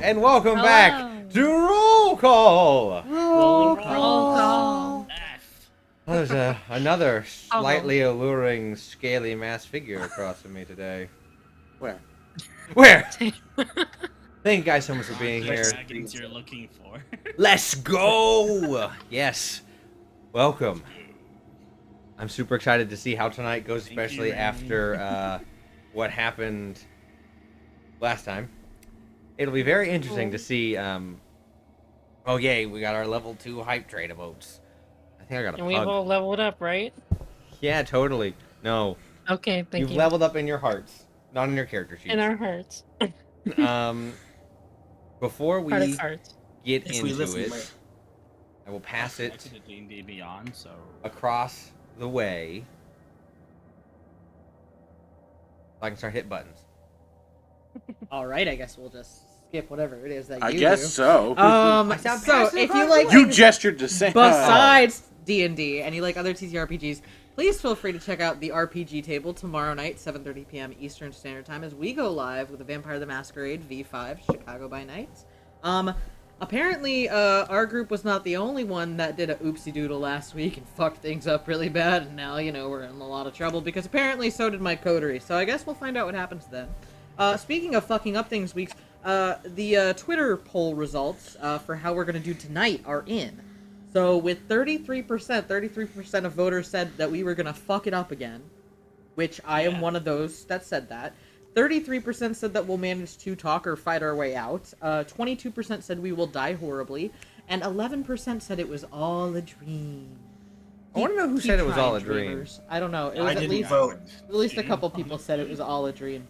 and welcome back to Roll Call. Roll call. There's another slightly alluring, scaly mass figure across from me today. Where? Thank you guys so much for being here. Dragons you're looking for. Let's go! Yes. Welcome. I'm super excited to see how tonight goes, especially after what happened last time. It'll be very interesting to see. Oh, yay, we got our level 2 hype trade emotes. I think I got a And we've all leveled up, right? Yeah, totally. No. Okay, thank you. You've leveled up in your hearts, not in your character sheets. In our hearts. Before we get into it, I will pass it to D&D Beyond, so across the way so I can start hitting buttons. All right, I guess we'll just skip whatever it is that you do. I guess so. So if you like, you gestured to say besides D&D and you like other TTRPGs, please feel free to check out the RPG table tomorrow night, 7:30 p.m. Eastern Standard Time, as we go live with the Vampire the Masquerade V5 Chicago by Night. Apparently, our group was not the only one that did a oopsie doodle last week and fucked things up really bad, and now, you know, we're in a lot of trouble, because apparently so did my coterie, so I guess we'll find out what happens then. Speaking of fucking up things weeks, the Twitter poll results for how we're gonna do tonight are in. So with 33% of voters said that we were gonna fuck it up again, which I am one of those that said that. 33% said that we'll manage to talk or fight our way out. 22% said we will die horribly, and 11% said it was all a dream. I want to know who said it was all a dream. Dreamers. I don't know. It was I didn't vote. At least a couple people said it was all a dream.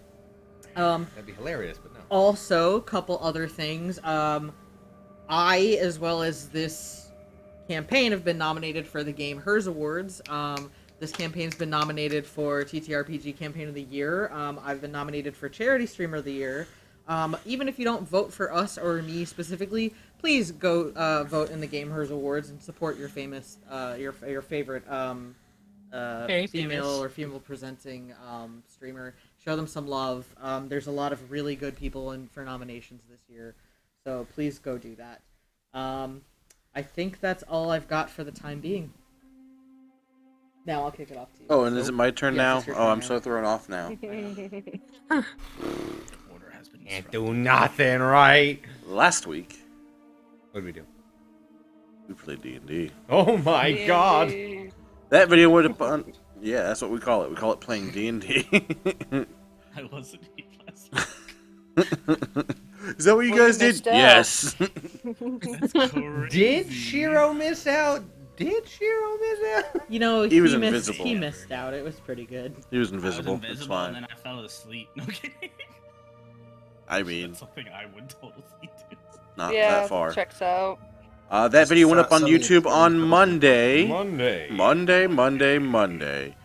That'd be hilarious, but no. Also, couple other things. I, as well as this campaign, have been nominated for the Game Hers Awards. This campaign's been nominated for TTRPG Campaign of the Year. I've been nominated for Charity Streamer of the Year. Even if you don't vote for us or me specifically, please go vote in the Game Hers Awards and support your famous, your favorite female or female presenting streamer. Show them some love. There's a lot of really good people in for nominations this year, so please go do that. I think that's all I've got for the time being. Now I'll kick it off to you. Oh, and is it my turn now? Oh, I'm now. so thrown off now. order has been Can't do nothing right. Last week, What did we do? we played D&D. Oh my god! That video would have been... Yeah, that's what we call it. We call it playing D&D. I wasn't here last week. Is that what you guys did? Yes. That's crazy. Did Shiro miss out? You know, He was invisible. He missed out. It was pretty good. He was I was invisible. It's invisible fine. and then I fell asleep. Okay. I mean, That's something I would totally do. not that far. Checks out. That video went up on Something- YouTube on Monday. Monday. Monday.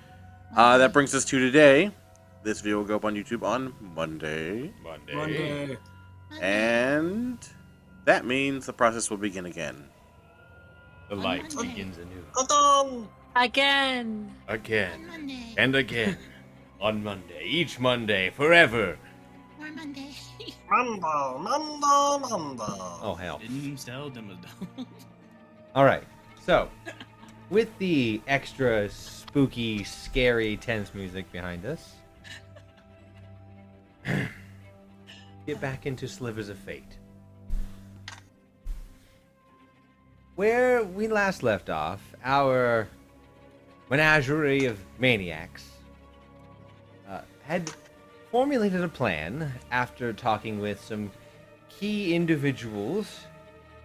That brings us to today. This video will go up on YouTube on Monday. Monday. And that means the process will begin again. The light begins anew. Again. Again. And again. On Monday. Each Monday. Forever. Monday. Monday. Oh, hell. Didn't sell them a Alright. So, with the extra spooky, scary, tense music behind us, get back into Slivers of Fate. Where we last left off, our menagerie of maniacs had formulated a plan after talking with some key individuals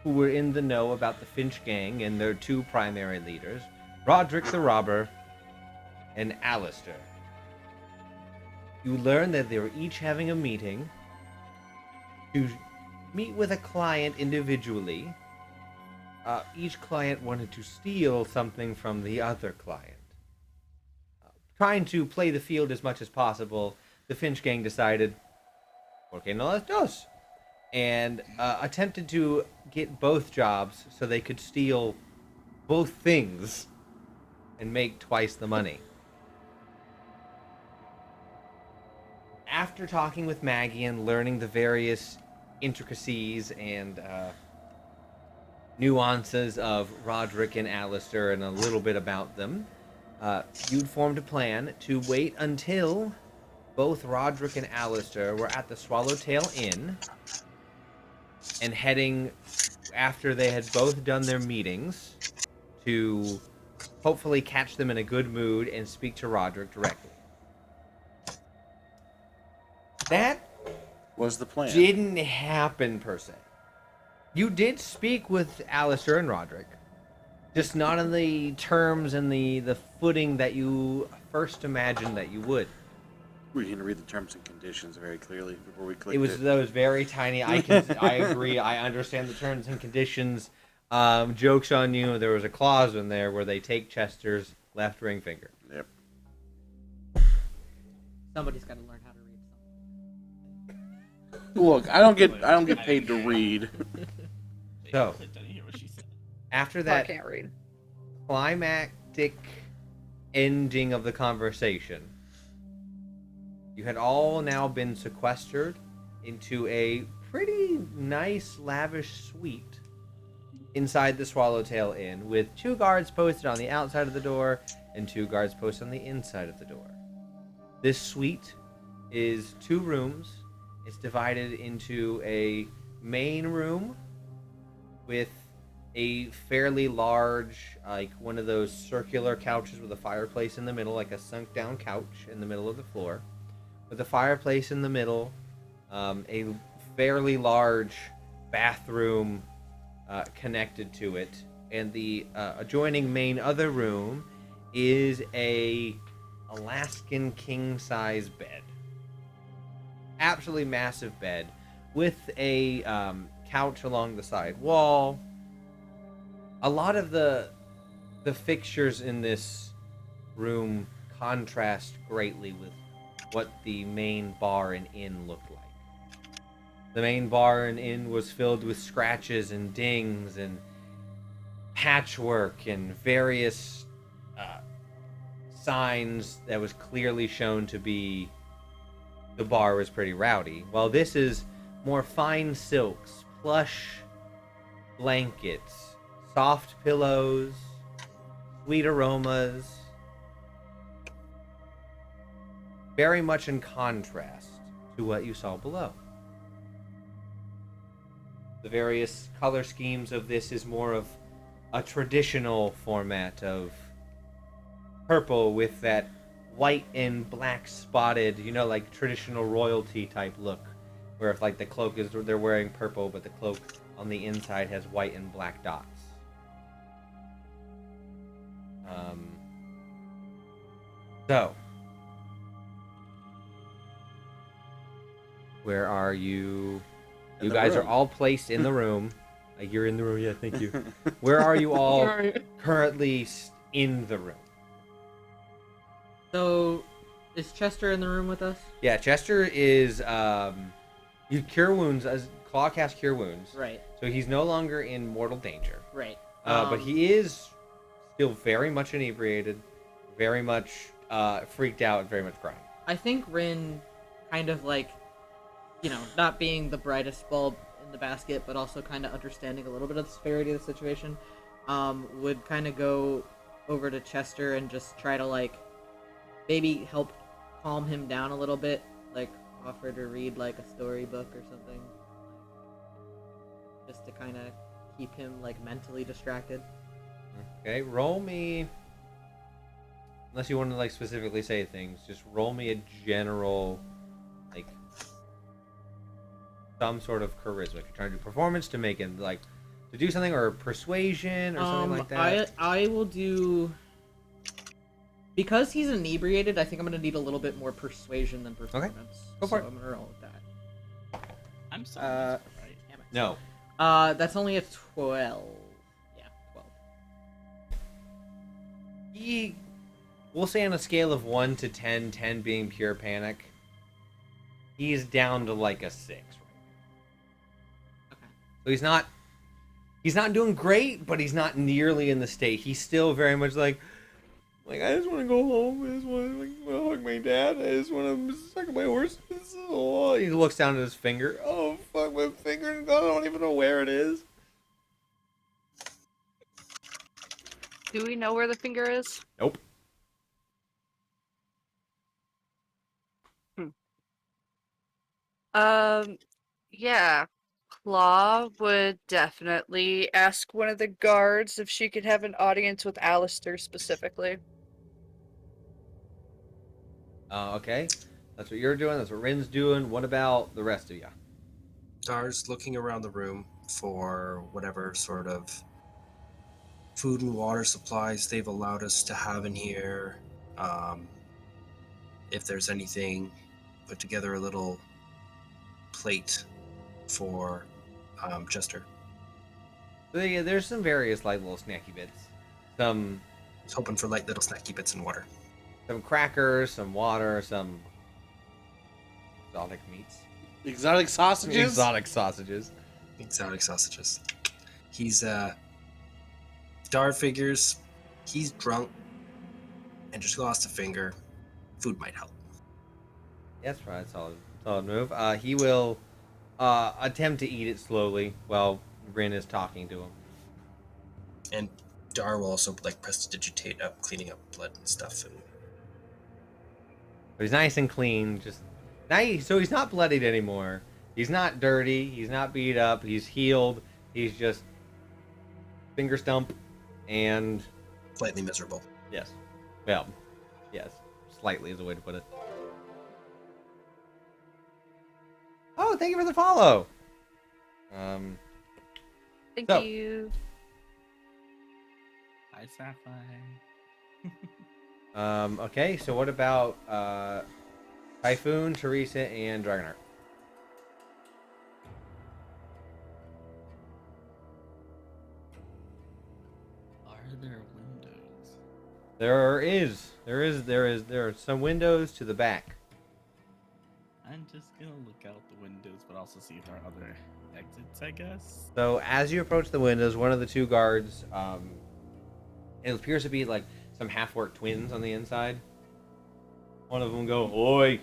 who were in the know about the Finch Gang and their two primary leaders, Roderick the Robber and Alistair. You learn that they were each having a meeting to meet with a client individually. Each client wanted to steal something from the other client. Trying to play the field as much as possible, the Finch Gang decided, "Porque no las dos?" and attempted to get both jobs so they could steal both things and make twice the money. After talking with Maggie and learning the various intricacies and nuances of Roderick and Alistair and a little bit about them, you'd formed a plan to wait until both Roderick and Alistair were at the Swallowtail Inn and heading, after they had both done their meetings, to hopefully catch them in a good mood and speak to Roderick directly. That Was the plan? didn't happen per se. You did speak with Alistair and Roderick, just not on the terms and the footing that you first imagined that you would. We need to read the terms and conditions very clearly before we click It was those very tiny. I agree. I understand the terms and conditions. Jokes on you. There was a clause in there where they take Chester's left ring finger. Yep. Somebody's got to learn how to read something. Look, I don't get paid to read. So, I didn't hear what she said. after I that can't read. climactic ending of the conversation, you had all now been sequestered into a pretty nice, lavish suite inside the Swallowtail Inn, with 2 guards posted on the outside of the door and 2 guards posted on the inside of the door. This suite is 2 rooms. It's divided into a main room with a fairly large, like one of those circular couches with a fireplace in the middle, like a sunk down couch in the middle of the floor, with a fireplace in the middle, a fairly large bathroom connected to it, and the adjoining main other room is a Alaskan king-size bed. Absolutely massive bed with a couch along the side wall. A lot of the fixtures in this room contrast greatly with what the main bar and inn looked like. The main bar and inn was filled with scratches and dings and patchwork and various signs that was clearly shown to be the bar was pretty rowdy. While this is more fine silks, plush blankets, soft pillows, sweet aromas, very much in contrast to what you saw below. The various color schemes of this is more of a traditional format of purple with that white and black spotted, you know, like traditional royalty type look, where if like the cloak is, they're wearing purple, but the cloak on the inside has white and black dots. So, where are you? You guys are all placed in the room. You're in the room, yeah, thank you. Where are you all currently in the room? So, is Chester in the room with us? Yeah, Chester is, you cure wounds, as Claw cast cure wounds. Right. So he's no longer in mortal danger. Right. But he is still very much inebriated, very much freaked out, and very much crying. I think Rin kind of like, you know, not being the brightest bulb in the basket, but also kind of understanding a little bit of the severity of the situation, would kind of go over to Chester and just try to, like, maybe help calm him down a little bit, like offer to read, like, a storybook or something, just to kind of keep him, like, mentally distracted. Okay, roll me, unless you want to, like, specifically say things, just roll me a general, like, some sort of charisma. If you're trying to do performance to make it, like, to do something, or persuasion, or something like that. I will do, because he's inebriated, I think I'm gonna need a little bit more persuasion than performance. Go for it. I'm gonna roll with that. I'm sorry, right? Damn it. No. That's only a 12. Yeah, 12. We'll say on a scale of 1 to 10, 10 being pure panic, he's down to like a 6 right now. Okay. So he's not doing great, but he's not nearly in the state. He's still very much like, Like, I just want to go home. I just want to hug my dad. I just want to suck my horse. Oh, he looks down at his finger. Oh, fuck, my finger. I don't even know where it is. Do we know where the finger is? Nope. Yeah. Claw would definitely ask one of the guards if she could have an audience with Alistair specifically. Okay. That's what you're doing. That's what Rin's doing. What about the rest of you? Dar's looking around the room for whatever sort of food and water supplies they've allowed us to have in here. If there's anything, put together a little plate for Chester. So yeah, there's some various like little snacky bits. Some He's hoping for light little snacky bits and water. crackers, some water, some exotic meats. Exotic sausages? Exotic sausages. Exotic sausages. He's Dar figures he's drunk and just lost a finger. Food might help. That's right. Solid move. He will attempt to eat it slowly while Rin is talking to him. And Dar will also like prestidigitate up, cleaning up blood and stuff. And But he's nice and clean. Just nice. So he's not bloodied anymore. He's not dirty. He's not beat up. He's healed. He's just finger stump and slightly miserable. yes. Well, yes. Slightly is a way to put it. Oh, thank you for the follow. Thank So- you. Hi, Sapphire. Okay, so what about Typhoon, Teresa, and Dragonheart? Are there windows? There are some windows to the back. I'm just gonna look out the windows, but also see if there are other exits, I guess. So as you approach the windows, one of the two guards, it appears to be like some half-orc twins on the inside. One of them go, "Oi,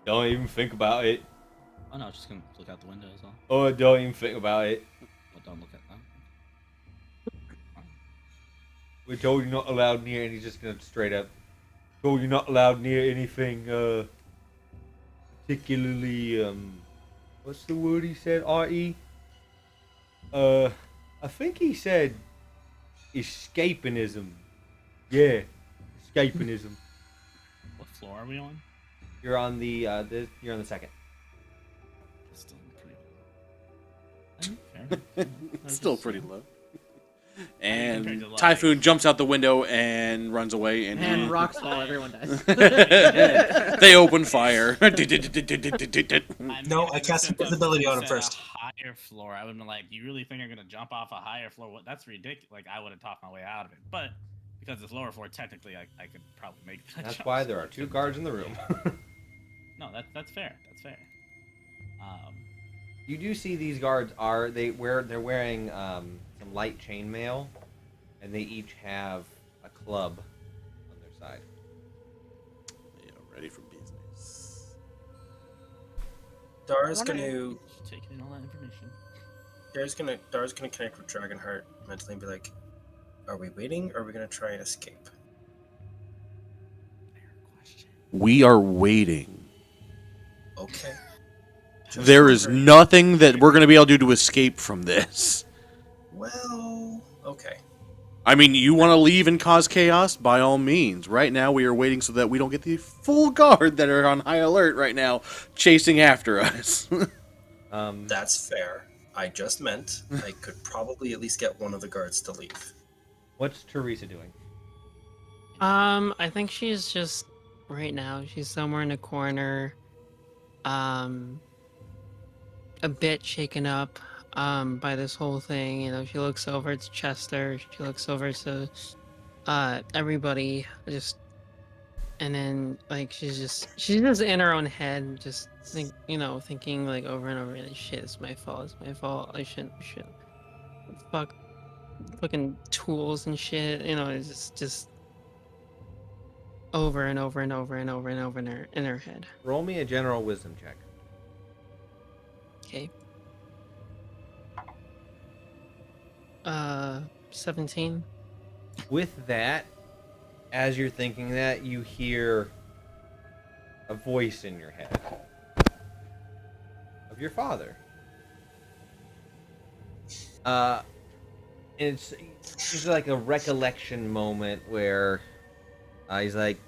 don't even think about it. Oh no, I was just gonna look out the window as well. Oh, don't even think about it. But don't look at them. We're told you're not allowed near," and he's just gonna straight up, "Told you're not allowed near anything, particularly, what's the word he said, R.E.? I think he said escapism. Yeah, escapism. What floor are we on? You're on the second. It's still pretty. Fair. It's still pretty low. Compared And to, like- Typhoon jumps out the window and runs away. And rocks fall, everyone dies. They open fire. No, I cast invisibility on him first. A higher floor. I would have been like, "You really think I'm gonna jump off a higher floor? What? That's ridiculous." Like, I would have talked my way out of it. But because it's lower floor, technically, I could probably make that. That's jump. why there are two guards in the room. No, that's fair. That's fair. You do see these guards they're wearing some light chainmail, and they each have a club on their side. Yeah, ready for business. Dar's Wonder- gonna Just taking in all that information. Dar's gonna connect with Dragonheart mentally and be like, "Are we waiting, or are we gonna try and escape?" Fair question. We are waiting. Okay. Just There is wondering. nothing that we're going to be able to do to escape from this. Well, okay. I mean, you want to leave and cause chaos? By all means. Right now, we are waiting so that we don't get the full guard that are on high alert right now, chasing after us. That's fair. I just meant I could probably at least get one of the guards to leave. What's Teresa doing? I think she's just right now. She's somewhere in a corner, a bit shaken up, by this whole thing. You know, she looks over to Chester. She looks over to, everybody. And then like she's just in her own head, just thinking like over and over again, shit, it's my fault. It's my fault. I shouldn't. Fucking tools and shit. You know, it's just over and over and over and over and over in her head. Roll me a general wisdom check. Okay. 17. With that, as you're thinking that, you hear a voice in your head of your father. And it's like a recollection moment where he's like,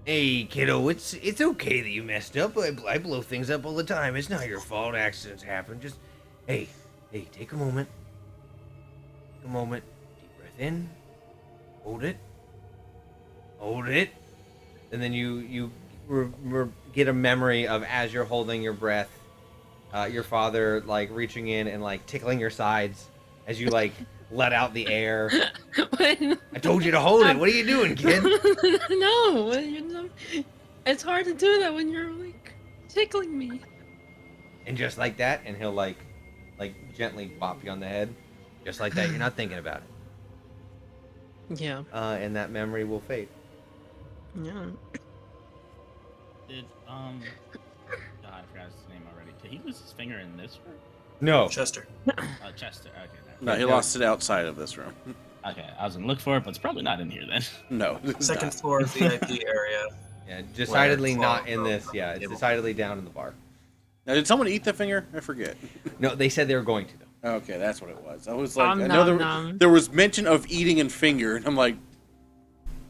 "Hey, kiddo, it's okay that you messed up. I blow things up all the time. It's not your fault. Accidents happen. Just, hey, take a moment. Take a moment. Deep breath in. Hold it. And then you get a memory of, as you're holding your breath, your father like reaching in and like tickling your sides as you like let out the air. I told you to hold it. What are you doing, kid? No, it's hard to do that when you're like tickling me. And just like that, and he'll like gently bop you on the head, just like that. You're not thinking about it. Yeah. And that memory will fade. Yeah. Did God, I forgot his name already. Did he lose his finger in this room? No. Chester. Chester. Okay. No, he lost it outside of this room. Okay, I was gonna look for it, but it's probably not in here then. No. Second floor VIP area. Yeah, decidedly Where not Claw in this. broke Yeah, the it's table. decidedly down in the bar. Now, did someone eat the finger? I forget. No, they said they were going to though. Okay, that's what it was. I was like, I Nom, know nom. there was mention of eating and finger, and I'm like,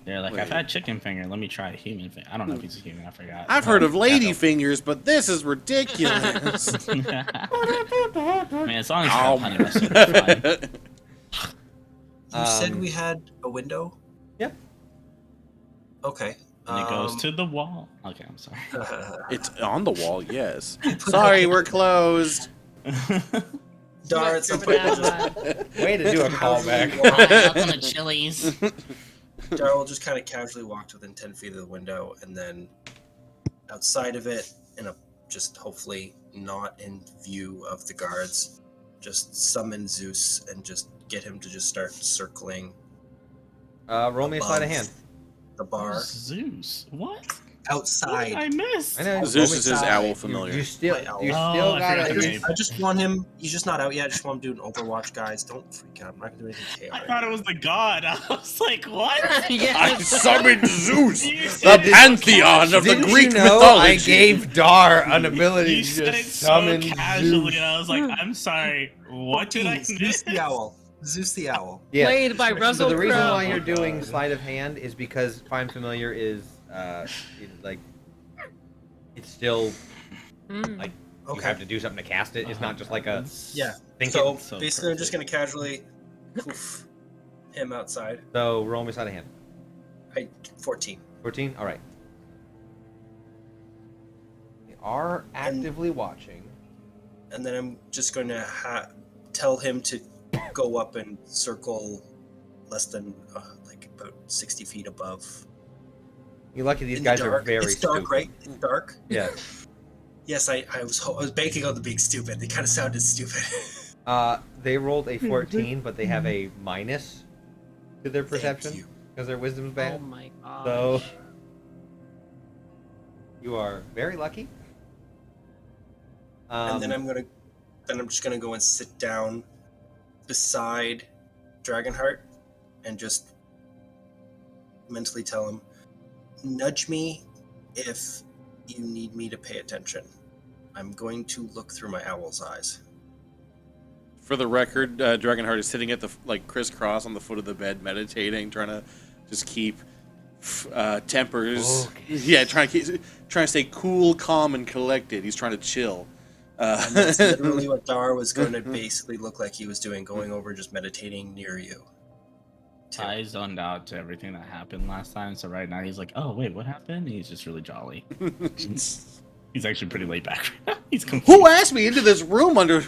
They're like, Wait. I've had chicken finger. Let me try a human finger. I don't know if he's a human. I forgot. I've heard of lady fingers, but this is ridiculous. I mean, as long as you have honey mustard, it's fine. You said we had a window? Yep. Okay. And it goes to the wall. Okay, I'm sorry. It's on the wall, yes. Sorry, we're closed. Dar, at some point, we'll just, Way to do a callback. Welcome to Chili's. Dar will just kind of casually walk to within 10 feet of the window, and then outside of it, just hopefully not in view of the guards, just summon Zeus and just get him to just start circling Roll me a sleight of hand. the bar Zeus. What? What outside. did I miss? I know. Zeus roll me- is his owl familiar. You still, My owl. you Oh, still I gotta. forgot you- the I just want him. He's just not out yet. I just want him doing Overwatch, guys. Don't freak out. I'm not gonna do anything I chaotic. thought it was the god. I was like, what? I summoned Zeus, You the said it so pantheon of the Didn't Greek you know I mythology. gave Dar an ability You to said it just so summon casually, Zeus. and I was like, I'm sorry. What did I miss? Zeus the owl. Zeus the owl. Yeah. Played by So Russell the reason Crowe. why you're doing God. sleight of hand is because Find Familiar is like it's still like you Okay. have to do something to cast it. It's not just like a Yeah. think So, it. So basically, I'm just perfect. gonna casually poof him outside. So roll me sleight of hand. 14. 14. All right. We are actively watching. And then I'm just going to tell him to go up and circle less than like about 60 feet above. You're lucky these In the guys are dark. very It's dark, stupid. right? It's dark. Yeah. Yes, I was banking on the being stupid. They kind of sounded stupid. They rolled a 14, but they have a minus to their perception you. because their wisdom's Oh bad. my god. So you are very lucky. And then I'm just gonna go and sit down beside Dragonheart and just mentally tell him, nudge me if you need me to pay attention. I'm going to look through my owl's eyes. For the record, Dragonheart is sitting at the crisscross on the foot of the bed, meditating, trying to just keep tempers. Focus. Yeah, trying to stay cool, calm, and collected. He's trying to chill. And that's literally what Dar was going to basically look like he was doing, going over just meditating near you. I zoned out to everything that happened last time, so right now he's like, "Oh wait, what happened?" And he's just really jolly. He's actually pretty laid back. He's confused. Who asked me into this room under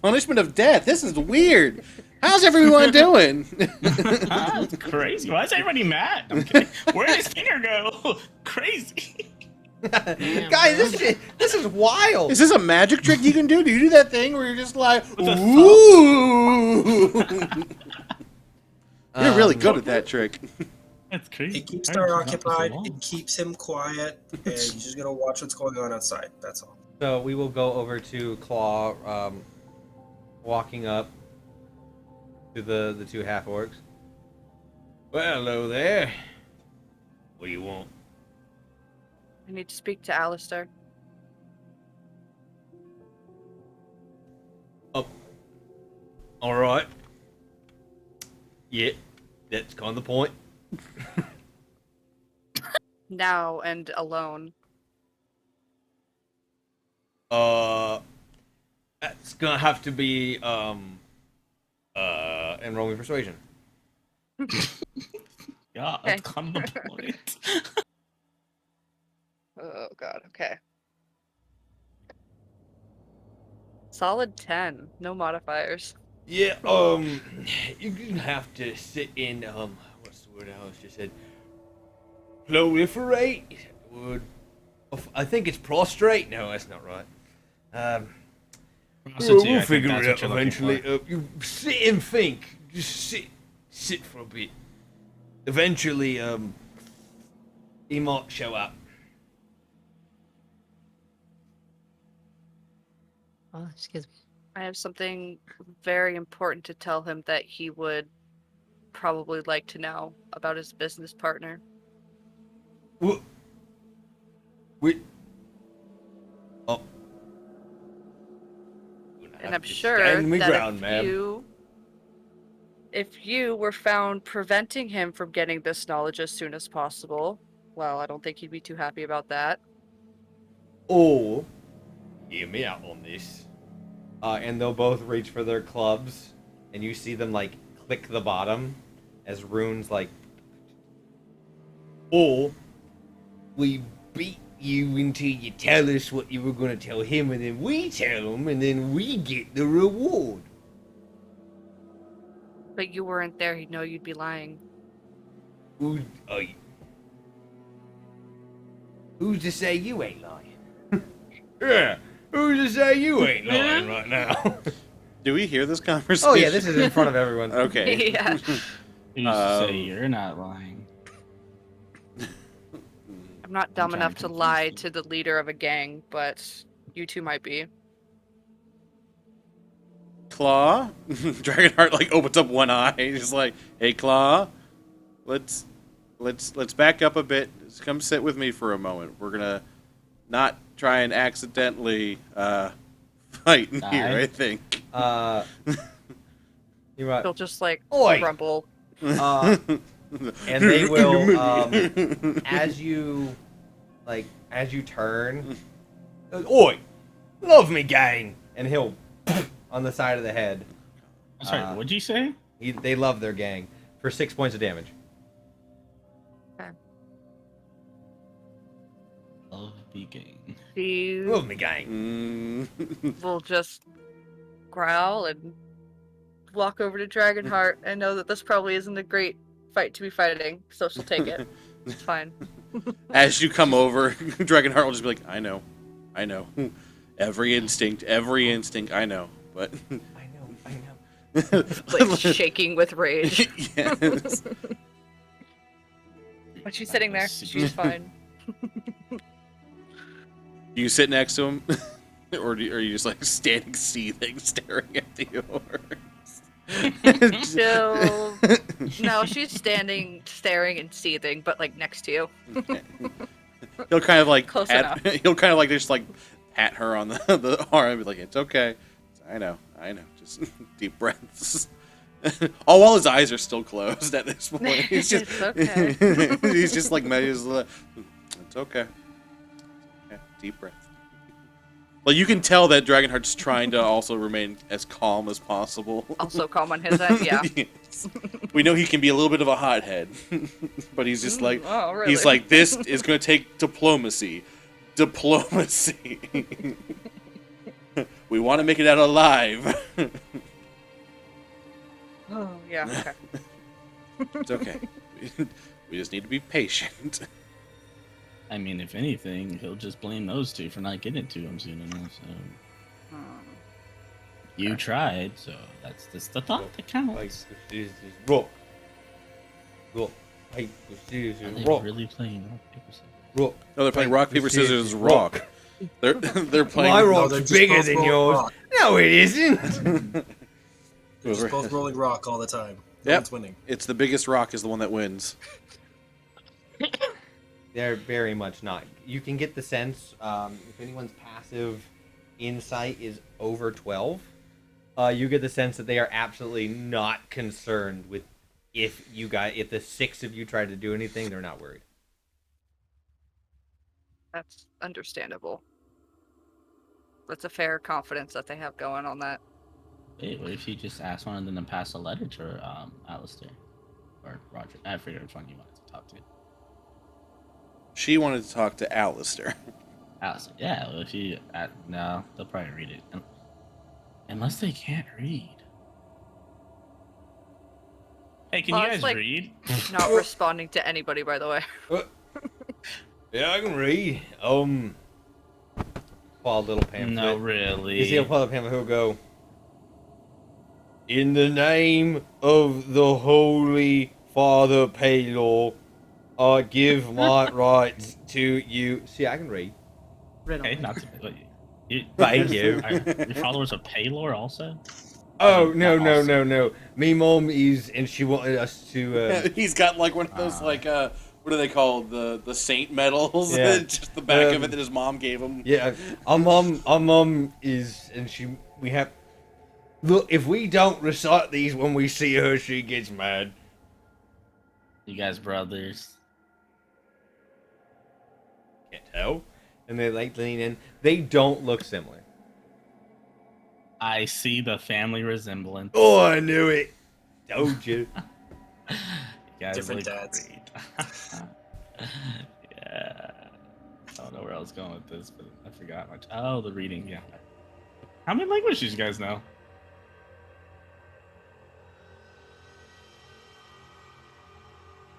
punishment of death? This is weird. How's everyone doing? That's crazy. Why is everybody mad? I'm kidding. Where did his finger go? Crazy. Damn, Guys, bro. this is wild. Is this a magic trick you can do? Do you do that thing where you're just like, With a ooh? You're really good at that trick. That's crazy. It keeps Why Star did you not put occupied. the It walls? keeps him quiet, and he's just gonna watch what's going on outside. That's all. So we will go over to Claw, walking up to the two half orcs. Well, hello there. What do you want? I need to speak to Alistair. Oh, all right. Yeah, that's kind of the point. Now and alone. That's gonna have to be and roll me persuasion. Yeah, Okay. that's kind of the point. Oh god, okay. Solid 10, no modifiers. Yeah, you're gonna have to sit in, what's the word I just said? Proliferate? Would I think it's prostrate? No, that's not right. Prostitute, We'll I think figure that's it what out you're looking eventually. for. You sit and think. Just sit for a bit. Eventually, he might show up. Oh, excuse me. I have something very important to tell him that he would probably like to know about his business partner. What? Wait. Oh. And I'm sure that if you were found preventing him from getting this knowledge as soon as possible, well, I don't think he'd be too happy about that. Or, hear me out on this. And they'll both reach for their clubs, and you see them like click the bottom as runes like. Or, we beat you until you tell us what you were going to tell him, and then we tell him, and then we get the reward. But you weren't there, he'd know you'd be lying. Who's to say you ain't lying? Yeah, who's to say you ain't lying right now? Do we hear this conversation? Oh yeah, this is in front of everyone. Okay. Yeah. Who's to say Um, you're not lying? I'm not dumb trying enough to to confuse lie you. to the leader of a gang, but you two might be. Claw? Dragonheart like opens up one eye. He's like, "Hey, Claw, let's back up a bit. Just come sit with me for a moment. We're gonna not try and accidentally fight in here. Die? I think." You're right. He'll just like Oi! grumble. And they will, as you turn, oi, love me, gang, and he'll on the side of the head. I'm sorry, what'd you say? They love their gang for 6 points of damage. Love the game. He Love me, gang. will just growl and walk over to Dragonheart and know that this probably isn't a great fight to be fighting, so she'll take it. It's fine. As you come over, Dragonheart will just be like, I know. Every instinct, I know. But I know. Like shaking with rage. Yes. But she's sitting there. She's fine. Do you sit next to him? Or are you just like standing seething, staring at the orcs? No, she's standing, staring, and seething, but like next to you. He'll kind of like Close enough. he'll kind of like just like pat her on the arm and be like, "It's okay. I know. Just deep breaths." All while his eyes are still closed at this point. He's just It's okay. he's just like it's okay. Yeah, deep breath. Well, you can tell that Dragonheart's trying to also remain as calm as possible. Also calm on his end, yeah. Yes. We know he can be a little bit of a hothead, but he's just like, oh, really? he's like, this is going to take diplomacy. We want to make it out alive. Oh, yeah, okay. It's okay. We just need to be patient. I mean, if anything, he'll just blame those two for not getting it to him soon enough. So you tried, so that's just the thought that counts. Roll. paper, Are scissors, they rock, really playing rock, paper, scissors? rock. No, they're playing rock, paper, scissors, rock. They're playing. My No, rock's they're just bigger both than rolling yours. rock. No, it isn't. They're just both rolling rock all the time. No Yep. one's winning. It's the biggest rock is the one that wins. They're very much not. You can get the sense, if anyone's passive insight is over 12, you get the sense that they are absolutely not concerned with if the 6 of you try to do anything, they're not worried. That's understandable. That's a fair confidence that they have going on that. Hey, what if you just ask one of them to pass a letter to Alistair or Roger? I forget which one you wanted to talk to. She wanted to talk to Alistair. Alistair, yeah. Well, if you no, they'll probably read it, unless they can't read. Hey, can Well, you it's guys like- read? Not responding to anybody, by the way. Yeah, I can read. Pull a little pamphlet. No, really. You see, he'll pull a pamphlet. He'll go, in the name of the Holy Father Palor, I give my rights to you. See, I can read. Riddle. Okay, not to. Thank you. Your followers are Palor also? Oh, no. Me mom is, and she wanted us to, He's got like one of those like what are they called? The saint medals. Yeah. Just the back of it that his mom gave him. yeah, our mom is, and we have, look, if we don't recite these when we see her, she gets mad. You guys brothers? Can't tell. And they like lean in. They don't look similar. I see the family resemblance. Oh, I knew it. Told you. You guys Different look dads. great. Yeah. I don't know where I was going with this, but I forgot much. Oh, the reading, yeah. How many languages you guys know?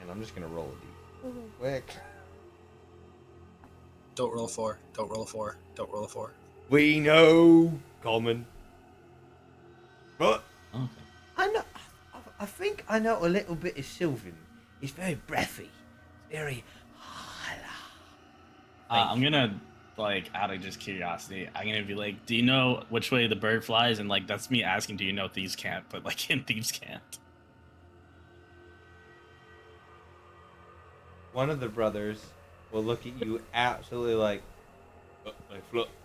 And I'm just gonna roll a d real quick. Don't roll a 4. Don't roll a 4. Don't roll a 4. We know common. But Okay. I know. I think I know a little bit of Sylvan. It's very breathy. It's very. I'm gonna, like, out of just curiosity, I'm gonna be like, do you know which way the bird flies? And, like, that's me asking, do you know thieves can't? But, like, in thieves can't. One of the brothers will look at you absolutely like.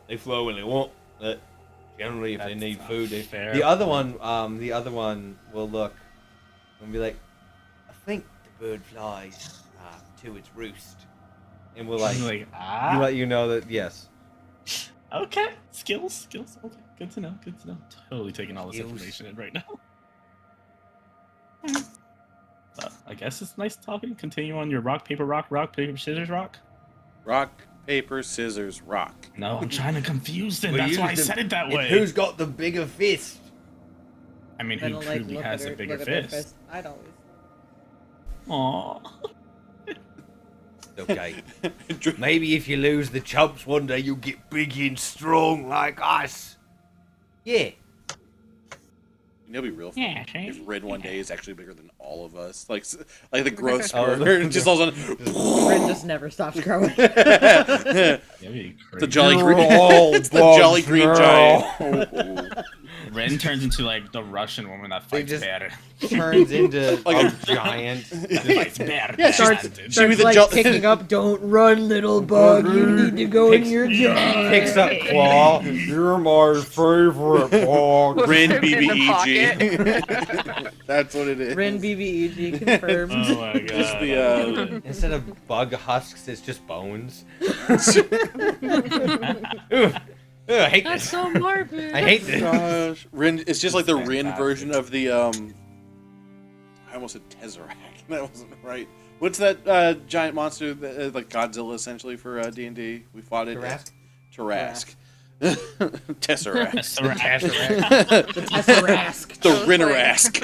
They flow when they want. But generally, if they That's need not food, they. fair. The other one will look and be like, I think the bird flies to its roost, and will like, Like, ah. let you know that yes. Okay. Skills. Okay. Good to know. Totally taking all this Skills. information in right now. I guess it's nice talking. Continue on your rock, paper, scissors, rock. Rock, paper, scissors, rock. No, I'm trying to confuse them. We That's use why I them- said it that way. Who's got the bigger fist? I mean, Then who I'll, like, truly look has at a her- bigger look at her fist? I'd always. Aww. Okay. Maybe if you lose the chumps one day, you'll get big and strong like us. Yeah. You know, it'd be real funny Yeah, if sure. Red one day is actually bigger than all of us. Like the growth Oh, spurt, just all of a sudden. Rin just never stops growing. The That'd be The crazy. jolly You're green. all It's the jolly bugs green now. giant. Ren turns into like the Russian woman that fights just- better. Turns into Like a a- giant. Fights better. Yeah, starts Should be starts the like jol- picking up. Don't run, little bug. You need to go in your jar. Picks up Claw. You're my favorite bug. Rin Put him in the BBEG. That's what it is. Rin BBEG confirmed. Oh my god. Just the Instead of bug husks, it's just bones. Ooh, I hate That's this. so morbid. I hate this. gosh, Rin. It's just like the It's Rin fantastic. version of the I almost said Tesseract. That wasn't right. What's that giant monster that, like Godzilla essentially for D&D? We fought it. Tarrasque? Tesseract. Tesseract. The Tesseract. The Rinnerask.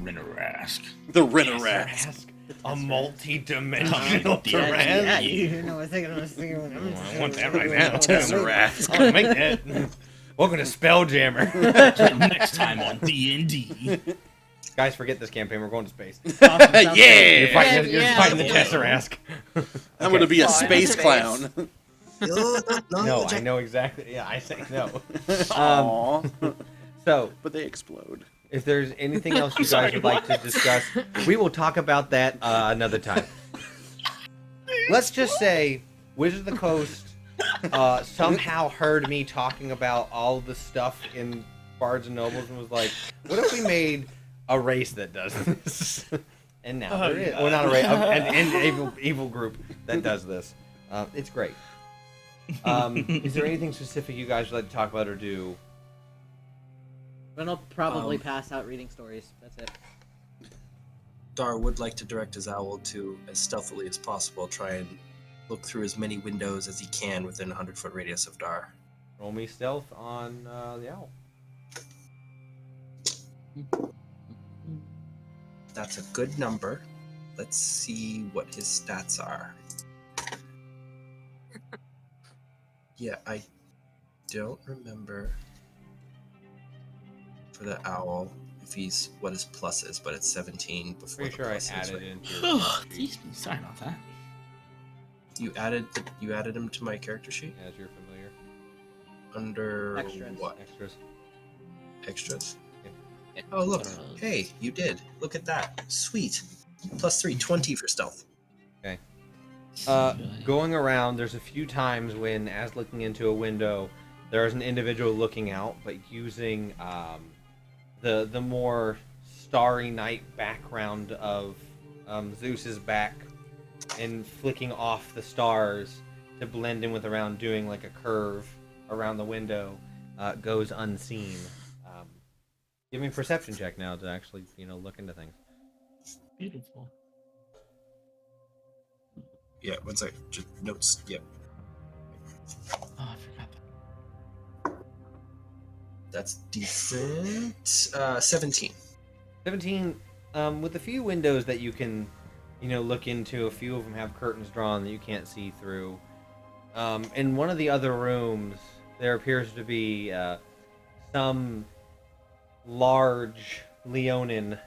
Rinnerask. The Rinnerask. A multi-dimensional Oh, Tarrasque. You know, I was thinking. I want that right now. Tesseract. I want to make that. Welcome to Spelljammer. Next time on D&D. Guys, forget this campaign. We're going to space. Awesome, sounds Yeah! You're fighting, you're Yeah. fighting the Yeah. Tesseract. I'm gonna be a Fine. space Space. clown. No, I know exactly. Yeah, I say no. Aw. So, But they explode. if there's anything else you Sorry, guys would like to discuss, we will talk about that another time. Let's just say Wizard of the Coast somehow heard me talking about all the stuff in Bards and Nobles and was like, what if we made a race that does this? And now there is. Well, not a race, an evil group that does this. It's great. Is there anything specific you guys would like to talk about or do? Then I'll probably pass out reading stories. That's it. Dar would like to direct his owl to, as stealthily as possible, try and look through as many windows as he can within a 100-foot radius of Dar. Roll me stealth on the owl. That's a good number. Let's see what his stats are. Yeah, I don't remember for the owl if he's what his plus is, but it's 17 before Pretty the sure I plus is, added right? it into your Oh, character sheet. excuse me. Sorry about that. You added him to my character sheet As you're familiar. under Extras. what? Extras. Extras. Oh look, hey, you did. Look at that. Sweet. Plus 3, 20 for stealth. Going around, there's a few times when, as looking into a window, there is an individual looking out, but using the more starry night background of Zeus's back and flicking off the stars to blend in with around, doing like a curve around the window, goes unseen. Give me a perception check now to actually, look into things. Beautiful. Yeah, one sec. Just notes. Yep. Oh, I forgot that. That's decent. 17. 17, with a few windows that you can, look into, a few of them have curtains drawn that you can't see through. In one of the other rooms, there appears to be some large Leonin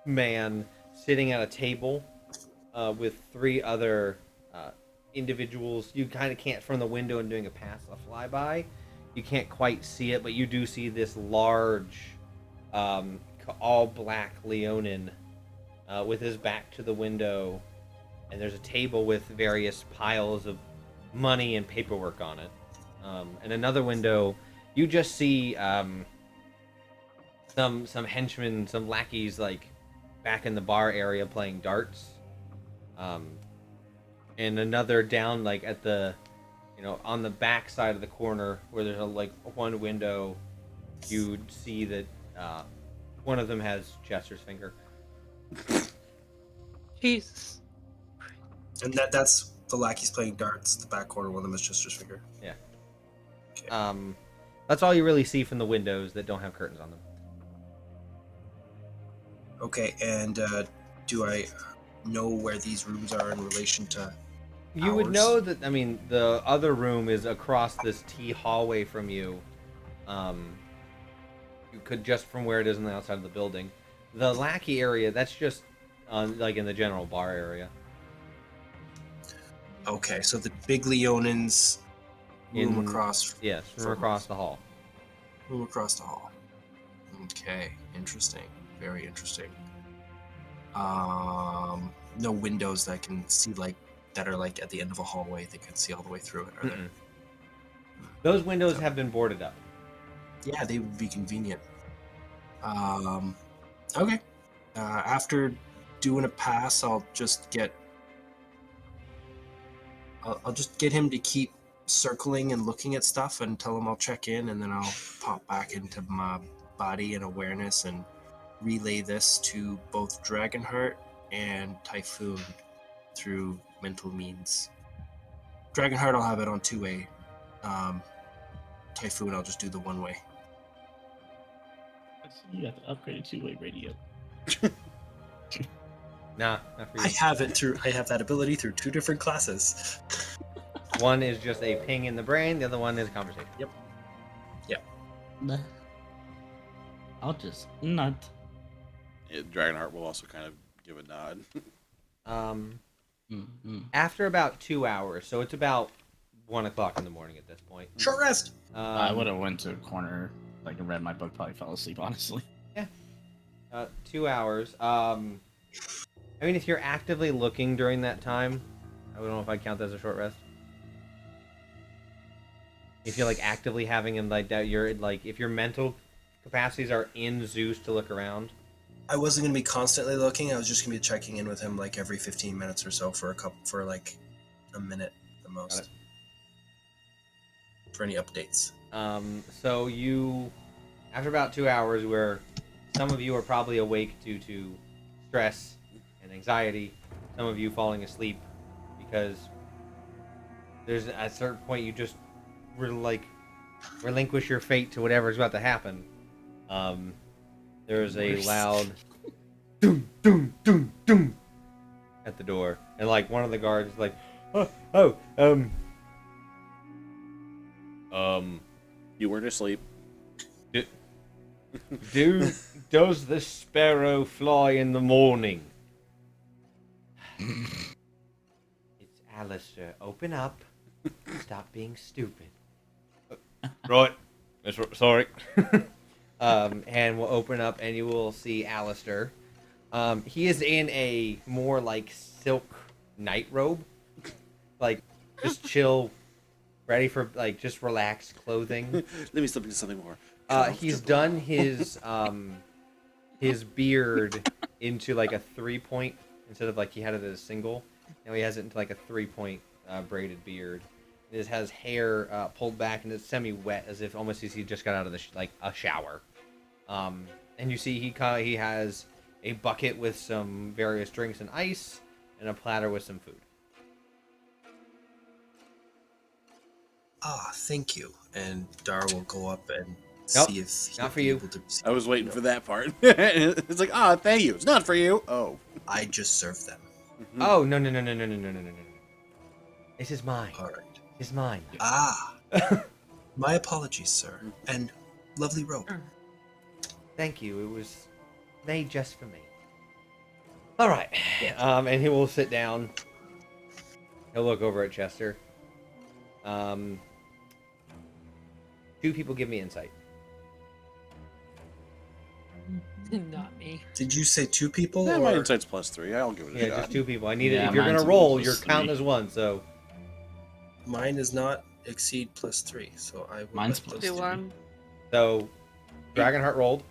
man sitting at a table with 3 other individuals. You kind of can't, from the window and doing a flyby, you can't quite see it, but you do see this large all black Leonin with his back to the window, and there's a table with various piles of money and paperwork on it. And another window, you just see some henchmen, some lackeys, like back in the bar area playing darts. And another down, like at the, on the back side of the corner where there's one window, you'd see that one of them has Chester's finger. Jesus. And that's the lackeys playing darts. The back corner, one of them is Chester's finger. Yeah. Okay. That's all you really see from the windows that don't have curtains on them. Okay, and do I know where these rooms are in relation to You would ours? know that, the other room is across this T hallway from you. You could, just from where it is on the outside of the building. The lackey area, that's just in the general bar area. Okay, so the big Leonins room across. Yes, from from across the hall. Room across the hall. Okay, interesting. Very interesting. No windows that I can see that are at the end of a hallway that can see all the way through it, are there? Mm-mm. Those windows have been boarded up. Yeah, they would be convenient. Okay. After doing a pass, I'll just get him to keep circling and looking at stuff and tell him I'll check in, and then I'll pop back into my body and awareness and relay this to both Dragonheart and Typhoon through mental means. Dragonheart, I'll have it on 2-way. Typhoon, I'll just do the 1-way. You have to upgrade a 2-way radio. Nah, not for you. I have that ability through 2 different classes. One is just a ping in the brain, the other one is conversation. Yep. I'll just nut. Dragonheart will also kind of give a nod. After about 2 hours, so it's about 1 o'clock in the morning at this point. Short rest. I would have went to a corner, like, and read my book, probably fell asleep, honestly. Yeah. 2 hours. I mean, if you're actively looking during that time, I don't know if I'd count that as a short rest. If you're, like, actively having him, like, that, you're, like, if your mental capacities are in Zeus to look around. I wasn't gonna be constantly looking. I was just gonna be checking in with him like every 15 minutes or so for like a minute at the most. For any updates. So you, after about 2 hours, where some of you are probably awake due to stress and anxiety, some of you falling asleep because there's at a certain point you just relinquish your fate to whatever's about to happen. There's a loud doom doom doom doom at the door, and like one of the guards is like, You weren't asleep. Does the sparrow fly in the morning? It's Alistair. Open up. Stop being stupid. Right. Sorry. And we'll open up and you will see Alistair. He is in a more like silk night robe. Like, just chill, ready for like just relaxed clothing. Let me slip into something more. He's done his beard into like a 3-point instead of like he had it as a single. Now he has it into like a 3-point braided beard. It has hair pulled back and it's semi-wet, as if almost as he just got out of the like a shower. And you see he has a bucket with some various drinks and ice, and a platter with some food. Ah, thank you. And Dar will go up and Nope, see if he'll not for be you. able to see. I was waiting for that part. It's like, thank you. It's not for you. Oh. I just served them. Oh no. This is mine. All right. It's mine. Ah. My apologies, sir. And lovely robe. Thank you. It was made just for me. All right. And he will sit down. He'll look over at Chester. 2 people give me insight. Not me. Did you say 2 people? Yeah, or... my insight's +3. I'll give it a Yeah, shot. just 2 people. I need it. Yeah, If you're mine's gonna roll, +3. you're counting as 1. So Mine does not exceed +3, so I will. Mine's let those Do two- one. so Dragonheart rolled.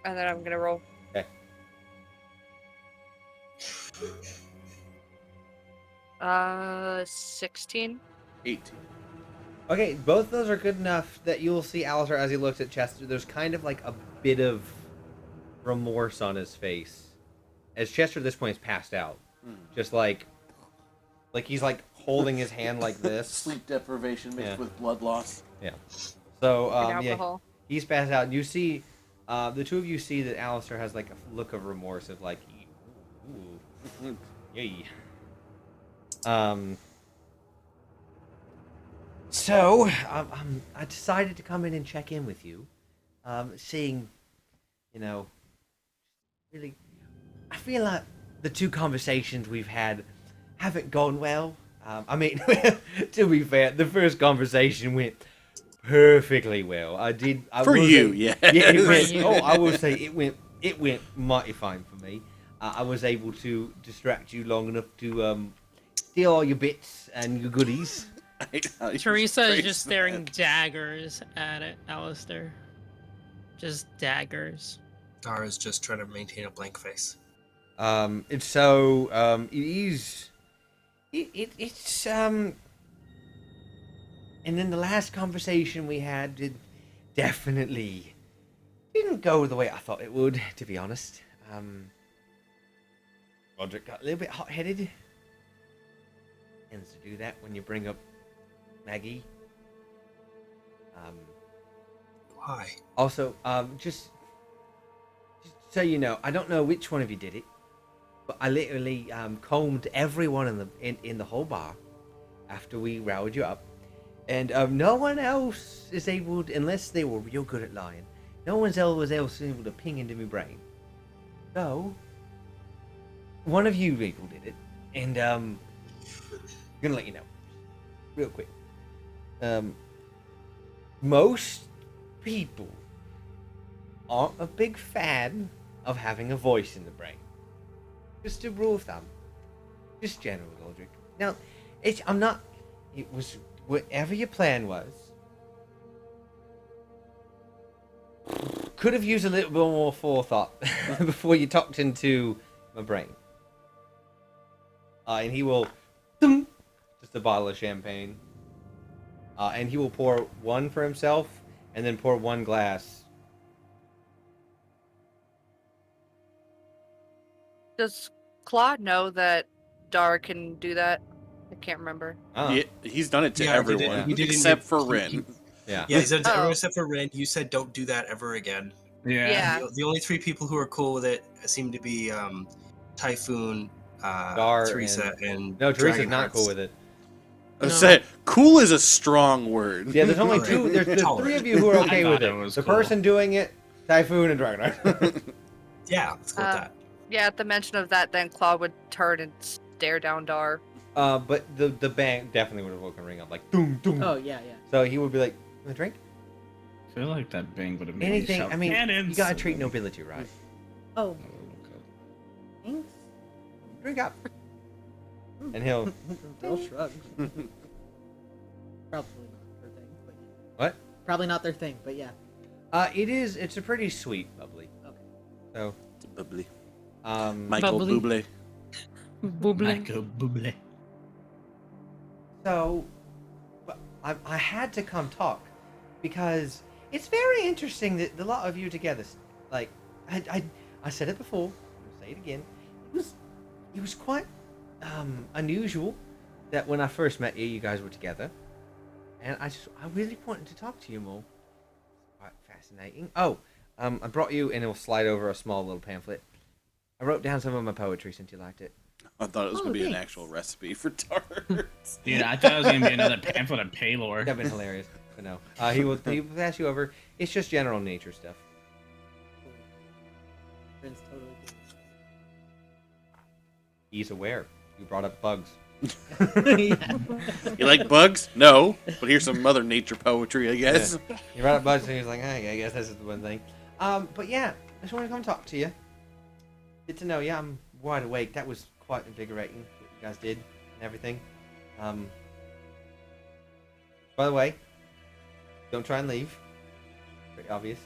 And then I'm gonna roll. Okay. 16. 18. Okay, both those are good enough that you'll see Alistair as he looks at Chester. There's kind of like a bit of remorse on his face, as Chester at this point is passed out, just like he's like holding his hand like this. Sleep deprivation mixed Yeah. with blood loss. Yeah. So And yeah, alcohol. he's passed out. You see, the 2 of you see that Alistair has like a look of remorse of like, ooh, yay. So, I decided to come in and check in with you. Seeing, really, I feel like the 2 conversations we've had haven't gone well. I mean, to be fair, the first conversation went perfectly well. For will you, say- yeah. it went, For you. I will say it went mighty fine for me. I was able to distract you long enough to steal all your bits and your goodies. Teresa is just staring daggers at it, Alistair. Just daggers. Dar is just trying to maintain a blank face. And so it is. It's and then the last conversation we had definitely didn't go the way I thought it would, to be honest. Roderick got a little bit hot-headed. Tends to do that when you bring up Maggie. Why? Also, just so you know, I don't know which one of you did it, but I literally combed everyone in the whole bar after we riled you up, and no one else is able to, unless they were real good at lying, no one's else able to ping into my brain. So, one of you people did it, and I'm gonna let you know, real quick. Most people aren't a big fan of having a voice in the brain. Just a rule of thumb. Just general logic. Now, I'm not. It was whatever your plan was. Could have used a little bit more forethought before you talked into my brain. And he will, just a bottle of champagne. And he will pour one for himself, and then pour one glass. Does Claude know that Dar can do that? I can't remember. Yeah, he's done it to Yeah, he did it. everyone He did it except in- for he- Rin. he- Yeah. Yeah, he's done it to Oh. everyone except for Rin. You said don't do that ever again. Yeah. The only 3 people who are cool with it seem to be Typhoon, Dar Teresa, and No, Teresa's Dragonhearts. not cool with it. I said, cool is a strong word. Yeah, there's only Alright. two. There's 3 of you who are okay I with thought it. it was The cool. person doing it, Typhoon, and Dragonheart. Yeah, let's go with that. Yeah, at the mention of that, then Claude would turn and stare down Dar. But the bang definitely would have woken Ring up like doom doom. Oh yeah, yeah. So he would be like, "Want a drink? I feel like that bang would have made Anything? me shout I mean, cannons. you gotta treat nobility right. Oh, thanks. Drink up." And he'll They'll shrug. Probably not their thing, but what? probably not their thing, but yeah. It's a pretty sweet bubbly. Okay. So It's bubbly. Michael. Michael Bubbly. Bublé. Bubbly. Michael Bublé. So, I had to come talk because it's very interesting that the lot of you together, like, I said it before, I'll say it again. It was quite unusual that when I first met you, you guys were together, and I really wanted to talk to you more. Quite fascinating. Oh, I brought you, and it'll slide over a small little pamphlet. I wrote down some of my poetry since you liked it. I thought it was Oh, going to be an thanks. actual recipe for tarts. Dude, I thought it was gonna be another pamphlet of Paylor. That'd been hilarious, but no. He will pass you over. It's just general nature stuff. Rin's totally He's aware. You brought up bugs. good. Yeah. You like bugs? No. But here's some Mother Nature poetry, I guess. You brought up bugs, and he was like, "Hey, I guess this is the one thing." But yeah, I just want to come talk to you. Get to know you. I'm wide awake. That was quite invigorating what you guys did and everything. By the way, don't try and leave. Pretty obvious.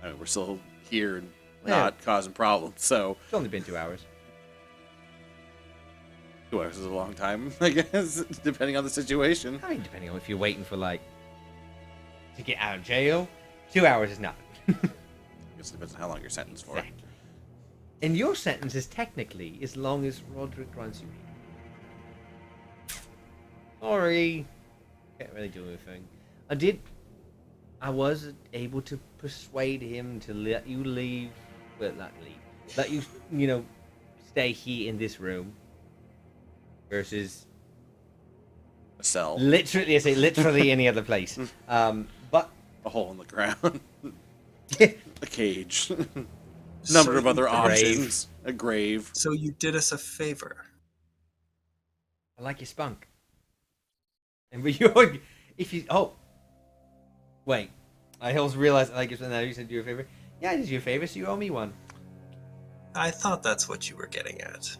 I mean, we're still here and Yeah. not causing problems, so It's only been 2 hours. 2 hours is a long time, I guess, depending on the situation. I mean, depending on if you're waiting for to get out of jail, 2 hours is nothing. I guess it depends on how long you're sentenced for. Exactly. And your sentence is technically as long as Roderick runs you. Sorry. Can't really do anything. I was able to persuade him to let you leave. Well, not leave. Let you, stay here in this room. Versus A cell, literally any other place. But a hole in the ground, yeah, a cage, number of other grave. options, a grave. So you did us a favor. I like your spunk. And wait, I also realized I like it now you said you a favor. Yeah, I did you a favor, so you owe me one. I thought that's what you were getting at.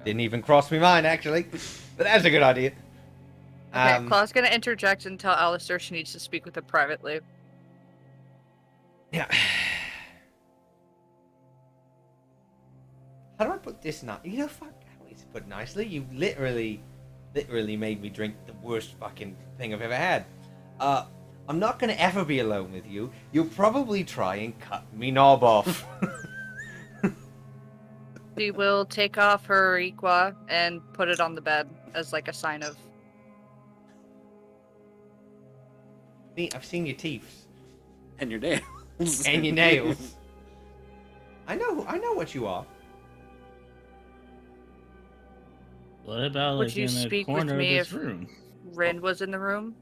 Didn't even cross my mind actually, but that's a good idea. Okay, Claude's gonna interject and tell Alistair she needs to speak with him privately. Yeah. How do I put this now? Fuck. How is it put nicely? You literally made me drink the worst fucking thing I've ever had. I'm not gonna ever be alone with you. You'll probably try and cut me knob off. She will take off her Iqua and put it on the bed as like a sign of. I've seen your teeth And your nails. and your nails. I know what you are. What about Would like you in the speak with corner of me this if- room? Rin was in the room.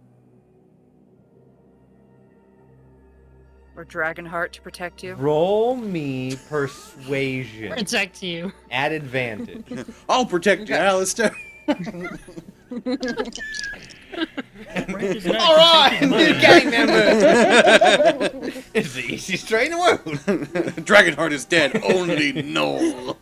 or Dragonheart to protect you? Roll me persuasion. Protect you. At advantage. I'll protect you, Alistair. All right, new gang member. It's the easiest train in the world. Dragonheart is dead. Only Noel.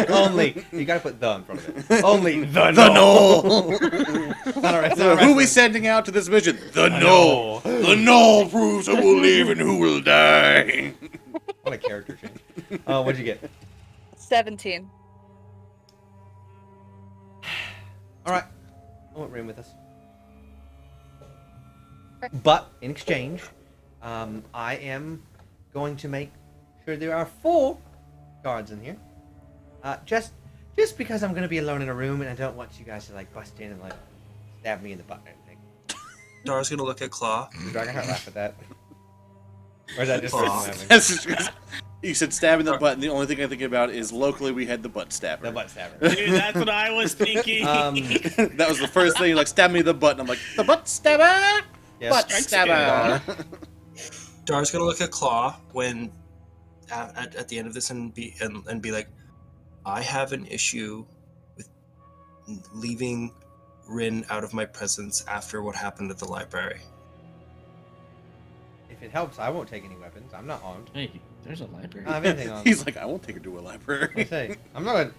Only you gotta put the in front of it. Only the Noel. Who Who we sending out to this mission? The Noel. The Noel proves who will live and who will die. What a character change. What'd you get? 17. All right, I want room with us. But in exchange, I am going to make sure there are 4 guards in here. Just because I'm going to be alone in a room and I don't want you guys to like bust in and like stab me in the butt or anything. Dara's gonna look at Claw. Does Dragonheart laugh at that? Or is that just Claw. You said stab in the butt, and the only thing I think about is locally we had the butt stabber. The butt stabber. Dude, that's what I was thinking. That was the first thing, like, stab me in the butt, and I'm like, the butt stabber! Yes. Butt stabber! Dara's gonna look at Claw when at the end of this and be like, I have an issue with leaving Rin out of my presence after what happened at the library. If it helps, I won't take any weapons. I'm not armed. Wait, there's a library? I don't have anything on. He's like, I won't take her to a I library. say, I'm not a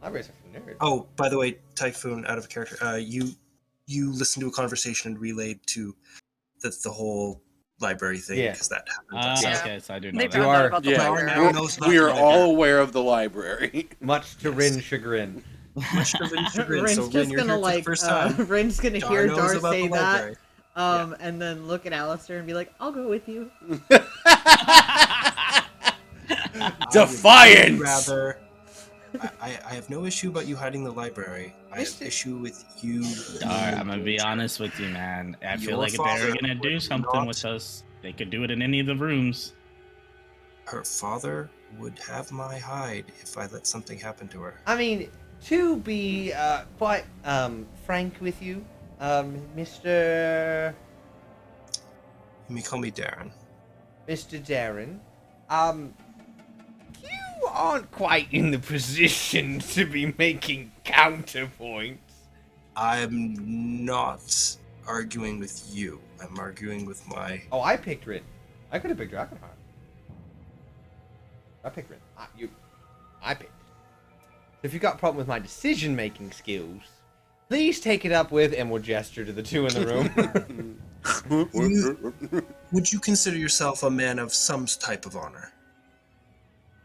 libraries are for nerds. Oh, by the way, Typhoon, out of character, you listened to a conversation and relayed to the whole library thing Yeah. because that happened. Yeah. Okay, so I do know They that. found You out are- about the Yeah, library. Now knows about we the are library. all aware of the library. Much to Rin's chagrin. Much to Rin's chagrin. Rin's So Rin, just you're gonna here for the like, first time. Rin's gonna Dar hear knows Dar about say the that, library. and then look at Alistair and be like, "I'll go with you." Defiance! Rather, I have no issue about you hiding the library. I have Mr. issue with you. Dar, I'm gonna be honest with you, man. I feel Your like if they're father gonna do would something not- with us, they could do it in any of the rooms. Her father would have my hide if I let something happen to her. I mean, to be quite frank with you, Mr. You may call me Darren. Darren, you aren't quite in the position to be making counterpoints. I'm not arguing with you. I'm arguing with my. Oh, I picked Rin. I could have picked Dragonheart. I picked Rin. I picked. If you got a problem with my decision-making skills, please take it up with, and we'll gesture to the 2 in the room. Would you consider yourself a man of some type of honor?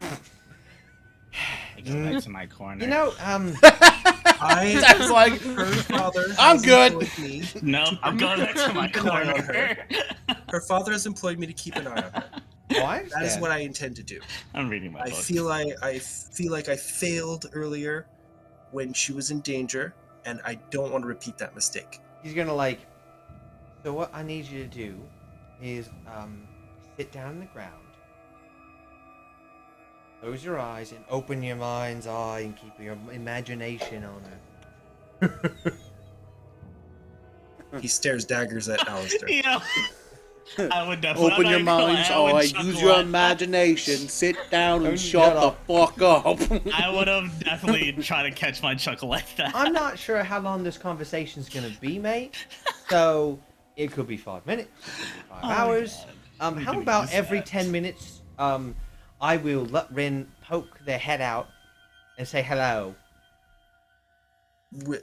I go back to my corner. You know, I Sounds like, her father. I'm has good. employed Me. No, I'm going back to my Keep an eye on corner. her. Her father has employed me to keep an eye on her. oh, I That is understand. what I intend to do. I'm reading my I book. feel like I failed earlier when she was in danger, and I don't want to repeat that mistake. He's gonna like. So what I need you to do is sit down on the ground, close your eyes, and open your mind's eye, and keep your imagination on her. He stares daggers at Alistair. You know, I would definitely Open your I'm not gonna mind's lie, I would eye, chuckle use your at that. imagination, sit down and Shut shut the up. fuck up. I would have definitely tried to catch my chuckle like that. I'm not sure how long this conversation's gonna be, mate. So it could be 5 minutes, it could be 5 Oh my hours. God. We How can about use every that. 10 minutes, I will let Rin poke their head out and say hello.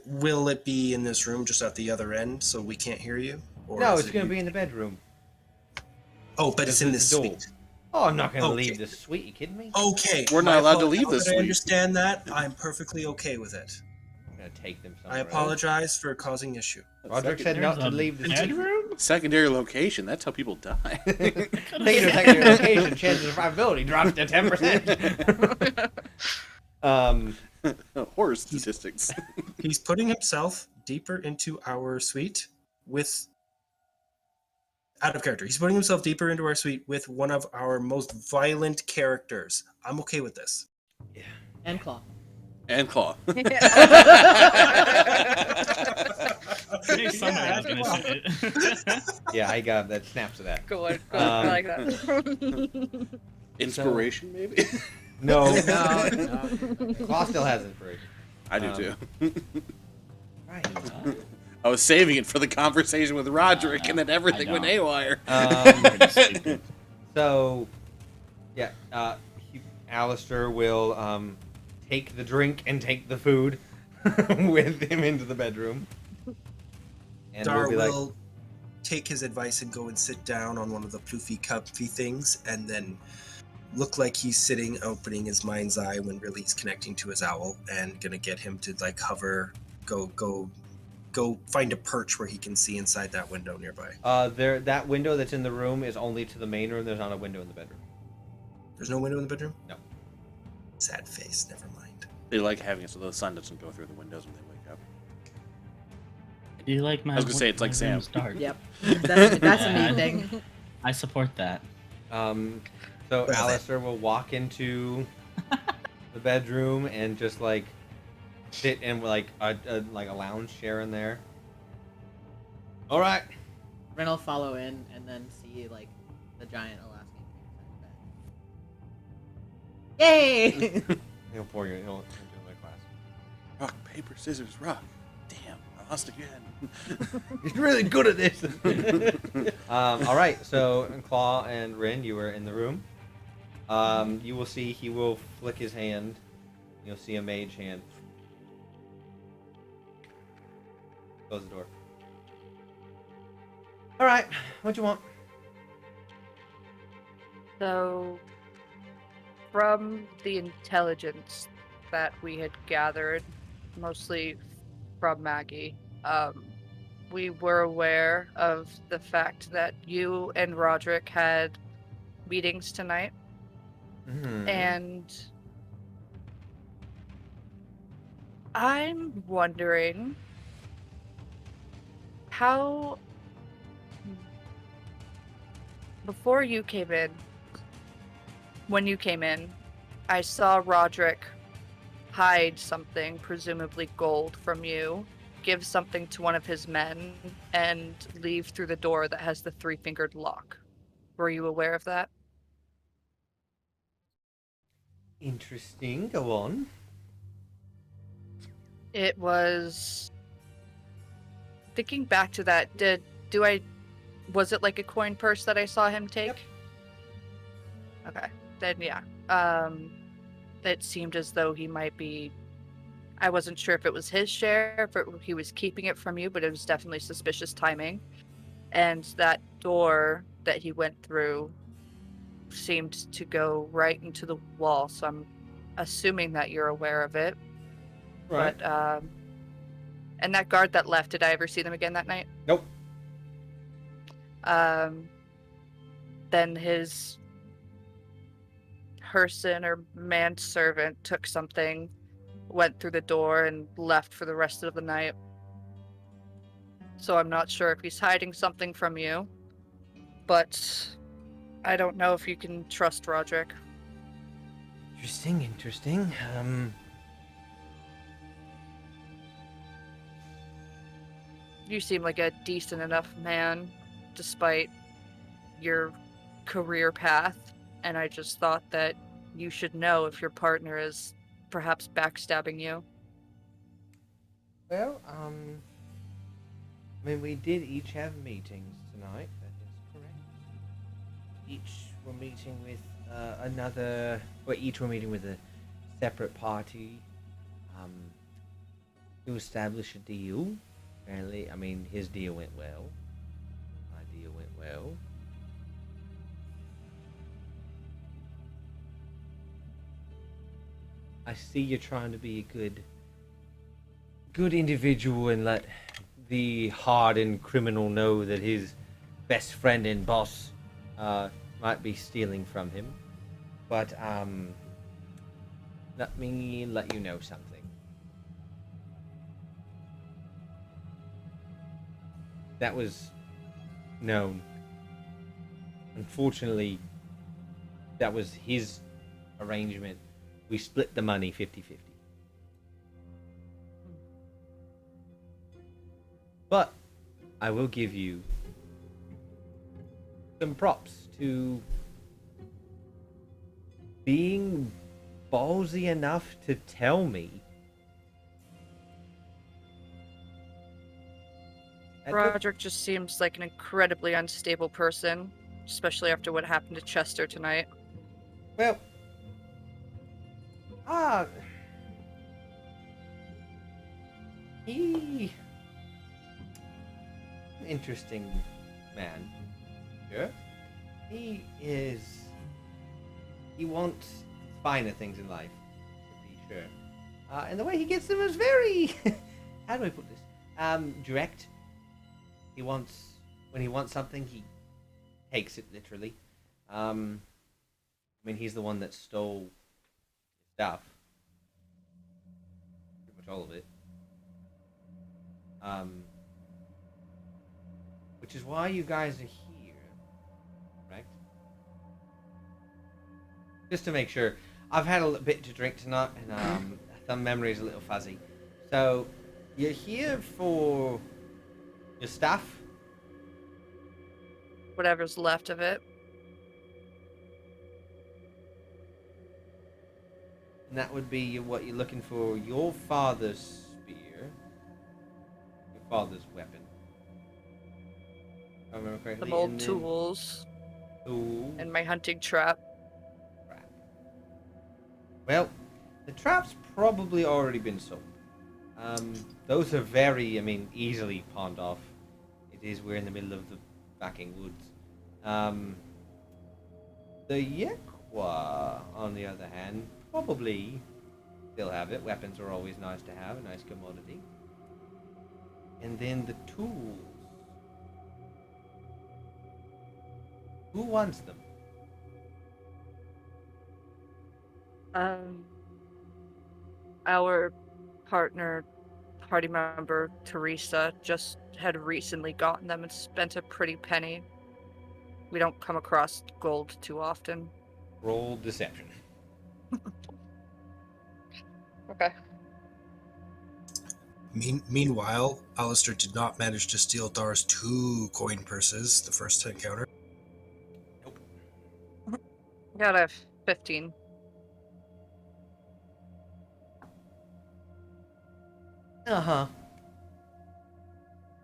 Will it be in this room just at the other end so we can't hear you? Or No, is it's it gonna you- be in the bedroom. Oh, but it's in this the door. suite. Oh, I'm not gonna Okay. leave this suite. You kidding me? Okay. We're not my allowed to fault. leave Now this that I suite. understand that. I'm perfectly okay with it. I'm gonna take them I somewhere. else. apologize for causing issue. Roderick said There's not to a leave the suite. bedroom? Secondary location, that's how people die. Taking to a secondary location, chances of survivability drops to 10%. Horror statistics. He's putting himself deeper into our suite with out of character. He's putting himself deeper into our suite with one of our most violent characters. I'm okay with this. And Claw. And Claw. Maybe somebody was gonna say it. Yeah, I got that. Snaps of that. Go on. I like that. Inspiration, maybe? No. Claw still has inspiration. I do too. Right. I was saving it for the conversation with Roderick, and then everything went haywire. So, yeah, Alistair will take the drink and take the food with him into the bedroom. And Dar we'll be will take his advice and go and sit down on one of the ploofy comfy things, and then look like he's sitting, opening his mind's eye when really he's connecting to his owl, and gonna get him to like hover, go find a perch where he can see inside that window nearby. that window that's in the room is only to the main room. There's not a window in the bedroom. There's no window in the bedroom? No. Sad face, never mind. They like having it so the sun doesn't go through the windows when they wake up. Do you like my? I was gonna say, it's like my Sam. room's dark? Yep. That's a neat thing. I support that. So Well, Alistair will walk into the bedroom and just like sit in like a lounge chair in there. All right. Ren will follow in and then see like the giant Alaskan king inside the bed. Yay! He'll pour you. He'll do my class. Rock, paper, scissors, rock. Damn, I lost again. He's really good at this. All right. So Claw and Rin, you were in the room. You will see he will flick his hand. You'll see a mage hand. Close the door. All right. What you want? So, from the intelligence that we had gathered, mostly from Maggie, we were aware of the fact that you and Roderick had meetings tonight. And I'm wondering how, before you came in, when you came in, I saw Roderick hide something, presumably gold, from you, give something to one of his men, and leave through the door that has the three-fingered lock. Were you aware of that? Interesting. Go on. It was... Thinking back to that, was it like a coin purse that I saw him take? Yep. Okay, then yeah. It seemed as though he might be... I wasn't sure if it was his share, if he was keeping it from you, but it was definitely suspicious timing. And that door that he went through seemed to go right into the wall, so I'm assuming that you're aware of it. Right. But, and that guard that left, did I ever see them again that night? Nope. Then his person or manservant took something, went through the door, and left for the rest of the night. So I'm not sure if he's hiding something from you, but I don't know if you can trust Roderick. Interesting. You seem like a decent enough man, despite your career path, and I just thought that you should know if your partner is perhaps backstabbing you. Well, I mean, we did each have meetings tonight. That is correct. Each were meeting with each were meeting with a separate party to establish a deal. Apparently, I mean, his deal went well. My deal went well. I see you're trying to be a good individual and let the hardened criminal know that his best friend and boss might be stealing from him. But let me let you know something. That was known. Unfortunately, that was his arrangement. We split the money 50-50. But I will give you some props to being ballsy enough to tell me that Roderick just seems like an incredibly unstable person, especially after what happened to Chester tonight. well, he interesting man. Sure. He wants finer things in life, to be sure. And the way he gets them is very how do I put this? Direct. When he wants something, he takes it literally. I mean, he's the one that stole stuff. Pretty much all of it. Which is why you guys are here, right? Just to make sure. I've had a bit to drink tonight, and some memory's a little fuzzy. So, you're here for your stuff? Whatever's left of it. And that would be what you're looking for. Your father's spear. Your father's weapon. If I remember correctly. Some old and then tools. Tool. And my hunting trap. Trap. Well, the trap's probably already been sold. Those are very, easily pawned off. We're in the middle of the fucking woods. The Yekwa, on the other hand, probably still have it. Weapons are always nice to have, a nice commodity. And then the tools. Who wants them? Our partner, party member, Teresa, just had recently gotten them and spent a pretty penny. We don't come across gold too often. Roll deception. Okay. Meanwhile, Alistair did not manage to steal Dar's 2 coin purses the first encounter. Got a 15. Uh-huh.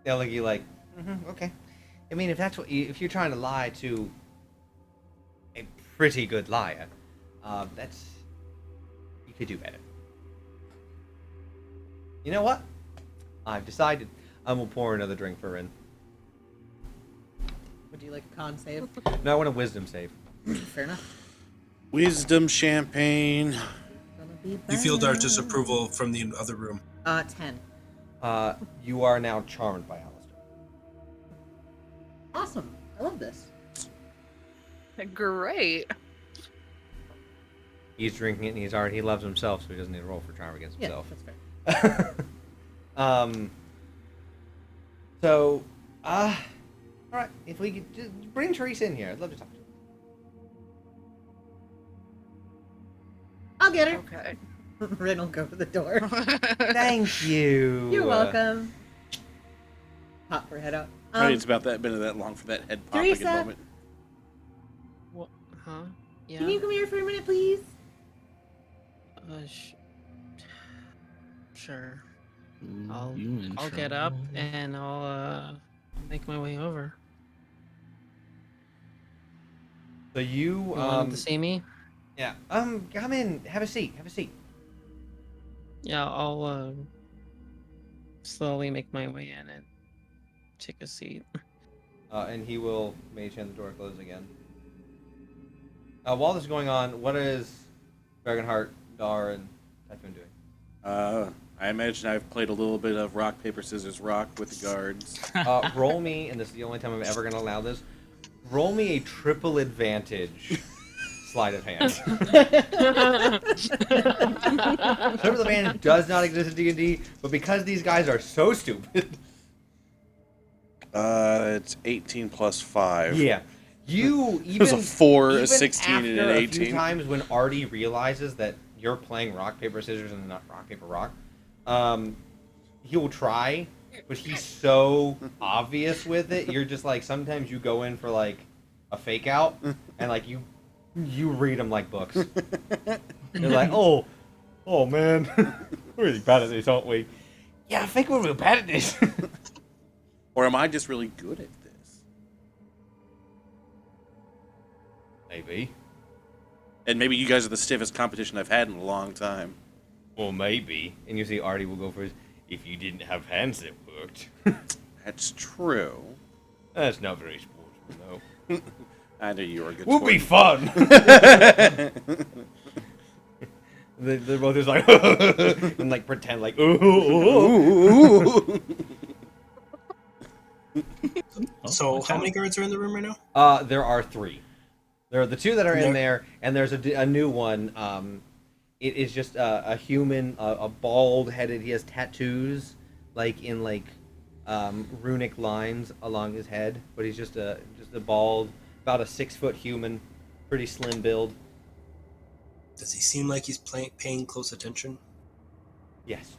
They'll look at you like, okay. If that's if you're trying to lie to a pretty good liar, you could do better. You know what? I've decided I will pour another drink for Rin. Would you like a con save? No, I want a wisdom save. Fair enough. Wisdom champagne. You feel Dar's disapproval from the other room. 10. You are now charmed by Alistair. Awesome. I love this. Great. He's drinking it and he loves himself, so he doesn't need to roll for charm against Yeah, himself. that's fair. Alright, if we could just bring Teresa in here, I'd love to talk to her. I'll get her. Okay. Rin will go to the door. Thank you. You're welcome. Pop her head out. It's about been that long for that head popping Teresa? moment. What? Huh? Yeah. Can you come here for a minute, please? Sure. You I'll get up and I'll make my way over. So you You wanted to see me? yeah, come in, have a seat. Yeah, I'll slowly make my way in and take a seat. And he will mage hand the door close again. While this is going on, what is Dragonheart, Dar, and Typhoon doing? I imagine I've played a little bit of rock, paper, scissors, rock with the guards. Roll me, and this is the only time I'm ever going to allow this, roll me a triple advantage sleight of hand. Triple advantage does not exist in D&D, but because these guys are so stupid. It's 18 plus 5. Yeah. You It was a 4, even a 16, and after an a few 18. times when Artie realizes that you're playing rock paper scissors and not rock paper rock, he will try but he's so obvious with it. You're just like, sometimes you go in for like a fake out, and like you read them like books. You're like, oh man, we're really bad at this, aren't we? Yeah, I think we're real bad at this. Or am I just really good at this? Maybe. And maybe you guys are the stiffest competition I've had in a long time. Well, maybe. And you see Artie will go for his, if you didn't have hands that worked. That's true. That's not very sportsman, though. I knew you were a good Would be sport. fun. They're both just like, and like pretend like, ooh. So, how many guards are in the room right now? There are 3. There are the 2 that are in there, and there's a new one. It is just a human, a bald-headed. He has tattoos, like in like runic lines along his head, but he's just a bald, about a 6-foot human, pretty slim build. Does he seem like he's paying close attention? Yes.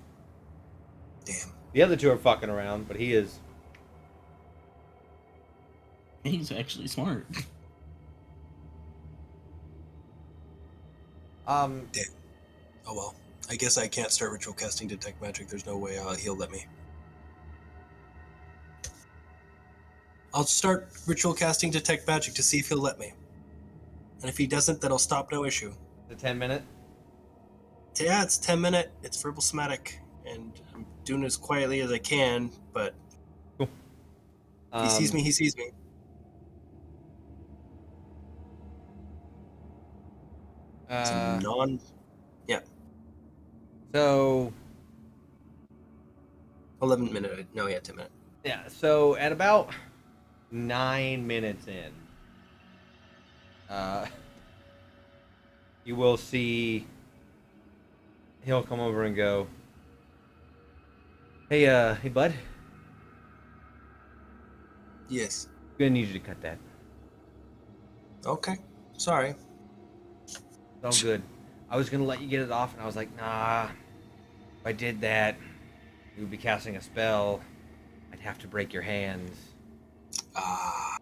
Damn. The other 2 are fucking around, but he is. He's actually smart. Damn. Oh well. I guess I can't start ritual casting detect magic. There's no way he'll let me. I'll start ritual casting detect magic to see if he'll let me. And if he doesn't, then I'll stop, no issue. The 10-minute. Yeah, it's 10-minute. It's verbal somatic, and I'm doing it as quietly as I can. But if he sees me, he sees me. It's a yeah. So 11-minute. No, yeah, 10-minute. yeah. So at about 9 minutes in, you will see. He'll come over and go, hey, bud. Yes. I'm gonna need you to cut that. Okay. Sorry. It's all good. I was gonna let you get it off, and I was like, nah. If I did that, you would be casting a spell. I'd have to break your hands. Ah.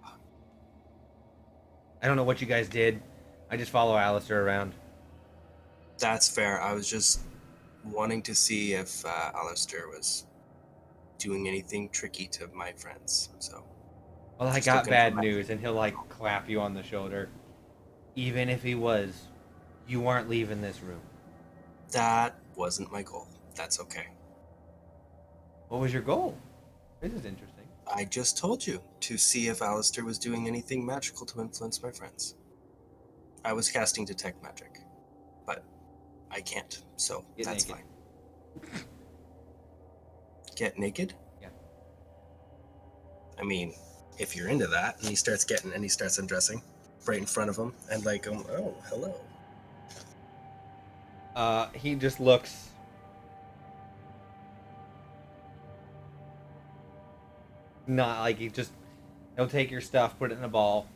I don't know what you guys did. I just follow Alistair around. That's fair. I was just wanting to see if Alistair was doing anything tricky to my friends. So. Well, I Just got looking bad for my- news, and he'll like clap you on the shoulder. Even if he was, you aren't leaving this room. That wasn't my goal. That's okay. What was your goal? This is interesting. I just told you to see if Alistair was doing anything magical to influence my friends. I was casting detect magic, but I can't, so Get that's naked. fine. Get naked? Yeah. I mean, if you're into that, and he starts undressing right in front of him, and like, oh, hello. He just looks. Not like he'll take your stuff, put it in a ball,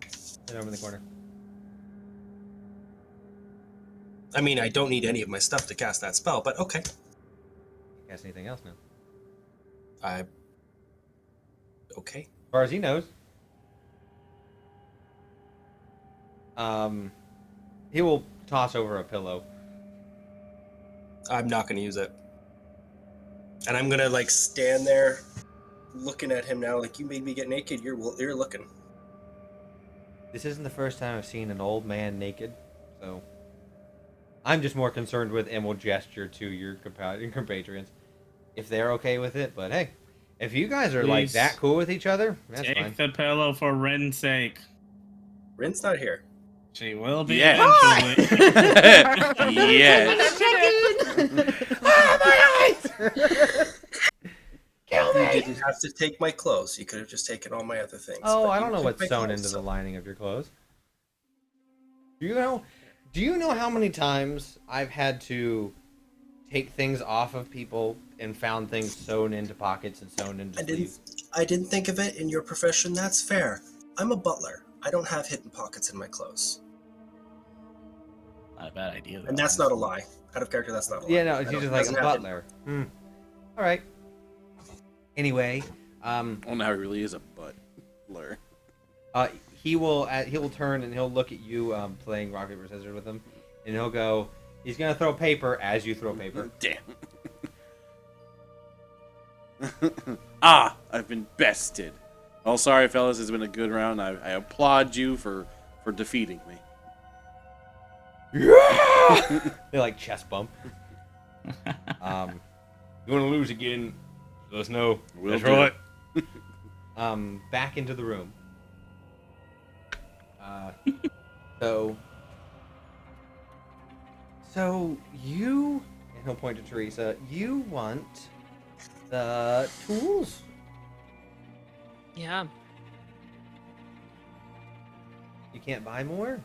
sit over in the corner. I mean, I don't need any of my stuff to cast that spell, but okay. Cast anything else now? Okay. As far as he knows. He will toss over a pillow. I'm not going to use it. And I'm going to, like, stand there looking at him now, like, you made me get naked, you're looking. This isn't the first time I've seen an old man naked, so I'm just more concerned with, and will gesture to your compatriots if they're okay with it. But hey, if you guys are like Please. that cool with each other, that's Take fine. the pillow for Rin's sake. Rin's not here. She will be Yes. eventually. Yes. You didn't have to take my clothes. You could have just taken all my other things. Oh, but I you don't know took what's my sewn clothes, into so- the lining of your clothes. Do you know how many times I've had to take things off of people and found things sewn into pockets and sewn into sleeves? I didn't think of it in your profession. That's fair. I'm a butler. I don't have hidden pockets in my clothes. Not a bad idea, though. And that's not a lie. Out of character, that's not a lie. Yeah, no, I she's don't- just like a doesn't have hidden- butler. All right. Anyway, Oh, now he really is a butler. he will turn and he'll look at you playing rock paper scissors with him, and he'll go. He's gonna throw paper as you throw paper. Damn. I've been bested. Oh, sorry, fellas. It's been a good round. I applaud you for defeating me. Yeah! They like chest bump. You want to lose again? Let us know. Will That's do. right. Back into the room. So you, and he'll point to Teresa. You want the tools? Yeah. You can't buy more?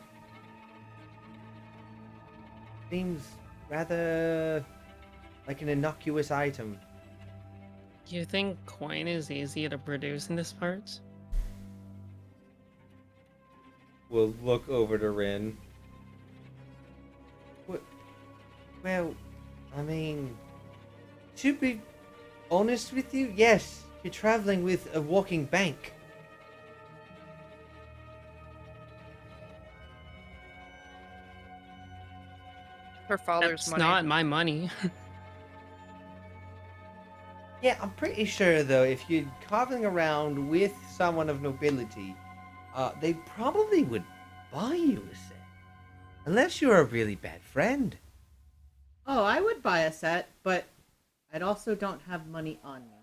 Seems rather like an innocuous item. You think coin is easy to produce in this part? We'll look over to Rin. Well, I mean, to be honest with you, yes, you're traveling with a walking bank. Her father's That's money. not my money. Yeah, I'm pretty sure though, if you're traveling around with someone of nobility, they probably would buy you a set. Unless you're a really bad friend. Oh, I would buy a set, but I'd also don't have money on me.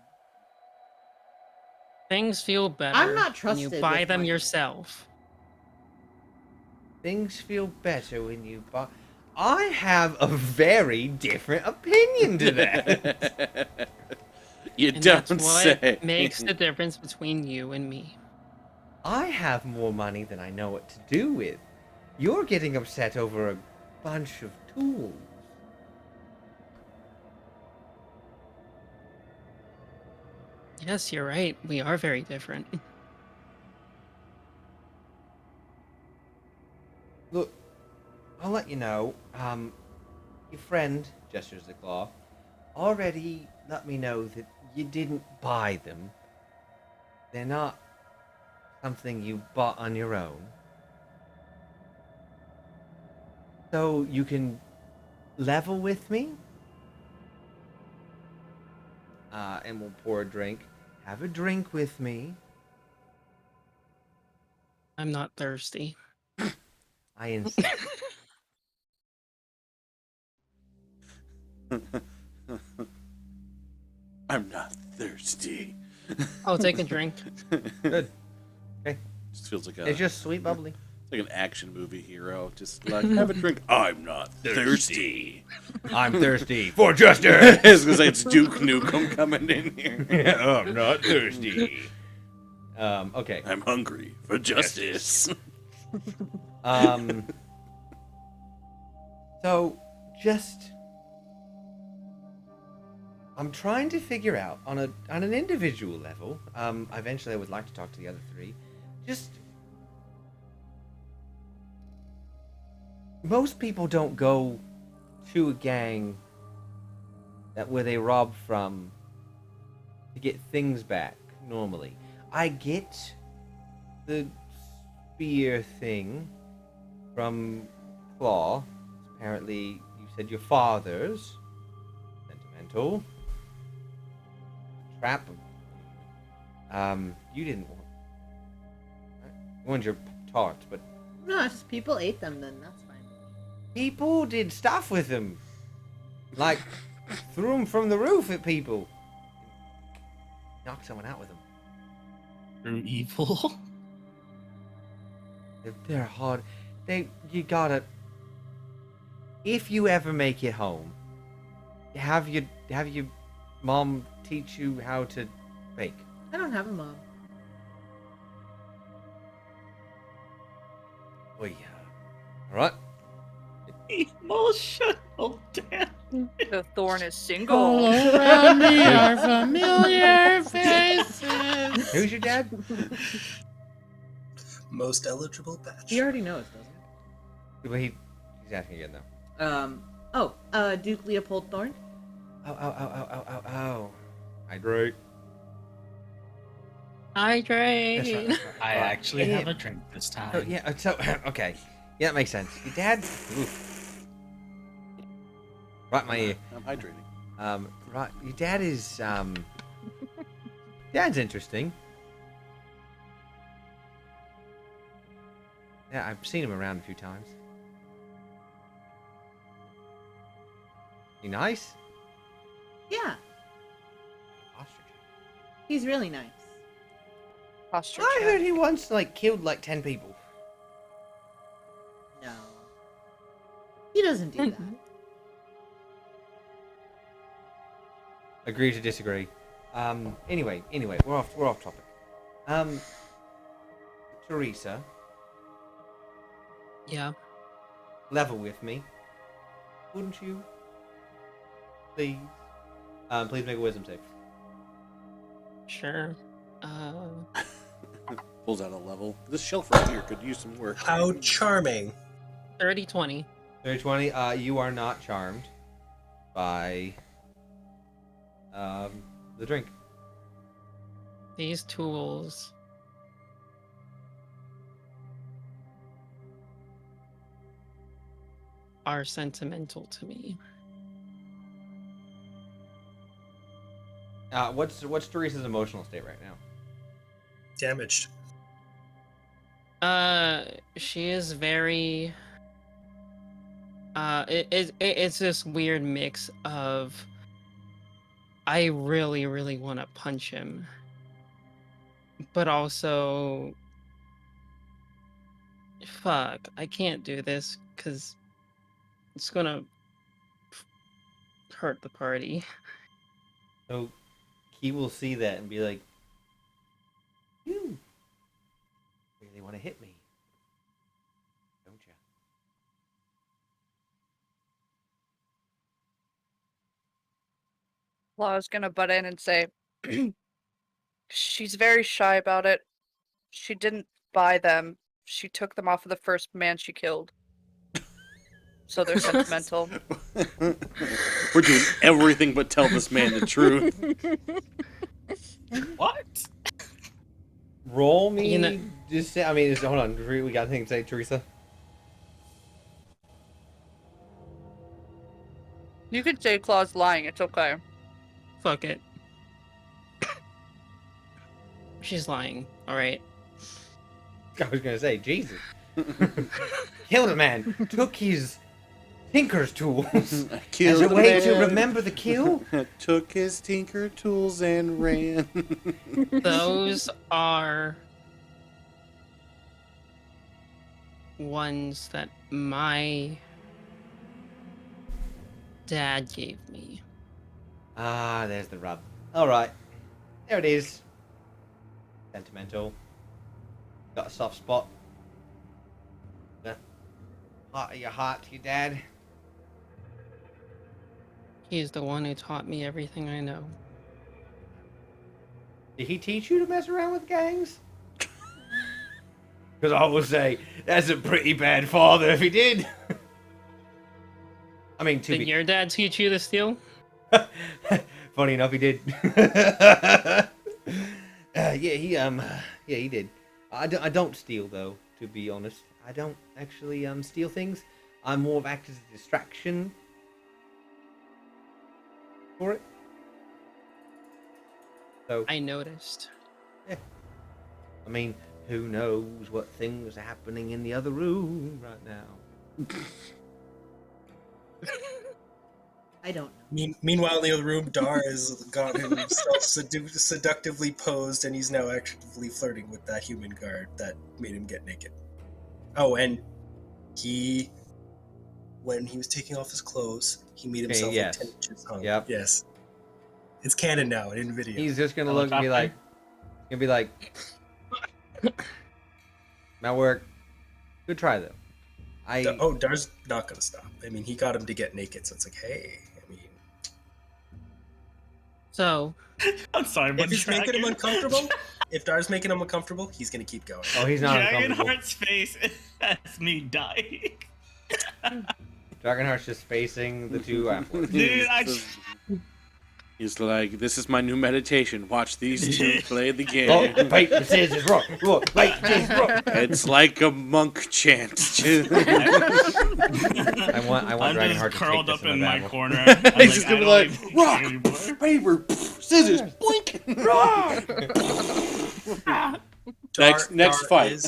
Things feel better I'm not when trusted you buy with them money. yourself. Things feel better when you buy. I have a very different opinion to that. You And don't that's what say. makes the difference between you and me. I have more money than I know what to do with. You're getting upset over a bunch of tools. Yes, you're right. We are very different. Look, I'll let you know. Your friend, gestures the claw, already let me know that you didn't buy them. They're not something you bought on your own. So you can level with me. And we'll pour a drink. Have a drink with me. I'm not thirsty. I insist. I'm not thirsty. I'll take a drink. Good. Okay. Just feels like It's just sweet bubbly. it's like an action movie hero. Just like, have a drink. I'm not thirsty. I'm thirsty for justice. I was gonna say it's Duke Nukem coming in here. I'm not thirsty. Okay. I'm hungry for justice. So just I'm trying to figure out on an individual level. Eventually I would like to talk to the other three. Just most people don't go to a gang where they rob from to get things back normally. I get the spear thing from Claw. Apparently, you said your father's. Sentimental. Trap. You didn't want. You wanted your tart, but No, it's just people ate them. Then that's fine. people did stuff with them. Like, threw them from the roof at people. Knocked someone out with them. Through evil. They're hard. You gotta. If you ever make it home, have your mom teach you how to bake. I don't have a mom. Oh yeah. All right. Emotional damn. The thorn is single. All Oh. around me are familiar faces. Who's your dad? Most eligible batch. He already knows, doesn't Well, he's asking again though. he? Duke Leopold Thorne. Oh. Hydrate. Hydrate. That's right. That's right. I actually Yeah. have a drink this time. Oh, yeah. So okay. Yeah, that makes sense. Your dad. Oof. Right in my ear. I'm hydrating. Right. Your dad is. Dad's interesting. Yeah, I've seen him around a few times. He nice? Yeah, Ostrich. he's really nice. Posture I check. heard he once killed 10 people. No, he doesn't do that. Agree to disagree. Anyway, we're off topic. Teresa, Yeah. level with me. Wouldn't you? Please. Please make a wisdom save. Sure. Pulls out a level. This shelf right here could use some work. How charming. 30-20. 30-20, you are not charmed by the drink. These tools are sentimental to me. What's Teresa's emotional state right now? Damaged. She is very. It's this weird mix of. I really, really want to punch him, but also. Fuck, I can't do this because it's gonna hurt the party. So he will see that and be like, "You really want to hit me, don't you?" Claw's gonna butt in and say, she's very shy about it. She didn't buy them. She took them off of the first man she killed. So they're sentimental. We're doing everything but tell this man the truth. What? Roll me. You know- Just say. I mean, hold on. We got anything to say, Teresa? You could say Claw's lying, it's okay. Fuck it. She's lying. All right. I was gonna say, Jesus. Killed a man. Took his tinker's tools as Killed a the way to man. remember the kill. Took his tinker tools and ran. Those are ones that my dad gave me. Ah, there's the rub. All right, there it is. Sentimental. Got a soft spot. The heart of your heart, your dad. He's the one who taught me everything I know. Did he teach you to mess around with gangs? Because I will say that's a pretty bad father if he did. I mean, to Did be your dad teach you to steal? funny enough, he did. He did. I don't steal though, to be honest. I don't actually steal things. I'm more of act as a distraction for it. So I noticed. I mean, who knows what things are happening in the other room right now? I don't know. Meanwhile, in the other room, Dar has got himself seductively posed, and he's now actively flirting with that human guard that made him get naked. Oh, and when he was taking off his clothes, he made Okay, himself yes. 10 inches hung. Yep. Yes. It's canon now in video. He's just gonna look and be like, "That work. Good try though." Dar's not gonna stop. I mean, he got him to get naked, so it's like, hey. I mean, So, I'm sorry, but if he's making him uncomfortable, if Dar's making him uncomfortable, he's gonna keep going. Oh, he's not uncomfortable. Dragonheart's face has me dying. Dragonheart's just facing the two apples. Dude, He's like, this is my new meditation. Watch these two play the game. Rock, paper, scissors, rock, paper, scissors, rock. It's like a monk chant. I want I'm Dragonheart just to take curled this up in in the my battle. corner. He's just gonna be like, rock, rock. paper, scissors, blink. Next fight.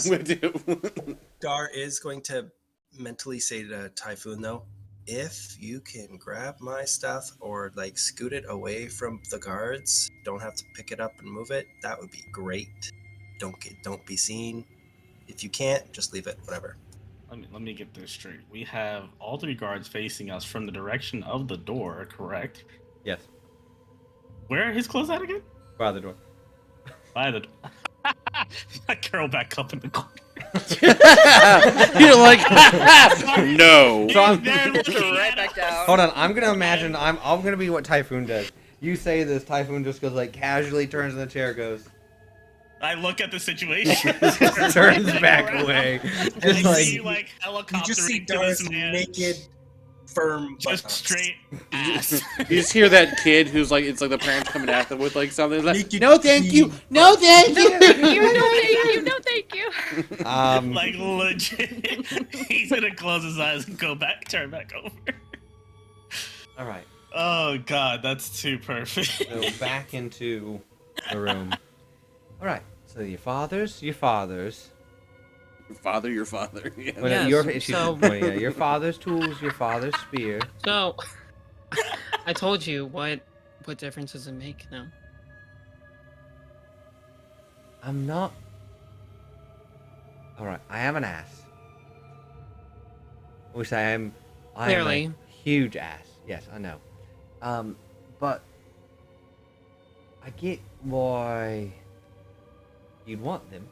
Dar is going to mentally say to Typhoon, though, if you can grab my stuff or like scoot it away from the guards, don't have to pick it up and move it, that would be great. Don't be seen. If you can't, just leave it, whatever. Let me get this straight. We have all 3 guards facing us from the direction of the door, correct? Yes, Where are his clothes at again? by the door. By the door. I curl back up in the corner. You're like, no. So I'm, Right back down. hold on, I'm gonna imagine I'm gonna be what Typhoon does. You say this, Typhoon just goes like casually turns in the chair, goes I look at the situation. turns back away, I just see like you You helicoptering just see to Dar's this man. naked, firm Just buttocks. straight ass. You just hear that kid who's like, it's like the parents coming at them with like something like, Naked no, thank you, feet. no, thank you. No, thank you. Like legit. He's gonna close his eyes and turn back over. all right. Oh god, that's too perfect. So back into the room. All right. So your father's. Your father. Yeah. Well, Yes, your father's tools, your father's spear. So, I told you what difference does it make now? I'm not. All right. I am an ass. Which I am. I am Clearly. a huge ass. Yes, I know. But I get why you'd want them.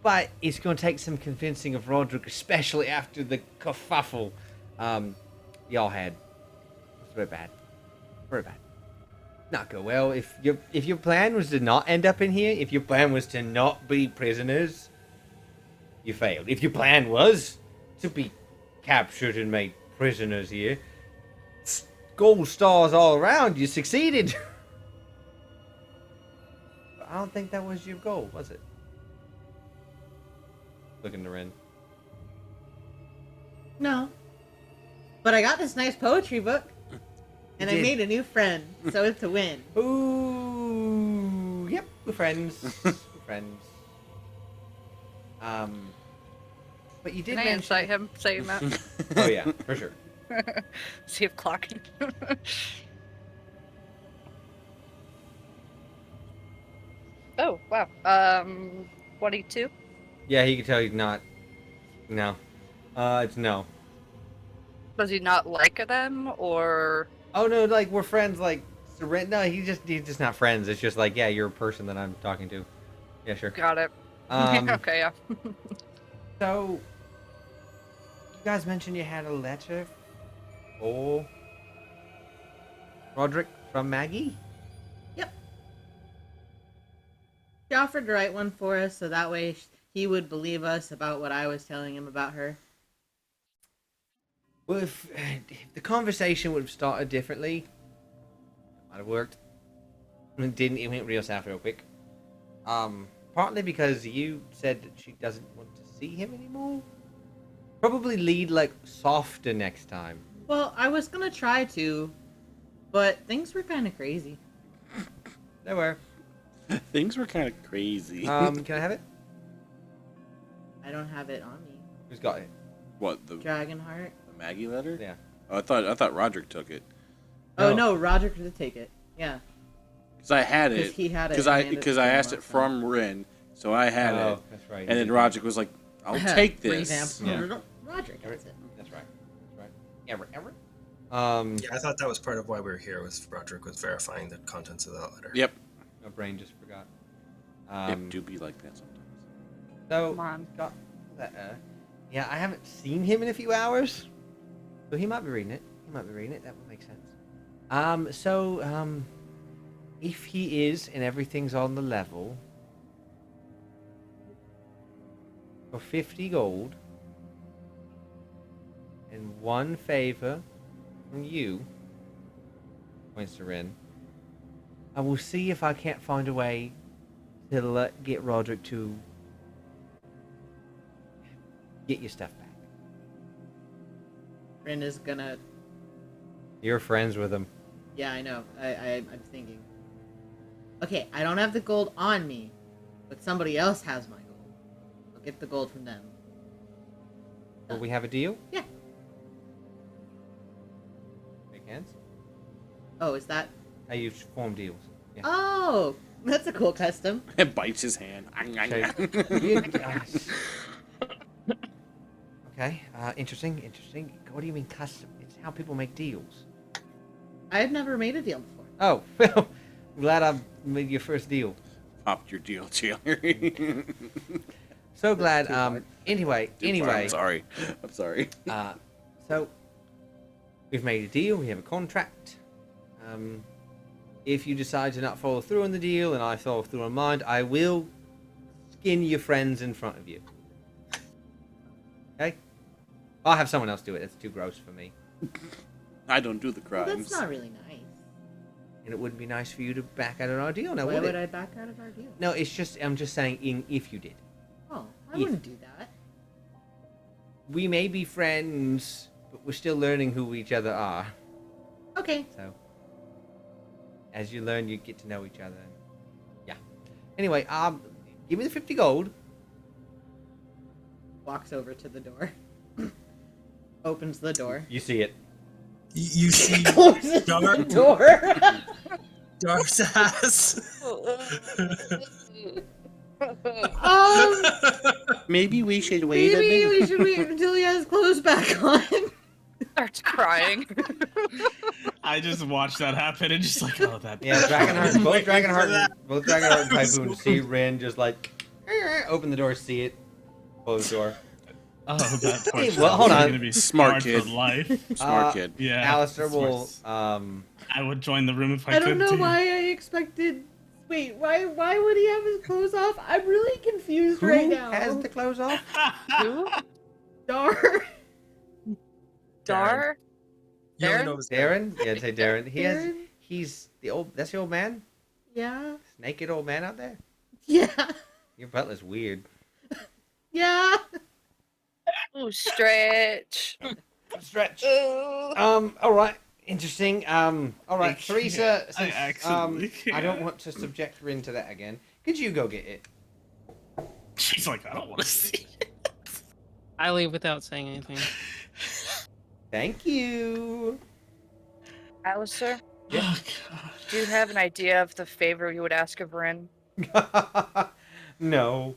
But it's going to take some convincing of Roderick, especially after the kerfuffle y'all had. It's very bad. Very bad. Not go well. If your plan was to not end up in here, if your plan was to not be prisoners, you failed. If your plan was to be captured and made prisoners here, gold stars all around, you succeeded. But I don't think that was your goal, was it? Looking to Ren. No. But I got this nice poetry book. And I did. made a new friend, so it's a win. Ooh, yep, we're friends. We're friends. But you did Can I mention. incite him saying that? Oh yeah, for sure. See if clocking. Oh wow. 22. Yeah, he can tell he's not. No. It's no. Does he not like them or? Oh no, like we're friends. Like no, he's just not friends. It's just like yeah, you're a person that I'm talking to. Yeah, sure. Got it. Okay, yeah. So, you guys mentioned you had a letter for Roderick from Maggie? Yep. She offered to write one for us, so that way he would believe us about what I was telling him about her. Well, if the conversation would have started differently, it might have worked. It didn't. It went real south real quick. Partly because you said that she doesn't want to see him anymore. Probably lead like softer next time. Well, I was gonna try to, but things were kind of crazy. They were. Things were kind of crazy. Can I have it? I don't have it on me. Who's got it? What, the Dragonheart. Maggie letter? Yeah. Oh, I thought Roderick took it. Oh Oh. no, Roger could take it. Yeah. Because I had 'Cause it. he had it Because and I handed it because to I him asked it last from Rin, so I had it. That's right. And then Roderick was like, "I'll take this." Revamped. Yeah. Roger gets it. That's right. That's right. Ever. Yeah, I thought that was part of why we were here. Was Roderick was verifying the contents of that letter. Yep. My brain just forgot. It do be like that sometimes. So Come on. got that. Yeah, I haven't seen him in a few hours, so he might be reading it. That would make sense. If he is and everything's on the level, for 50 gold and 1 favor from you, points to Ren, I will see if I can't find a way to get Roderick to get your stuff back. Rin is gonna. You're friends with him. Yeah, I know. I'm thinking. Okay, I don't have the gold on me, but somebody else has my gold. I'll get the gold from them. Will we have a deal? Yeah. Make hands? Oh, is that? How you form deals. Yeah. Oh, that's a cool custom. It bites his hand. Okay, interesting. What do you mean custom? It's how people make deals. I've never made a deal before. Oh, well, glad I made your first deal. Popped your deal, Taylor. So glad. Anyway. I'm sorry. So we've made a deal. We have a contract. If you decide to not follow through on the deal, and I follow through on mine, I will skin your friends in front of you. Okay? I'll have someone else do it. It's too gross for me. I don't do the Well, crimes. that's not really nice. And it wouldn't be nice for you to back out of our deal, now Why would would it? I back out of our deal? No, I'm just saying if you did. Oh, I If- wouldn't do that. We may be friends, but we're still learning who each other are. Okay. So, as you learn, you get to know each other. Yeah. Anyway, give me the 50 gold. Walks over to the door. Opens the door. You see it. You see Closes Dar- the door. Dar's ass. Maybe we should wait a Maybe minute. we should wait until he has clothes back on. Starts crying. I just watched that happen and just like, oh, that. Yeah, Dragonheart, both Waiting for Dragonheart and that. Typhoon see Rin just like open the door, see it, close the door. Oh, that poor Hey, child well, hold is on. gonna be Smart scarred kid. for life. Smart kid. Yeah. Alistair will I would join the room if I, I could. don't know too. why I expected. Wait, why would he have his clothes off? I'm really confused right now. has the clothes off? Who? Dar? Dar? You only Darren? know his Darren? Yeah, I'd say Darren. Darren? He's the old. That's the old man. Yeah. Naked old man out there. Yeah. Your butler's weird. Yeah. Ooh, stretch. Stretch. Ooh. All right. Interesting. All right, I Teresa. can't. I actually I don't can't. want to subject her into that again. Could you go get it? She's like, I don't want to see it. I leave without saying anything. Thank you. Alistair, Oh, God. do you have an idea of the favor you would ask of Rin? No.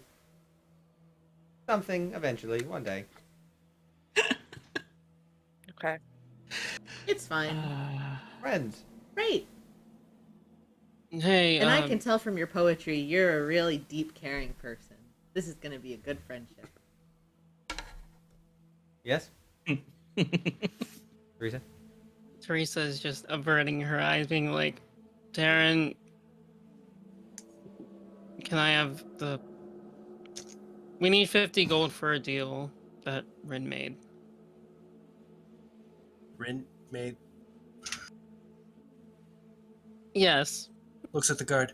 Something eventually, one day. Okay. It's fine. Friends. Great. Hey, And I can tell from your poetry, you're a really deep, caring person. This is going to be a good friendship. Yes. Teresa. Teresa is just averting her eyes, being like, Darren, can I have the... We need 50 gold for a deal that Rin made. Rin made Yes. looks at the guard.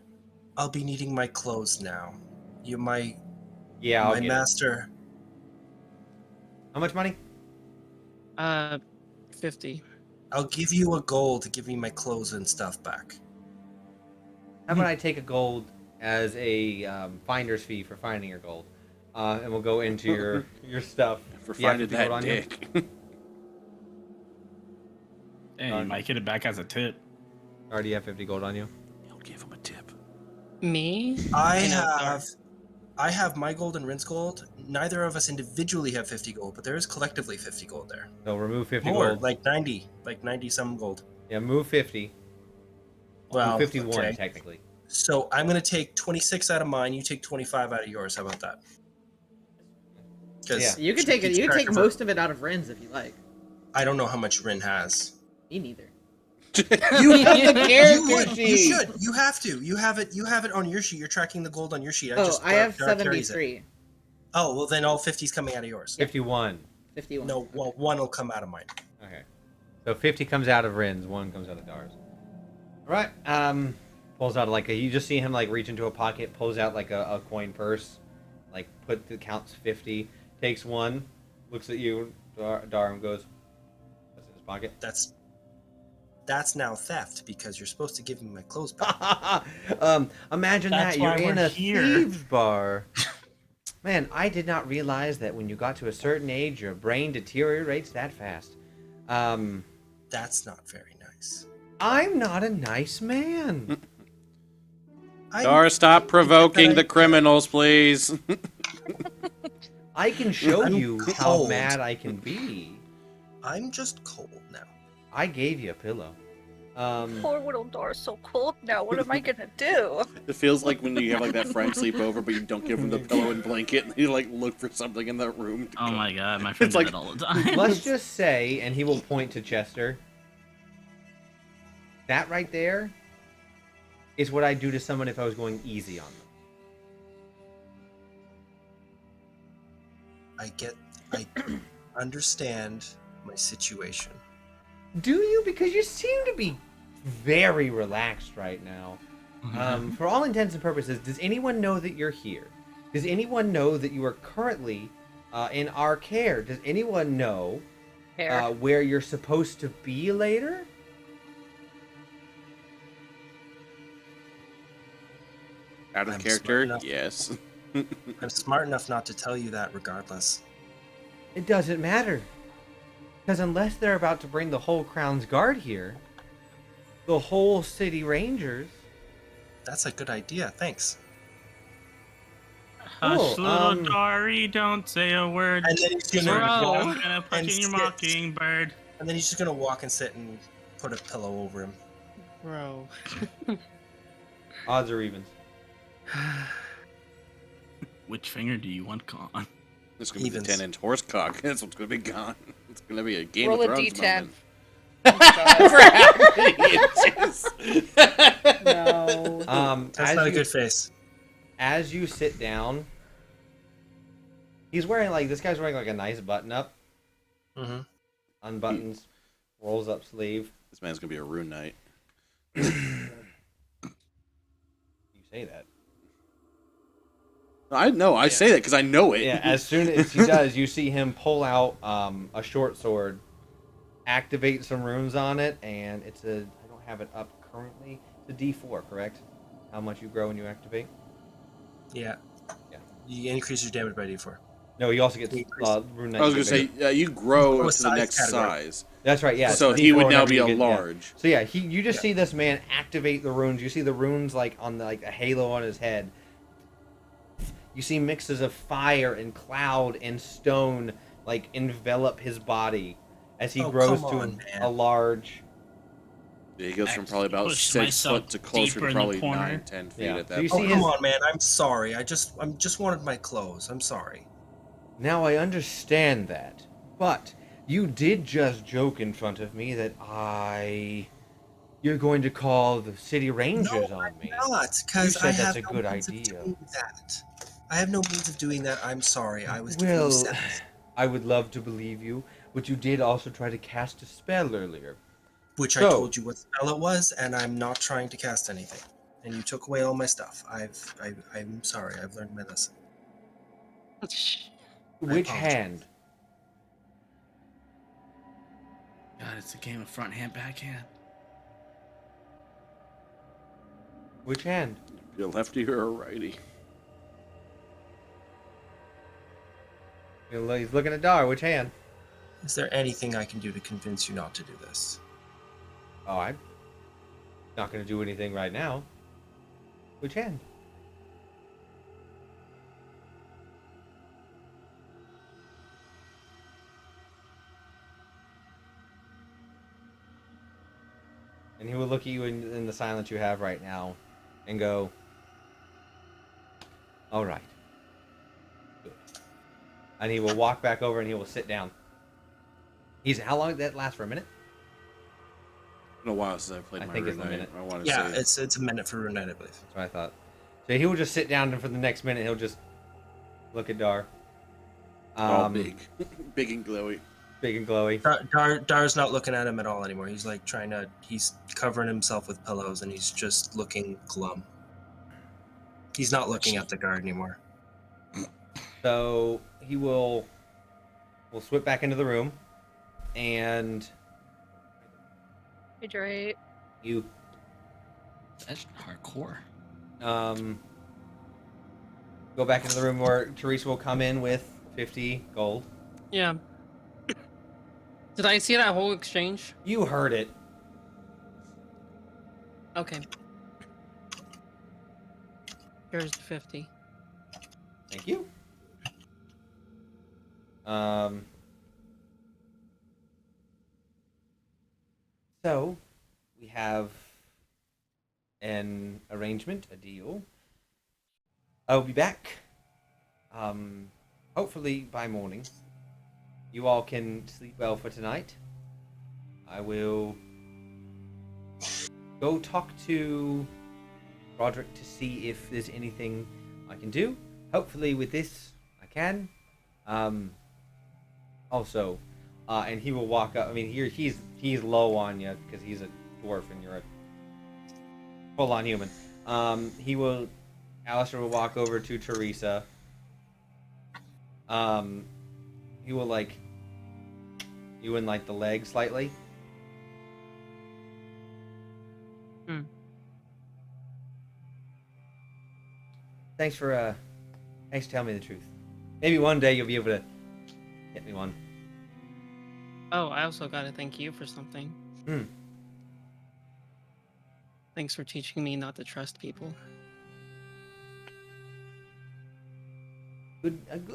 I'll be needing my clothes now. Yeah, I'll my get master. it. How much money? 50. I'll give you a gold to give me my clothes and stuff back. How about I take a gold as a finder's fee for finding your gold, and we'll go into your stuff. For Do you have finding 50 that gold on you? dick. Hey, you might get it back as a tip. Or do you have 50 gold on you? Don't give him a tip. Me? I know, have my gold and Rin's gold. Neither of us individually have 50 gold, but there is collectively 50 gold there. So remove 50 More, gold. like 90 some gold. Yeah, move 50. Well, Move 51 okay. technically. So I'm gonna take 26 out of mine. You take 25 out of yours. How about that? Because You can take it. You can take most of it out of Rin's if you like. I don't know how much Rin has. Me neither. You have the You character would. You sheet. should. You have to. You have it. You have it on your sheet. You're tracking the gold on your sheet. I have Dar carries it. 73. Oh well, then all 50's coming out of yours. 51. 51. No, well, one will come out of mine. Okay. So 50 comes out of Rin's, 1 comes out of Dar's. All right. Pulls out like you just see him like reach into a pocket, pulls out like a coin purse, like counts 50, takes one, looks at you, Dar, and goes, "What's in his pocket?" That's now theft because you're supposed to give me my clothes back. Imagine That's that you're why in we're a here. thieves bar. Man, I did not realize that when you got to a certain age, your brain deteriorates that fast. That's not very nice. I'm not a nice man. Dar, stop provoking the criminals, please. I can show I'm you how cold. mad I can be. I'm just cold now. I gave you a pillow. Poor little Dar's so cold now. What am I gonna do? It feels like when you have like that friend sleepover, but you don't give them the pillow and blanket, and you like look for something in that room. To Oh go. my god, my friend It's does like- that all the time. Let's just say, and he will point to Chester. That right there is what I'd do to someone if I was going easy on them. I understand my situation. Do you? Because you seem to be very relaxed right now. For all intents and purposes, does anyone know that you're here? Does anyone know that you are currently in our care? Does anyone know Hair. where you're supposed to be later? Out of I'm character, smart enough. yes. I'm smart enough not to tell you that regardless. It doesn't matter. Because unless they're about to bring the whole Crown's Guard here, the whole city rangers... That's a good idea, thanks. Hush, Cool, little Dari, don't say a word. And then he's Or gonna I'm walk gonna put and you in your sit. mockingbird. And then he's just gonna walk and sit and put a pillow over him. Bro. Odds or evens. Which finger do you want gone? It's gonna be the Evens. 10-inch horse cock. That's what's gonna be gone. It's gonna be a Game Roll of a Thrones D10. moment. Oh, For how many inches? No. That's not a good face. As you sit down, he's wearing like, this guy's wearing like a nice button up, Mm-hmm. unbuttons, rolls up sleeve. This man's gonna be a rune knight. You say that. I know. I say that because I know it. Yeah, as soon as he does, you see him pull out a short sword, activate some runes on it, and it's a, I don't have it up currently, it's a D4, correct? How much you grow when you activate? Yeah. Yeah. You increase your damage by D4. No, you also get Decrease. rune I was knight. gonna say you grow Oh, to the size next category. size. That's right, yeah. So it's he D4 would now whenever be you a get- large. So yeah, you just Yeah. see this man activate the runes. You see the runes like on the like a halo on his head. You see mixes of fire and cloud and stone like envelop his body as he Oh, grows come to on, man. a large. Yeah, he goes from probably about Pushed 6 myself foot to closer deeper to in the probably corner. 9-10 feet Yeah. at So that you point. see Oh, come his- on, man. I'm sorry. I just wanted my clothes. I'm sorry. Now I understand that, but you did just joke in front of me that you're going to call the city rangers on me. Not, You because said I that's have a no good means of idea. doing that. I have no means of doing that. I'm sorry. I was giving you Well, sense, I would love to believe you, but you did also try to cast a spell earlier. which I so- told you what spell it was, and I'm not trying to cast anything. And you took away all my stuff. I'm sorry. I've learned my lesson. Which apologize. hand? God, it's a game of front hand, backhand. Which hand? You're a lefty or a righty. He's looking at Dar. Which hand? Is there anything I can do to convince you not to do this? Oh, I'm not going to do anything right now. Which hand? And he will look at you in the silence you have right now and go, all right. Good. And he will walk back over and he will sit down. How long did that last, for a minute? It's been a while since I played I my think rune it's a knight. minute. I want to Yeah, say it's a minute for Rune Knight, I believe. That's what I thought. So he will just sit down, and for the next minute, he'll just look at Dar. all big, big and glowy. big and glowy. Dar's not looking at him at all anymore. He's like he's covering himself with pillows and he's just looking glum. He's not looking at the guard anymore. So he will slip back into the room, and Hydrate. you That's hardcore. go back into the room where Teresa will come in with 50 gold. Yeah. Did I see that whole exchange? You heard it. Okay. Here's the 50. Thank you. So we have an arrangement, a deal. I'll be back. Hopefully by morning. You all can sleep well for tonight. I will go talk to Roderick to see if there's anything I can do. Hopefully with this I can. Also, and he will walk up. I mean, he's low on you because he's a dwarf and you're a full-on human. Alistair will walk over to Teresa. He will like you in like the leg slightly. Thanks for telling me the truth. Maybe one day you'll be able to hit me one. Oh, I also gotta thank you for something. Thanks for teaching me not to trust people.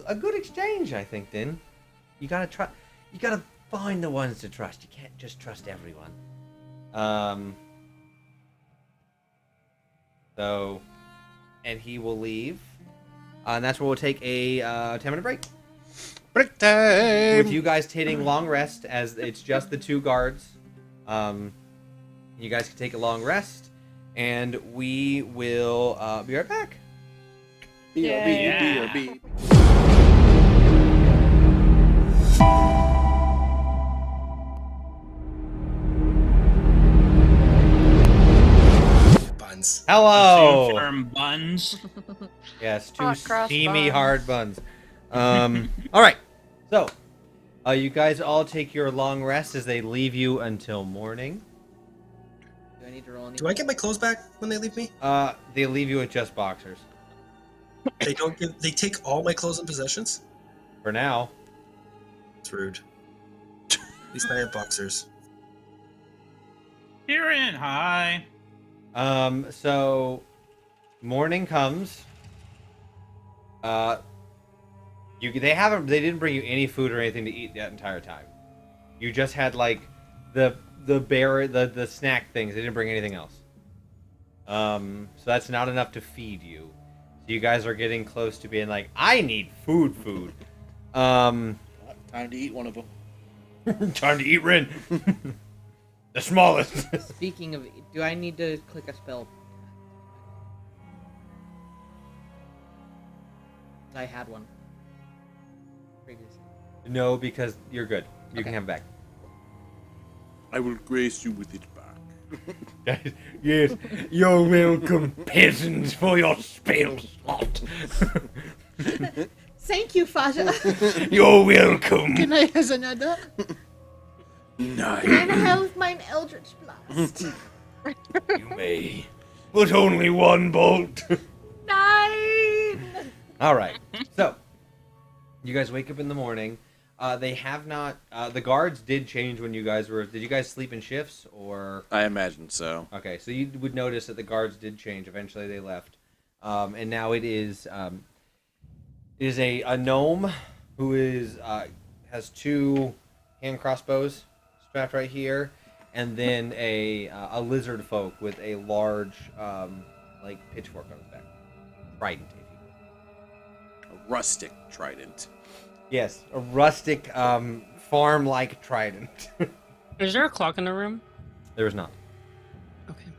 A good exchange, I think. Then you gotta try. You gotta find the ones to trust. You can't just trust everyone. So, and he will leave, and that's where we'll take a 10-minute break. Break time. With you guys taking long rest, as it's just the two guards. You guys can take a long rest, and we will be right back. BRB. Buns. Hello. Two firm buns. Yes, two Hot cross steamy buns. hard buns. All right. So, you guys all take your long rest as they leave you until morning. Do I need to roll any? Do I get my clothes back when they leave me? They leave you with just boxers They don't give. They take all my clothes and possessions. for now. It's rude. At least I have boxers. Cuillin, hi. So morning comes. They didn't bring you any food or anything to eat that entire time. You just had like the snack things. They didn't bring anything else. So that's not enough to feed you. So you guys are getting close to being like, I need food. Time to eat one of them. Time to eat Rin. The smallest. Speaking of, do I need to click a spell? I had one previously. No, because you're good. You Okay. can have it back. I will grace you with it back. Yes, you're welcome, peasants, for your spell slot. Thank you, Faja. You're welcome. Can I have another? Nice. Can I have mine Eldritch Blast? You may, but only one bolt. 9! All right. So, you guys wake up in the morning. They have not. The guards did change when you guys were. Did you guys sleep in shifts or? I imagine so. Okay, so you would notice that the guards did change. Eventually, they left, and now it is a gnome who has two hand crossbows strapped right here, and then a lizard folk with a large like pitchfork on his back, trident, if you will. A rustic trident. Yes, a rustic farm-like trident. Is there a clock in the room? There is not. Okay.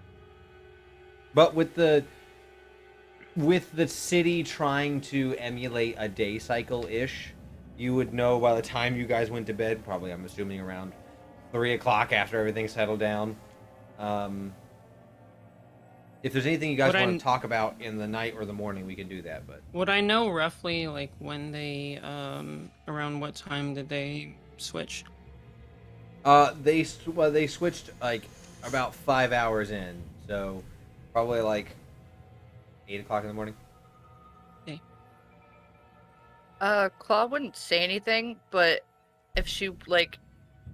But with the city trying to emulate a day cycle ish, You would know by the time you guys went to bed, probably, I'm assuming, around 3 o'clock after everything settled down. If there's anything you guys Would I- want to talk about in the night or the morning, we can do that. But Would I know roughly like when they around what time did they switch? they switched like about 5 hours in, so probably like 8 o'clock in the morning. Claw wouldn't say anything, but if she like,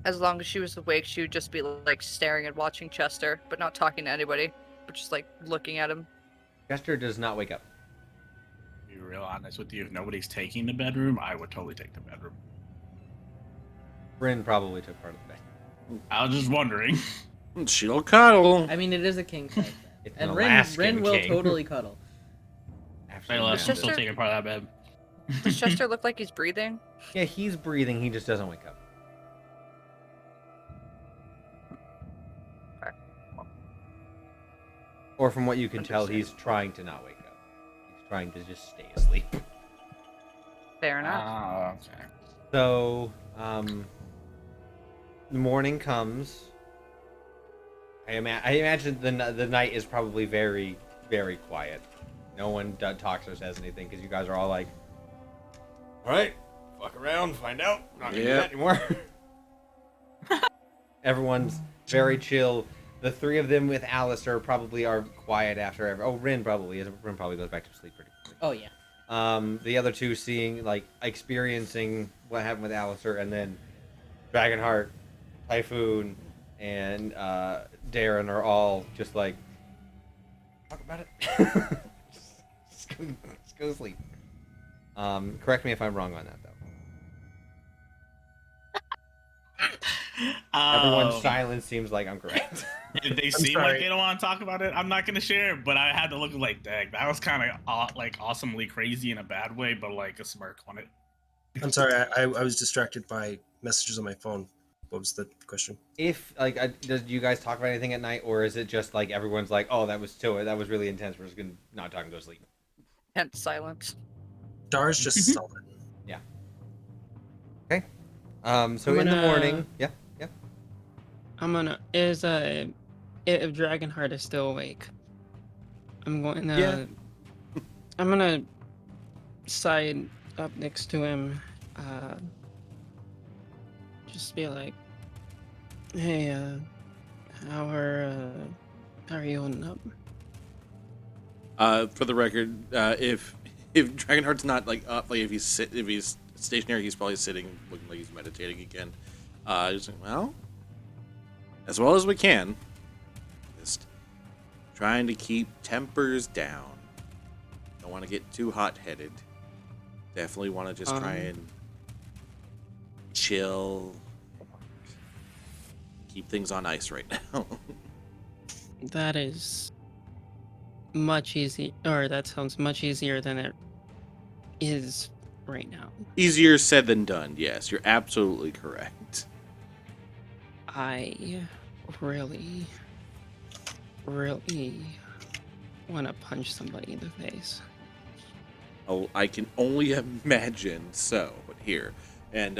as long as she was awake, she would just be like staring and watching Chester, but not talking to anybody, but just like looking at him. Chester does not wake up. To be real honest with you, if nobody's taking the bedroom, I would totally take the bedroom. Bryn probably took part of the day. I was just wondering. She'll cuddle. I mean, it is a king size bed. It's And an Rin Alaskan will king. totally cuddle. Say Absolutely. less, I'm Chester- still taking part of that bed. Does Chester look like he's breathing? Yeah, he's breathing. He just doesn't wake up. Or from what you can tell, he's trying to not wake up. He's trying to just stay asleep. Fair enough. Ah, okay. So, the morning comes. I imagine the night is probably very, very quiet. No one talks or says anything because you guys are all like, all right, fuck around, find out. Not gonna do that anymore. Everyone's very chill. The three of them with Alistair probably are quiet after Rin probably is. Rin probably goes back to sleep pretty quickly. Oh, yeah. The other two seeing, like, experiencing what happened with Alistair, and then Dragonheart, Typhoon, and Darren are all just like, talk about it. just go to sleep. Correct me if I'm wrong on that, though. Everyone's silence seems like I'm correct. If they seem like they don't want to talk about it, I'm not gonna share. But I had to look like, dang, that was kind of like awesomely crazy in a bad way, but like a smirk on it. I'm sorry, I was distracted by messages on my phone. What was the question? If do you guys talk about anything at night, or is it just like everyone's like, oh, that was really intense. We're just gonna not talk and go to sleep. Hence silence. Dar's just sullen. Yeah. Okay. So I'm in the gonna- morning, yeah. I'm gonna if Dragonheart is still awake, I'm going to I'm gonna side up next to him, just be like, hey, how are you holding up? For the record, if Dragonheart's not like up, like if he's stationary, he's probably sitting, looking like he's meditating again. He's like, well, as well as we can. Just trying to keep tempers down. Don't want to get too hot-headed. Definitely want to just try and chill. Keep things on ice right now. That is much easy, or that sounds much easier than it is right now. Easier said than done. Yes, you're absolutely correct. I really want to punch somebody in the face. Oh, I can only imagine. So, but here, and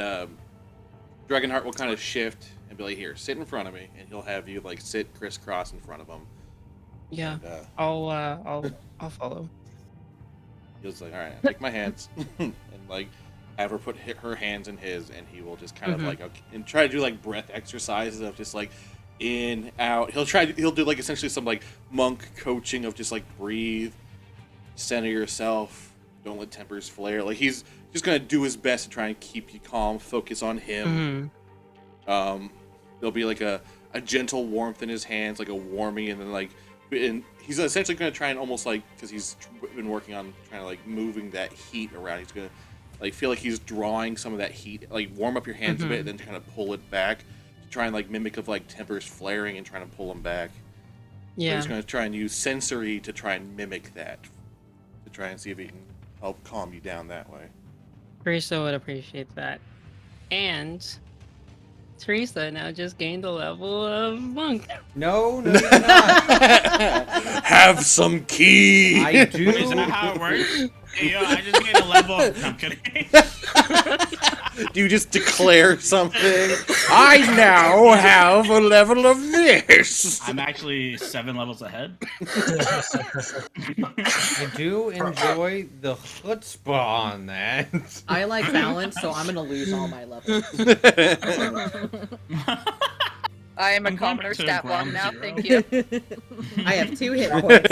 Dragonheart will kind of shift and be like, "Here, sit in front of me," and he'll have you like sit crisscross in front of him. Yeah, And, I'll follow. he'll like, "All right, I'll take my hands," and like have her put her hands in his, and he will just kind of like and try to do like breath exercises of just like in out. He'll do like essentially some like monk coaching of just like breathe, center yourself, don't let tempers flare. Like he's just gonna do his best to try and keep you calm, focus on him. There'll be like a gentle warmth in his hands, like a warming, and then and he's essentially gonna try and almost like, because he's been working on trying to like moving that heat around. He's gonna like feel like he's drawing some of that heat, like warm up your hands a bit, and then kind of pull it back to try and like mimic of like tempers flaring and trying to pull them back. Yeah. So he's gonna try and use sensory to try and mimic that, to try and see if he can help calm you down that way. Teresa would appreciate that. And Teresa now just gained a level of monk. No, you're not. Have some key. I do. Is that how it works? I just gained a level. I'm kidding. Do you just declare something? I now have a level of this. I'm actually 7 levels ahead. I do enjoy the chutzpah on that. I like balance, so I'm gonna lose all my levels. I am a I'm going commoner to stat ground bomb now. zero. Thank you. I have 2 hit points.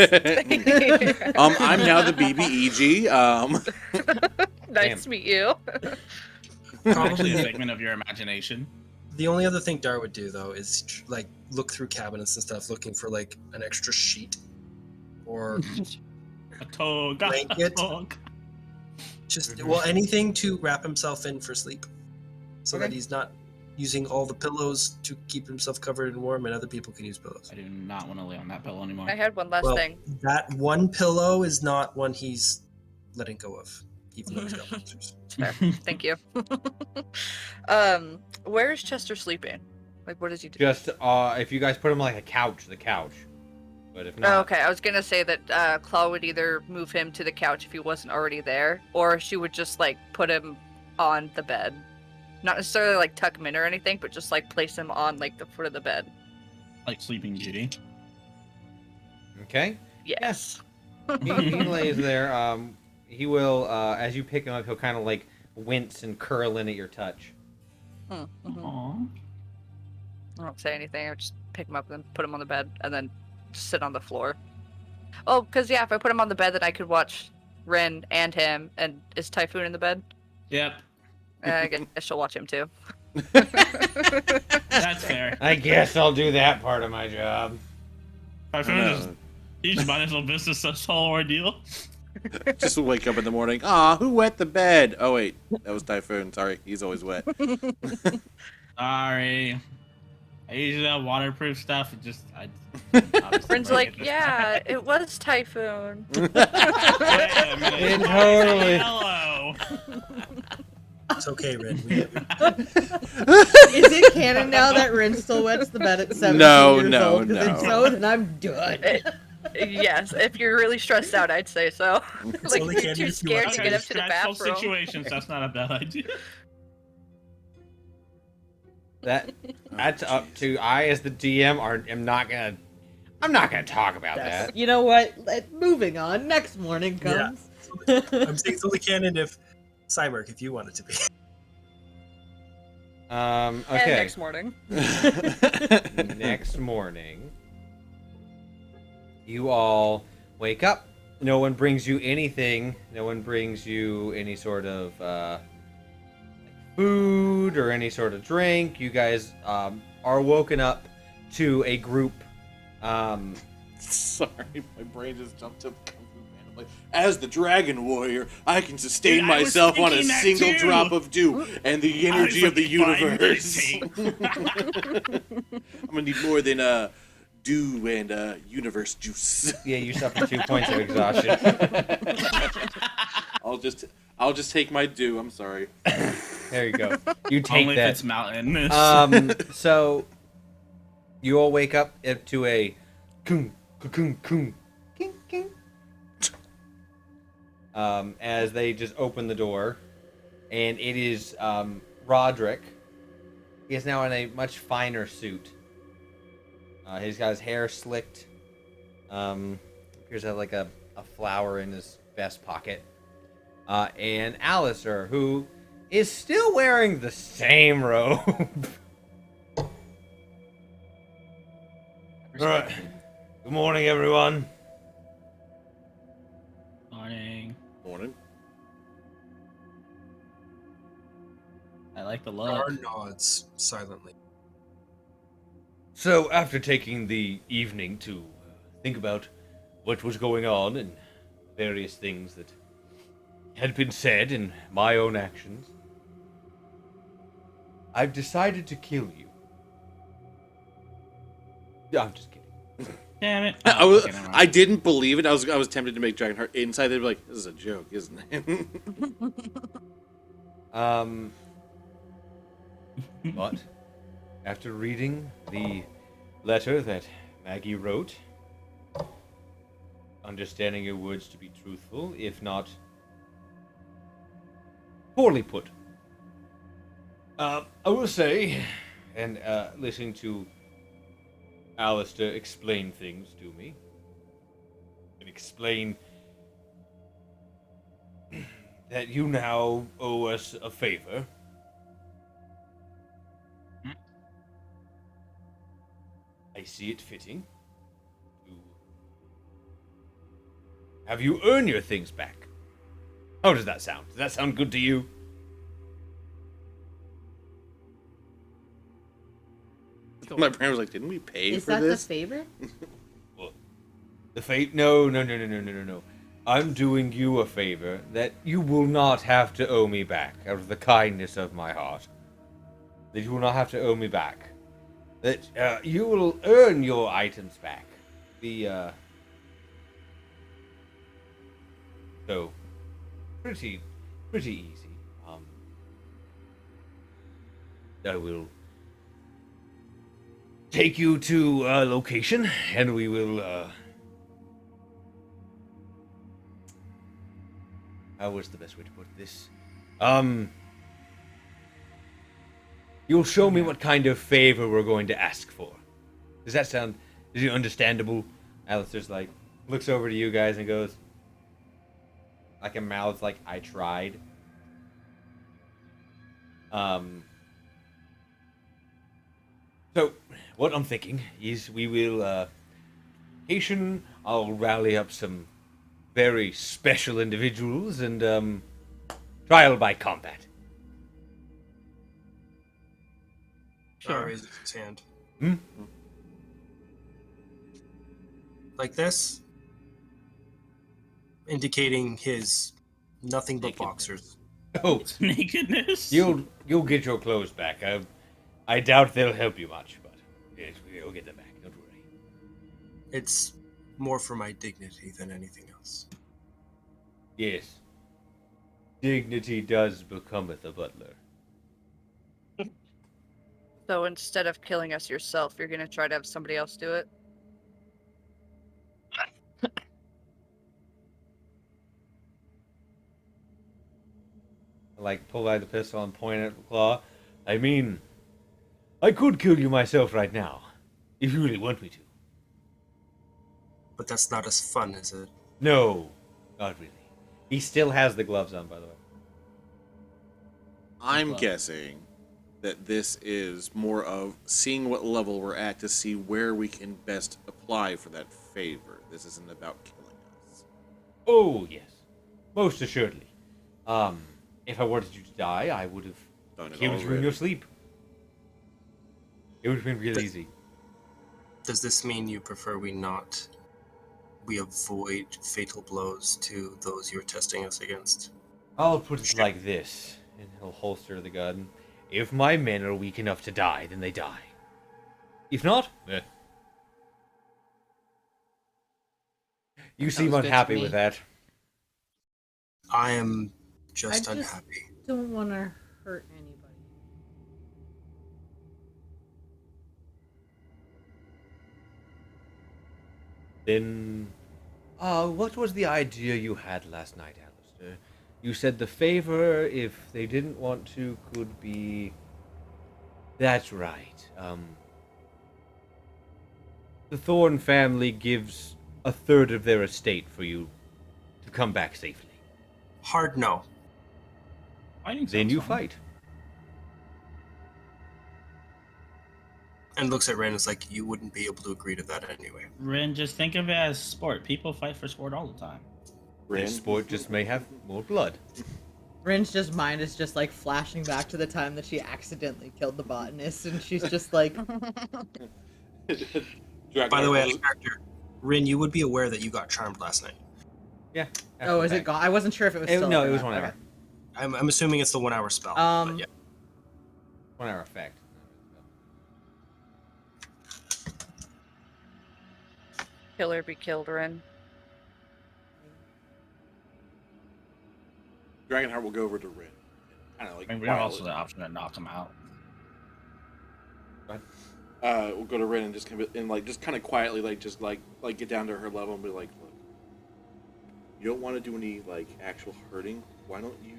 I'm now the BBEG. Nice Damn. to meet you. Actually, a Probably figment of your imagination. the only other thing Dar would do though is like look through cabinets and stuff, looking for like an extra sheet or A toga. Blanket. A toga. just well anything to wrap himself in for sleep, so that Okay. he's not using all the pillows to keep himself covered and warm, and other people can use pillows. I do not want to lay on that pillow anymore. I had one last Well, thing. that one pillow is not one he's letting go of, even though he's got monsters. Fair. Thank you. Where is Chester sleeping? Like, what does he do? Just if you guys put him like a couch, the couch. But if not, Oh, okay, I was gonna say that Claw would either move him to the couch if he wasn't already there, or she would just like put him on the bed. Not necessarily like tuck him in or anything, but just like place him on like the foot of the bed. Like Sleeping Beauty. okay. Yes. He lays there. He will, as you pick him up, he'll kind of like wince and curl in at your touch. Mhm. Aww. I don't say anything. I just pick him up and put him on the bed, and then just sit on the floor. Oh, because yeah, if I put him on the bed, then I could watch Ren and him. And is Typhoon in the bed? Yep. I guess she'll watch him too. That's fair. I guess I'll do that part of my job. Typhoon is he's might as well business this whole ordeal. Just wake up in the morning. Aw, who wet the bed? Oh wait, that was Typhoon. Sorry, he's always wet. Sorry. I usually have waterproof stuff. It just Ren's like, yeah, it was Typhoon. It totally- Yellow. It's okay, Ren. Is it canon now that Rin still wets the bed at 17 No, years no, old? 'Cause no. if so, then I'm done. Yes, if you're really stressed out, I'd say so. Like, only you're canon too if you scared want to Okay, get up to the stressful bathroom. situations. That's not a bad idea. That's up to I as the DM I'm not gonna talk about that. You know what? Moving on. Next morning comes. I'm saying it's only canon if Cyberk, if you want it to be. And Okay. next morning. Next morning, you all wake up. No one brings you anything. No one brings you any sort of food or any sort of drink. You guys are woken up to a group. Sorry, my brain just jumped up. Randomly. As the Dragon Warrior, I can sustain Dude, I was myself on a thinking that single too. drop of dew and the energy of the universe. I'm gonna need more than dew and universe juice. Yeah, you suffer 2 points of exhaustion. I'll just take my dew. I'm sorry. There you go. You take Only that. if it's mountainous. So you all wake up to a coon, coon, coon, king, king. As they just open the door, and it is Roderick. He is now in a much finer suit. He's got his hair slicked. Appears to have like a flower in his vest pocket. And Alistair, who is still wearing the same robe. Alright. Good morning, everyone. Morning. Morning. I like the Dar look. nods silently. So, after taking the evening to think about what was going on and various things that had been said in my own actions, I've decided to kill you. I'm just kidding. Damn it. I Oh, was, okay, never mind. I didn't believe it. I was tempted to make Dragonheart inside. They'd be like, "This is a joke, isn't it?" But after reading the letter that Maggie wrote, understanding your words to be truthful, if not Poorly put. I will say, and listening to Alistair explain things to me, and explain that you now owe us a favor. I see it fitting to have you earn your things back. How does that sound? Does that sound good to you? My brain was like, didn't we pay Is for that this? the favor? Well, the fate? No. I'm doing you a favor that you will not have to owe me back out of the kindness of my heart. That you will not have to owe me back. That you will earn your items back. So, pretty easy. I will take you to a location, and we will, how was the best way to put this? You'll show me what kind of favor we're going to ask for. Does that sound, is it understandable? Alistair's like, looks over to you guys and goes, like a mouth's like, I tried. So, what I'm thinking is we will, Haitian, I'll rally up some very special individuals and, trial by combat. Dar raises his hand. Hmm? Like this? Indicating his nothing but boxers. Oh, Nakedness. you'll get your clothes back. I doubt they'll help you much, but yes, we'll get them back. Don't worry. It's more for my dignity than anything else. Yes. Dignity does becometh a butler. So instead of killing us yourself, you're gonna try to have somebody else do it? I pull out the pistol and point at Claw. I mean, I could kill you myself right now, if you really want me to. But that's not as fun, is it? No, not really. He still has the gloves on, by the way. I'm guessing that this is more of seeing what level we're at to see where we can best apply for that favor. This isn't about killing us. Oh, yes. Most assuredly. If I wanted you to die, I would have Done it killed you in already. your sleep. It would have been real easy. Does this mean you prefer we avoid fatal blows to those you're testing us against? I'll put it like this, and he'll holster the gun. If my men are weak enough to die, then they die. If not, You seem Sounds good to unhappy me. with that. I am just I just- unhappy. Don't want to hurt anybody. Then, what was the idea you had last night, Alistair? You said the favor, if they didn't want to, could be... That's right. The Thorn family gives a third of their estate for you to come back safely. Hard no. Fighting Then sounds you fun. fight. And looks at Ren and is like, you wouldn't be able to agree to that anyway. Rin, just think of it as sport. People fight for sport all the time. This sport just may have more blood. Rin's just mind is just like flashing back to the time that she accidentally killed the botanist, and she's just like, By the way, as a character, Rin, you would be aware that you got charmed last night. Yeah. "Oh, is it gone?" I wasn't sure if it was still. No, up or it was not. 1 hour. Okay. I'm assuming it's the 1 hour spell. But yeah. 1 hour effect. Killer be killed, Ren. Dragonheart will go over to Rin. Kind of like I mean, we have quietly. also the option to knock him out. We'll go to Rin and just kind of quietly, get down to her level and be like, look, you don't want to do any actual hurting. Why don't you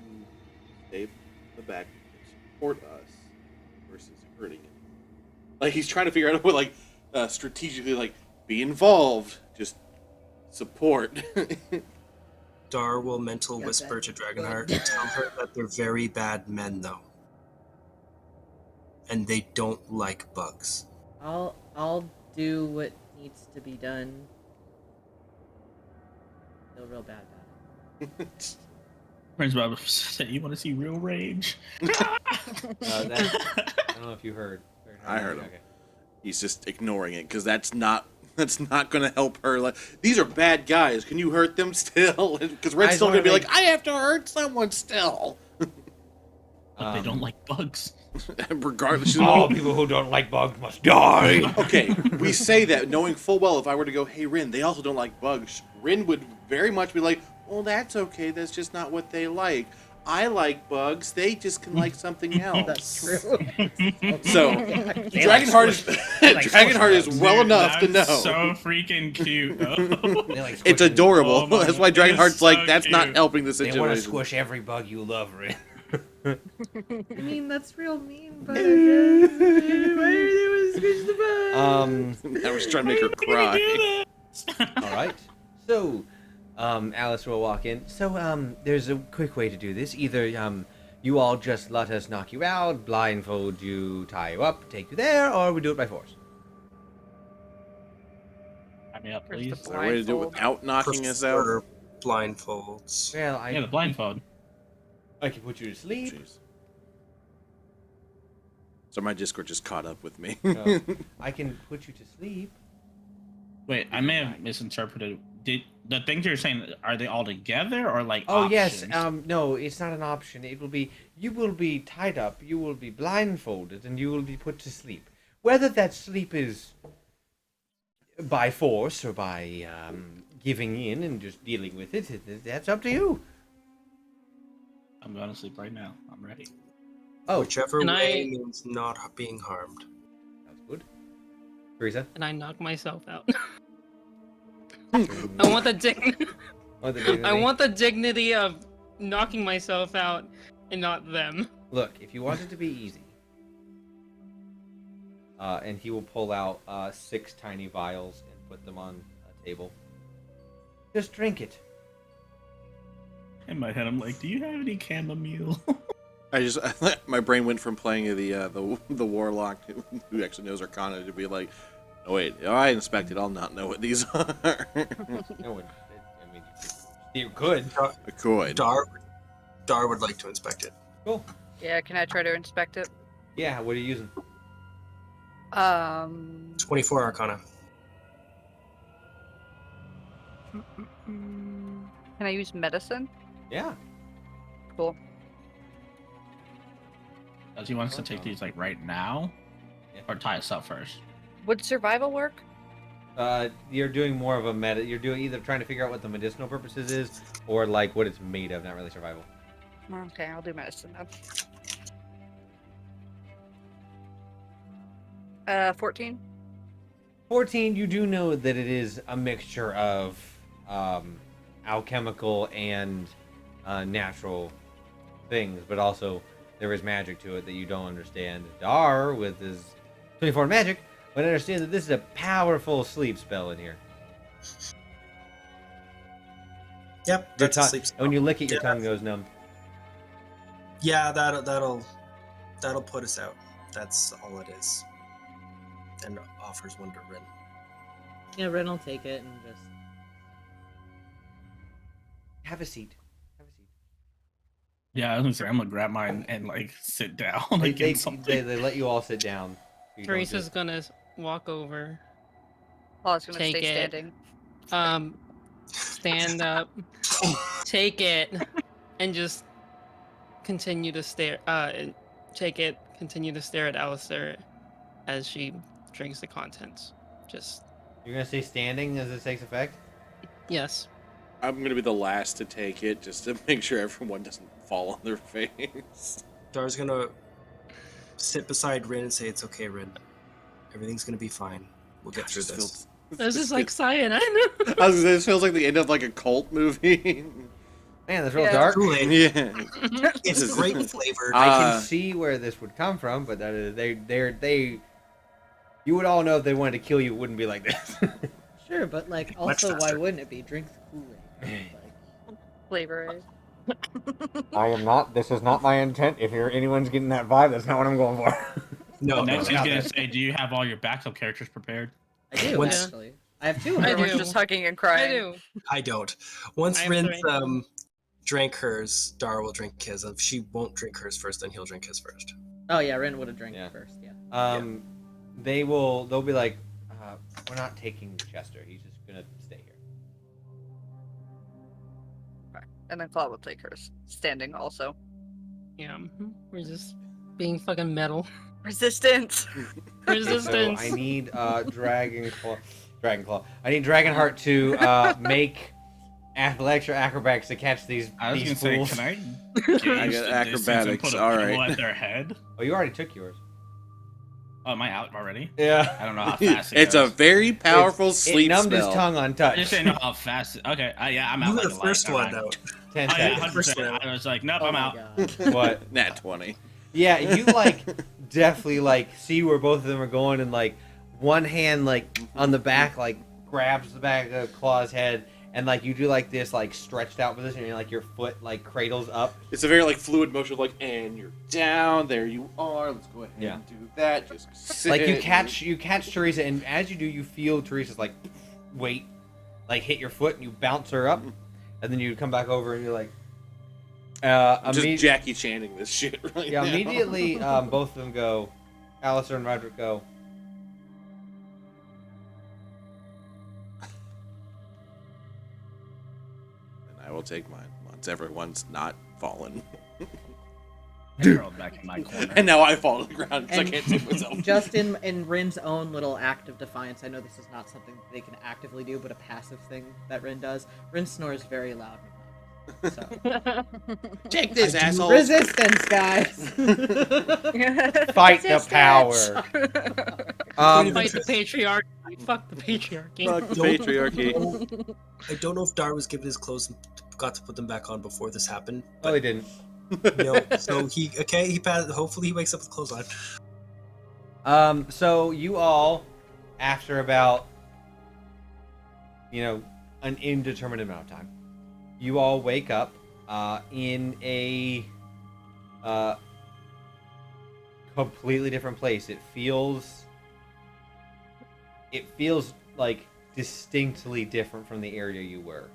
stay in the back and support us versus hurting it. Like he's trying to figure out a way, like strategically, like be involved, just support. Dar will mental Yeah, whisper that- to Dragonheart, tell her that they're very bad men, though, and they don't like bugs. I'll do what needs to be done. Feel real bad about it. Prince Bob said, "You want to see real rage?" I don't know if you heard. I heard him. Okay. He's just ignoring it because that's not going to help her. Like, these are bad guys. Can you hurt them still? Because Red's I still just going to be wanna like, I have to hurt someone still. But they don't like bugs. Regardless. All people who don't like bugs must die. Okay, we say that knowing full well if I were to go, hey, Rin, they also don't like bugs. Rin would very much be like, well, that's okay. That's just not what they like. I like bugs. They just can like something else. That's true. So, Dragonheart is well Dude, enough to know. that's so freaking cute. Though. They like It's squishing- adorable. Oh my That's why God, Dragonheart's it's like, so that's not cute. helping the They want to situation. squish every bug you love, Rin. I mean, that's real mean, but I guess. Why are they want to squish the bug? I was trying to make her cry. All right. So, Alice will walk in. So, there's a quick way to do this. Either you all just let us knock you out, blindfold you, tie you up, take you there, or we do it by force. Tie me up, Where's the please. Is there a way to do it without knocking us out? Prefer blindfolds. Well, Yeah, the blindfold. I can put you to sleep. Jeez. So my Discord just caught up with me. I can put you to sleep. Wait, I may have misinterpreted. Did the things you're saying, are they all together or like? Oh options? yes. No, it's not an option. It will be you will be tied up, you will be blindfolded, and you will be put to sleep. Whether that sleep is by force or by giving in and just dealing with it, that's up to you. I'm going to sleep right now. I'm ready. Oh, Whichever And way I- means not being harmed. that's good. Teresa? And I knock myself out. I want the Oh, the dignity. I want the dignity of knocking myself out and not them. Look, if you want it to be easy, and he will pull out 6 tiny vials and put them on a table. Just drink it. In my head, I'm like, do you have any chamomile? My brain went from playing the warlock who actually knows Arcana to be like, oh wait, if I inspect it, I'll not know what these are. No, I mean, you could. I could. Dar would like to inspect it. Cool. Yeah, can I try to inspect it? Yeah, what are you using? 24 Arcana. Can I use medicine? Yeah. Cool. Does he want us to take these like right now, or tie us up first? Would survival work? You're doing more of a you're doing either trying to figure out what the medicinal purposes is, or like what it's made of, not really survival. Okay, I'll do medicine then. 14. 14, you do know that it is a mixture of alchemical and natural things, but also there is magic to it that you don't understand. Dar, with his 24 magic, would understand that this is a powerful sleep spell in here. Yep, Your that's a tongue- sleep and spell. when you lick it, your Yeah. tongue goes numb. Yeah, that'll put us out. That's all it is. And offers one to Rin. Yeah, Ren will take it and just. Have a seat. Have a seat. Yeah, I was gonna say I'm gonna grab mine and like sit down They, against they, something. they let you all sit down. You don't Teresa's just- gonna walk over, Oh, it's gonna Take stay it. standing. stand up, take it, and just continue to stare. And take it, continue to stare at Alistair as she drinks the contents. Just You're gonna stay standing as it takes effect? yes. I'm going to be the last to take it just to make sure everyone doesn't fall on their face. Dar's gonna sit beside Rin and say, "It's okay, Rin. Everything's gonna be fine. We'll get through this." This is like cyanide. I was gonna say, this feels like the end of like a cult movie. Man, that's real Yeah. dark. Kool-Aid. Yeah. It's great flavored. I can see where this would come from, but that is, they you would all know if they wanted to kill you, it wouldn't be like this. Sure, but like, Much also, why faster. wouldn't it be? Drink the Kool-Aid. Like, Flavor. I am not. This is not my intent. If anyone's getting that vibe, that's not what I'm going for. No, Next, he's no, gonna say, "Do you have all your backup characters prepared?" I do Once- actually. I have two. I Everyone's do. just hugging and I crying. do. I don't. Once I am Rin's three. drank hers, Dara will drink his. If she won't drink hers first, then he'll drink his first. Oh yeah, Ren would have drank Yeah. it first. Yeah. They'll be like, we're not taking Chester. He's just gonna stay here. And then Claw will take hers, standing also. Yeah. We're just being fucking metal. Resistance. Resistance. So I need Dragon Claw. I need Dragonheart to make athletics or acrobatics to catch these I was these gonna fools. say, can I? I gauge got the distance and acrobatics, Put a all pebble right. at their head. Oh, you already took yours. Oh, am I out already? Yeah. I don't know how fast it It's a goes. very powerful It sleep numbed spell. his tongue on I touch. just didn't know how fast. Okay, yeah, I'm out. You were like the a light. first one, Alright. though. 10 Oh yeah, seconds. 100%. I was like, nope, Oh I'm my out. God. What? Nat 20. Yeah, you like definitely like see where both of them are going, and like one hand like on the back like grabs the back of Claw's head, and like you do like this like stretched out position, and like your foot like cradles up. It's a very like fluid motion, like, and you're down. There you are. Let's go ahead Yeah. and do that. Just sit. Like you catch Teresa, and as you do, you feel Teresa's like weight like hit your foot, and you bounce her up, and then you come back over, and you're like, I'm just Jackie Channing this shit right yeah. now. Immediately, both of them go. Alistair and Roderick go. And I will take mine once everyone's not fallen. I curled back in my corner. And now I fall to the ground because I And can't save myself. Just in Rin's own little act of defiance, I know this is not something that they can actively do, but a passive thing that Rin does. Rin snores very loud. So Take this, asshole. resistance, guys. Fight the power. Fight the patriarchy. Fuck the patriarchy. Fuck the Don't- patriarchy. I don't know if Dar was given his clothes and got to put them back on before this happened. Oh, they didn't. No, so he passed. Hopefully he wakes up with clothes on. So you all, after about, an indeterminate amount of time, you all wake up in a completely different place. It feels like distinctly different from the area you were.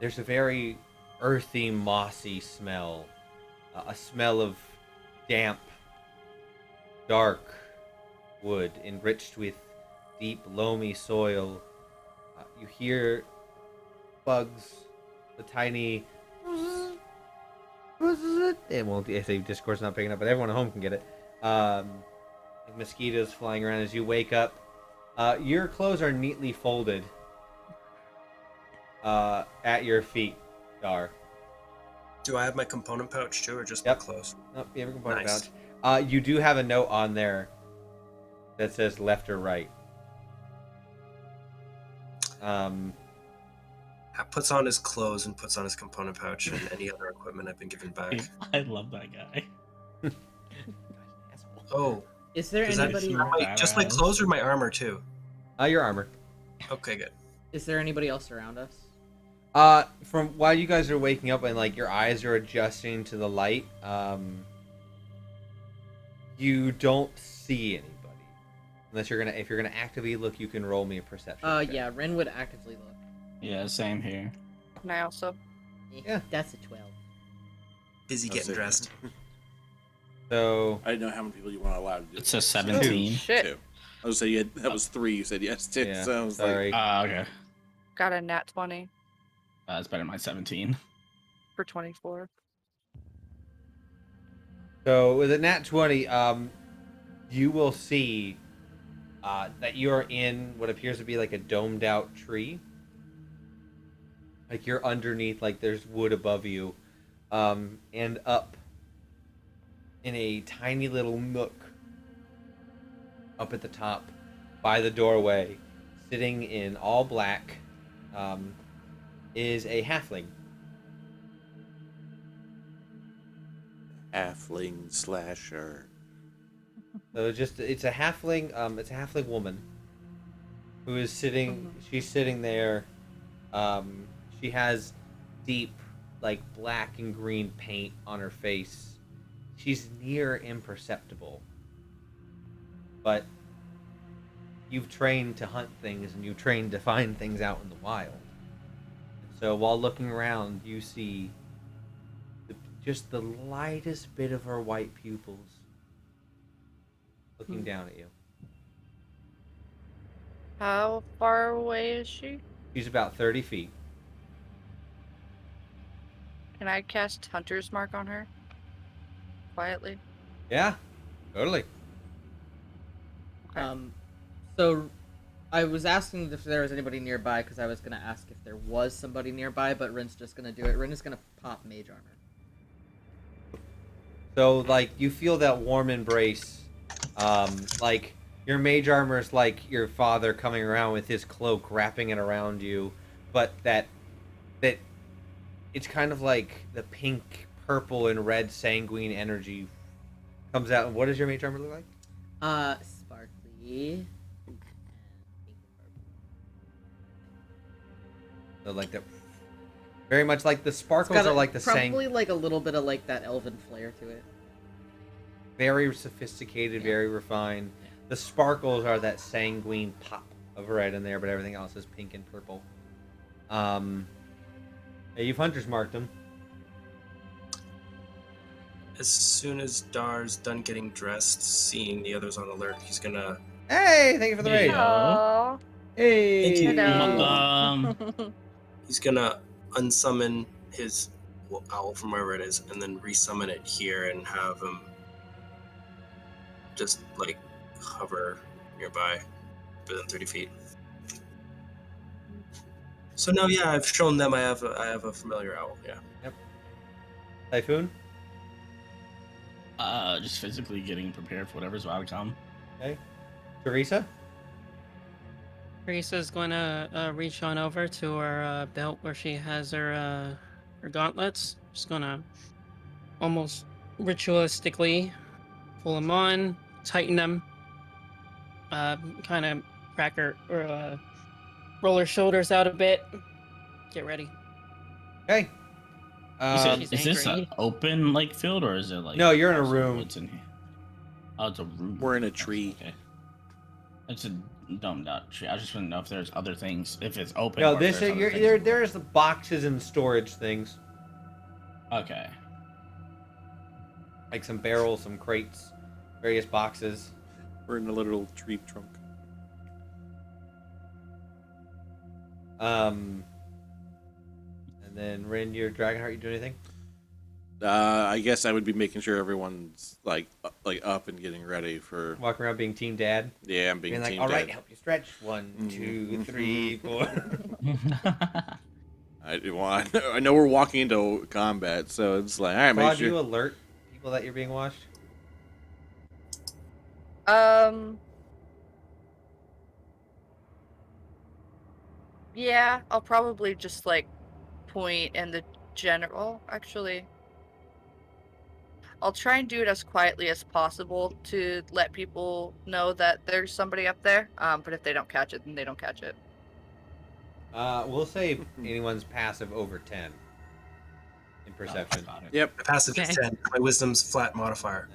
There's a very earthy, mossy smell, a smell of damp, dark wood enriched with deep, loamy soil. You hear bugs, the tiny. It won't. If the Discord's not picking up, but everyone at home can get it. Mosquitoes flying around as you wake up. Your clothes are neatly folded at your feet, Dar. Do I have my component pouch too, or just Yep. my clothes? Nope, you have a component Nice. pouch. You do have a note on there that says left or right. Puts on his clothes and puts on his component pouch and any other equipment I've been given back. I love that guy. Oh, Is there is that anybody? just my clothes or my armor too? Your armor. Okay, good. Is there anybody else around us? From while you guys are waking up and like your eyes are adjusting to the light, you don't see anybody. Unless if you're gonna actively look, you can roll me a perception. check. Yeah, Ren would actively look. Yeah, same here. And I also. Yeah. That's a 12. Busy I'll getting say- dressed. So I didn't know how many people you want allowed to do. It's a this. 17. Shit. Two. I was saying that was 3. You said yes to. yeah, So I was like, sorry. Okay. Got a nat 20 It's better than my 17. for 24. So with a nat 20, you will see that you're in what appears to be like a domed out tree. Like you're underneath, like there's wood above you, and up in a tiny little nook up at the top by the doorway, sitting in all black, is a halfling. Halfling slasher. So it's a halfling. It's a halfling woman who is sitting. She's sitting there. She has deep, like black and green paint on her face. She's near imperceptible. But you've trained to hunt things and you've trained to find things out in the wild. So while looking around, you see just the lightest bit of her white pupils looking down at you. How far away is she? She's about 30 feet. Can I cast Hunter's Mark on her? Quietly. Yeah, totally. So I was asking if there was anybody nearby because I was gonna ask if there was somebody nearby, but Rin's just gonna do it. Rin is gonna pop mage armor. So, like, you feel that warm embrace. Like, your mage armor is like your father coming around with his cloak, wrapping it around you. But that it's kind of like the pink, purple, and red sanguine energy comes out. And what does your mage armor look like? Sparkly. So, like, the very much like the sparkles are like the probably like a little bit of like that elven flair to it. very sophisticated, very refined. The sparkles are that sanguine pop of red in there, but everything else is pink and purple. Hey, you've Hunter's marked them. As soon as Dar's done getting dressed, seeing the others on alert, he's gonna. Hey, thank you for the raid. Aww. Hey. Thank you. Hello. He's gonna unsummon his owl from wherever it is, and then resummon it here and have him just like hover nearby, within 30 feet. So no, yeah, I've shown them I have a familiar owl. Yeah. Yep. Typhoon. Just physically getting prepared for whatever's about to come. Okay. Teresa. Teresa's going to reach on over to her belt where she has her gauntlets. She's going to almost ritualistically pull them on, tighten them, kind of crack her or roll her shoulders out a bit. Get ready. Okay. Is this an angry. open like field or is it like? No, you're in a room. What's in here? Oh, it's a room. We're in a tree. Okay. It's a not tree. I just want to know if there's other things. If it's open. No, or if this there's is other things. there's the boxes and storage things, Okay. like some barrels, some crates, various boxes. We're in a little tree trunk. And then Rin, your Dragonheart, you do anything? I guess I would be making sure everyone's like up and getting ready for. Walking around being team dad, Yeah, I'm being being like, team all right, dad. help you stretch. 1, 2, 3, 4. I know we're walking into combat, so it's like, all right, make Claude, do you sure. alert people that you're being watched? Yeah, I'll probably just like point in the general. Actually, I'll try and do it as quietly as possible to let people know that there's somebody up there. But if they don't catch it, then they don't catch it. We'll say anyone's passive over 10 in perception. Got it. Yep. My passive is Okay. 10. My wisdom's flat modifier.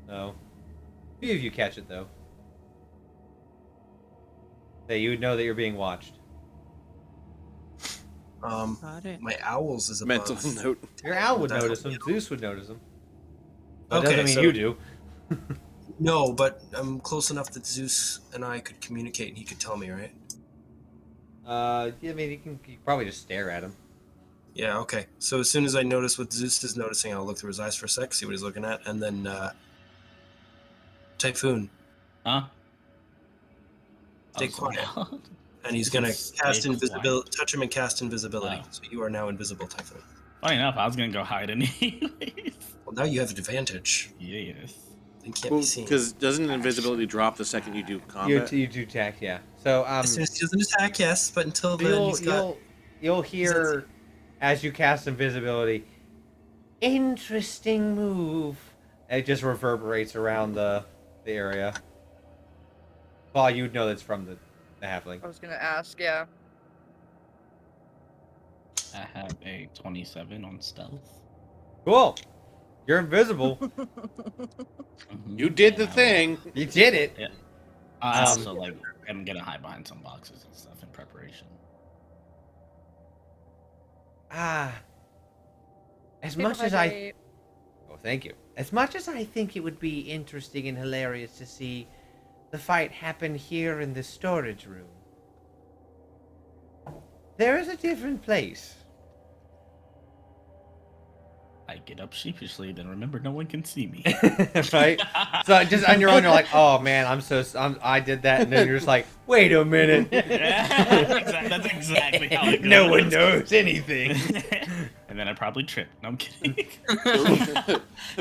No. Few of you catch it though. That you would know that you're being watched. Got it. My owls is above. Mental note. Your owl would That's- notice them. Zeus would notice them. That Okay, doesn't mean so- you do. No, but I'm close enough that Zeus and I could communicate, and he could tell me, right? Yeah, I mean, you can probably just stare at him. Yeah. Okay. So as soon as I notice what Zeus is noticing, I'll look through his eyes for a sec, see what he's looking at, and then Typhoon, Huh? stay Oh, so quiet. loud. And he's gonna Stay cast quiet. invisibility. Touch him and cast invisibility. Oh. So you are now invisible, Typhoon. Funny enough, I was gonna go hide anyways. Well, now you have an advantage. Yes. You can't be seen. Because doesn't invisibility drop the second you do combat? You do attack, yeah. So As soon as he doesn't attack, yes, but until then, you'll, he's got. you'll hear as you cast invisibility. Interesting move. It just reverberates around the area. Well, you'd know that's from the halfling. I was gonna ask, yeah. I have a 27 on stealth. Cool. You're invisible. You did the thing. You did it. Yeah. I also like I'm gonna hide behind some boxes and stuff in preparation. As much as Oh, thank you. As much as I think it would be interesting and hilarious to see the fight happen here in the storage room, there is a different place. I get up sheepishly, then remember no one can see me. Right? So just on your own, you're like, oh man, I did that, and then you're just like, wait a minute. That's exactly how it goes. No one knows anything. And then I probably trip. No, I'm kidding.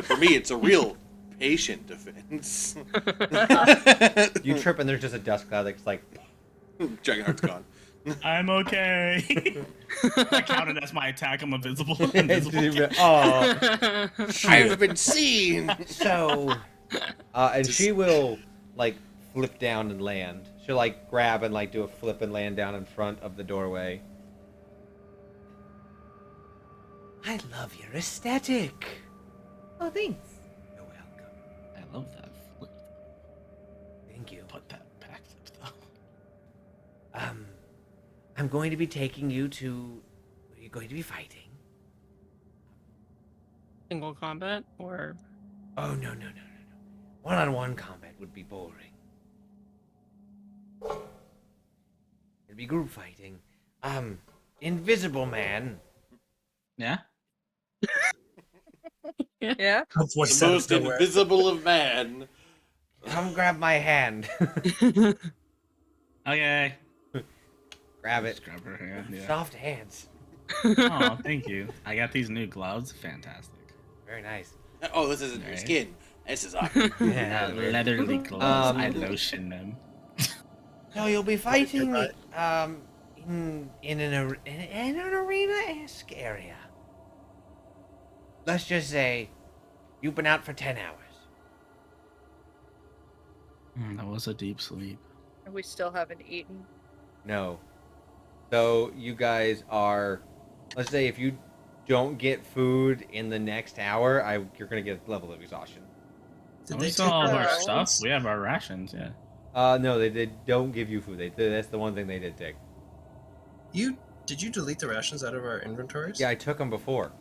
For me, it's a real patient defense. You trip, and there's just a dust cloud that's like, Dragonheart's gone. I'm okay. I counted as my attack. I'm invisible. Invisible. oh. I've been seen. So, and she will like flip down and land. She'll like grab and like do a flip and land down in front of the doorway. I love your aesthetic. Oh, thanks. You're welcome. I love that flip. Thank you. Put that back up though. I'm going to be taking you to where you're going to be fighting. Single combat or Oh, no. One-on-one combat would be boring. It'd be group fighting. Invisible Man. Yeah. Yeah. Her voice The out most of nowhere. invisible of man. Come grab my hand. Okay. Grab it. Just grab her hand. Yeah. Soft hands. Oh, thank you. I got these new gloves. Fantastic. Very nice. Oh, this isn't your Right. skin. This is awkward. Yeah. Leathery gloves. Um, I lotion them. So you'll be fighting Right. in an arena-esque area. Let's just say you've been out for 10 hours. That was a deep sleep. And we still haven't eaten. No. So you guys are, let's say if you don't get food in the next hour, you're gonna get a level of exhaustion. Did We they still take have our our rations? stuff. We have our rations. Yeah. No, they don't give you food. That's the one thing they did take. Did you delete the rations out of our inventories? Yeah, I took them before,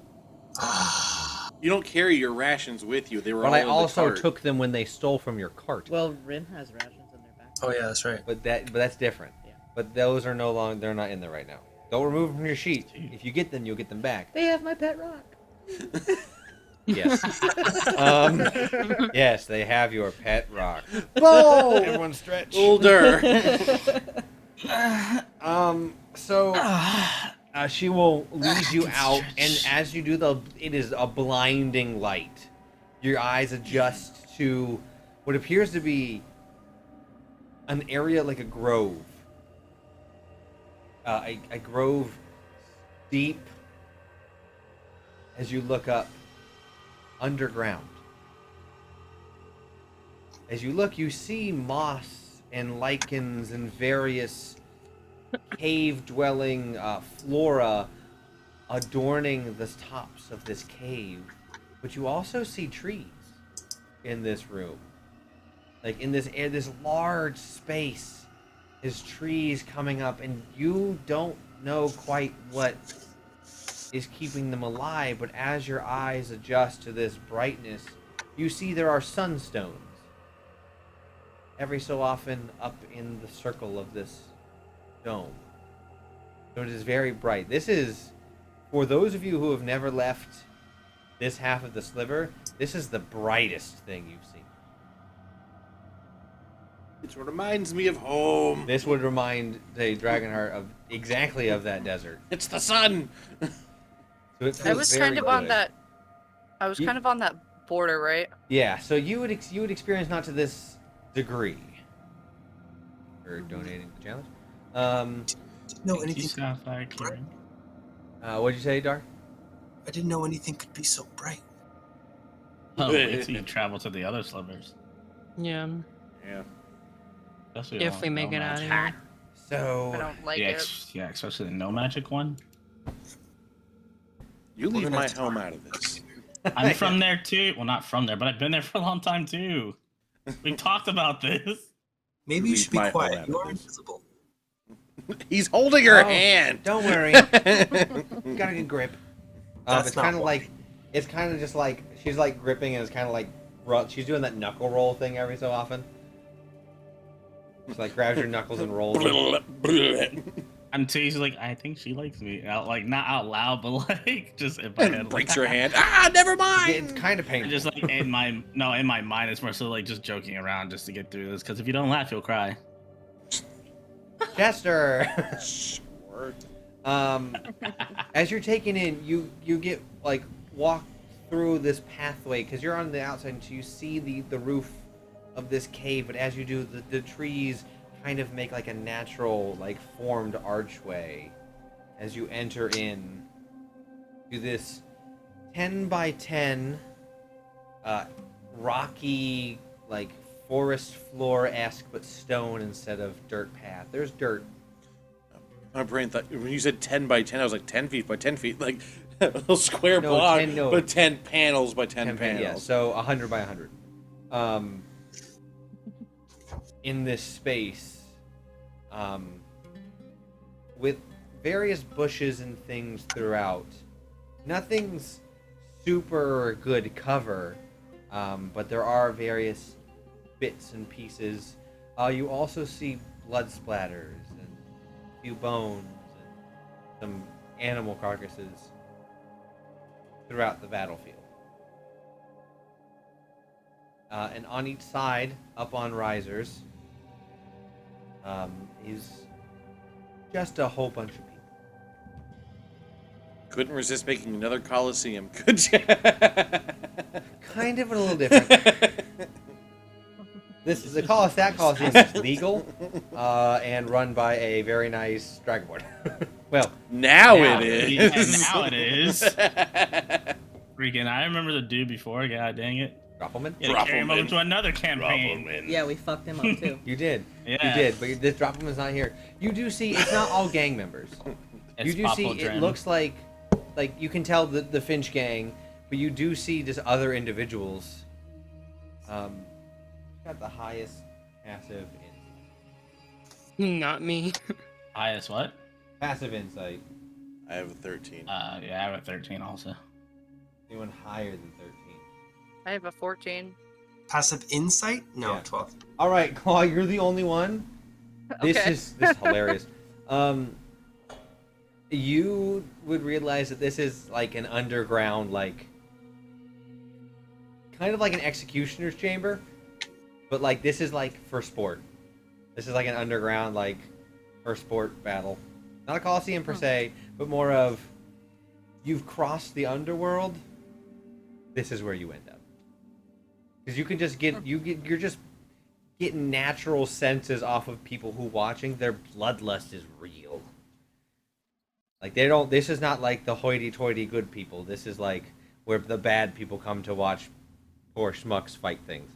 Ah, You don't carry your rations with you. They were but all I in the also cart. took them when they stole from your cart. Well, Rin has rations in their back. oh yeah, that's right. But that's different. Yeah. But those are no longer. They're not in there right now. Don't remove them from your sheet. If you get them, you'll get them back. They have my pet rock. Yes. Yes, they have your pet rock. Boom! Everyone stretch. Older. So she will lead you out, and as you do, it is a blinding light. Your eyes adjust to what appears to be an area like a grove. A grove deep as you look up underground. As you look, you see moss and lichens and various cave-dwelling flora adorning the tops of this cave. But you also see trees in this room. Like in this large space is trees coming up, and you don't know quite what is keeping them alive, but as your eyes adjust to this brightness, you see there are sunstones every so often up in the circle of this dome. So it is very bright. This is, for those of you who have never left this half of the sliver, this is the brightest thing you've seen. It reminds me of home. This would remind the Dragonheart of exactly of that desert. It's the sun. So it I feels was very kind of on good. that. I was You- kind of on that border, right? Yeah, so you would experience not to this degree. For donating the challenge. no, Thank you, anything. Sapphire Kieran. What'd you say, Dark? I didn't know anything could be so bright. Oh, wait till you travel to the other slivers. Yeah. Yeah. Especially If we make it out of magic. here. So I don't like Yeah, it. yeah, especially the no magic one. You We're leave gonna my have to home talk out of this. I'm from there too. Well, not from there, but I've been there for a long time too. We talked about this. Maybe you should be Leave my home quiet. out You of are this. invisible. He's holding her Oh, hand. Don't worry. You got a good grip. That's It's not kind of why. like, it's kind of just like she's like gripping, and it's kind of like she's doing that knuckle roll thing every so often. Just like grabs your knuckles and rolls them. Until he's like, I think she likes me. Out, like not out loud, but like just in my head. And like, breaks her hand. Ah, never mind. It's kind of painful. Just like in my mind, it's more so like just joking around just to get through this. Because if you don't laugh, you'll cry. Chester. Sure. As you're taking in, you get like walk through this pathway because you're on the outside, and so you see the roof of this cave. But as you do, the trees kind of make like a natural like formed archway as you enter in to this 10 by 10 rocky like forest floor-esque but stone instead of dirt path. There's dirt. My brain thought when you said 10 by 10, I was like 10 feet by 10 feet, like a little square No, block, 10 no. but 10 panels by 10 panels. Yeah, so 100 by 100. In this space, with various bushes and things throughout. Nothing's super good cover, but there are various bits and pieces. You also see blood splatters and a few bones and some animal carcasses throughout the battlefield. And on each side, up on risers, is just a whole bunch of people. Couldn't resist making another Coliseum, could you? Kind of a little different. This is the Coliseum is legal and run by a very nice dragonborn. Well, now Now. it is. And now it is. Freaking! I remember the dude before. God dang it! Droppelman? You had to carry him over Droppelman. to another campaign. Droppelman. Yeah, we fucked him up too. You did. Yeah. You did, but this Droppelman's not here. You do see it's not all gang members. It's You do see Popodren. it looks like you can tell the Finch gang, but you do see just other individuals. Got the highest passive Not me. highest what? passive insight. I have a 13. Yeah, I have a 13 also. Anyone higher than 13? I have a 14. Passive insight? No, Yeah. 12. All right, Claw, you're the only one. This Okay. is hilarious. You would realize that this is like an underground, like kind of like an executioner's chamber, but like this is like for sport. This is like an underground, like for sport battle. Not a coliseum per se, but more of you've crossed the underworld. This is where you end up. Because you can just you're just getting natural senses off of people who watching. Their bloodlust is real. Like this is not like the hoity-toity good people. This is like where the bad people come to watch poor schmucks fight things.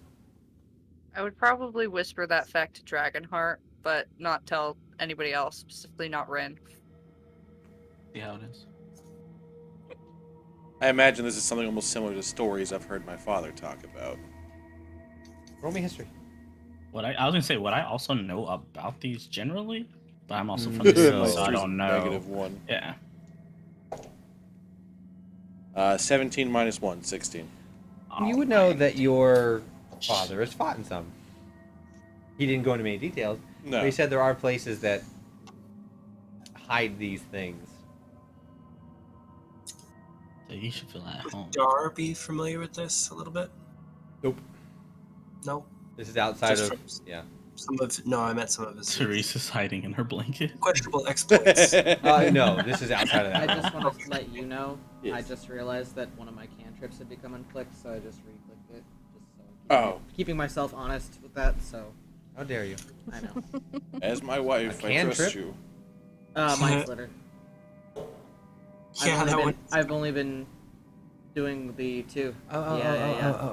I would probably whisper that fact to Dragonheart, but not tell anybody else, specifically not Rin. See how it is. I imagine this is something almost similar to stories I've heard my father talk about. Roll me history. I was gonna say, would I also know about these generally? But I'm also from No. the city, so I don't know. -1. Yeah. 17 minus 1, 16. You would know that your father has fought in some. He didn't go into many details, No. but he said there are places that hide these things. So you should feel at home. Dar be familiar with this a little bit? Nope. No. This is outside Just of... from- Yeah. No, I meant some of his Teresa's hiding in her blanket. questionable exploits. No, this is outside of I that. just want to let you know. Yes. I just realized that one of my cantrips had become unclicked, so I just re-clicked it. Just so keeping myself honest with that. So How dare you? I know. As my wife, A I trust cantrip? you. Mind Flitter. I've only been doing the 2. Oh.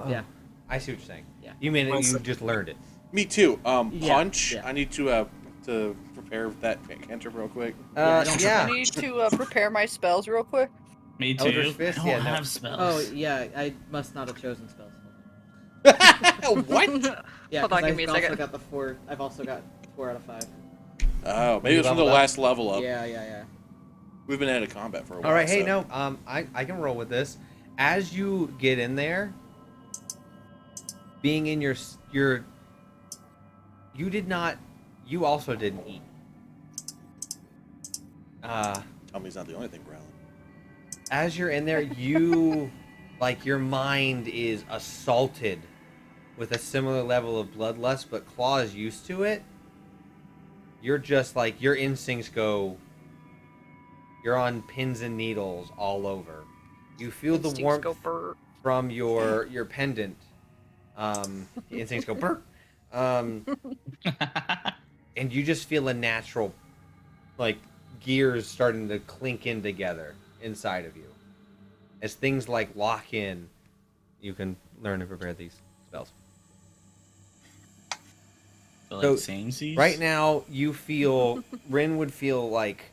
Yeah. I see what you're saying. Yeah. You mean Once you the- just learned it? Me too. Punch. yeah. I need to prepare that cantrip real quick. I don't I need to prepare my spells real quick. Me too. Elder's Fist? I don't Yeah, no. have spells. Oh yeah, I must not have chosen spells. What? Yeah, Hold on, 'cause give me a I've also second. got the 4. I've also got 4 out of 5. Oh, maybe it's from the leveled up? last level up. Yeah. We've been out of combat for a while. All right, hey, so. no, I can roll with this. As you get in there, being in you also didn't eat. Tell me he's not the only thing growling. As you're in there, you, like, your mind is assaulted with a similar level of bloodlust, but Claw is used to it. You're just like, your instincts go, you're on pins and needles all over. You feel the Instincts warmth go burr. from your pendant. Instincts go burr. And you just feel a natural, like, gears starting to clink in together inside of you. As things like lock in, you can learn to prepare these spells. So, So, like, samesies? Right now, you feel Rin would feel like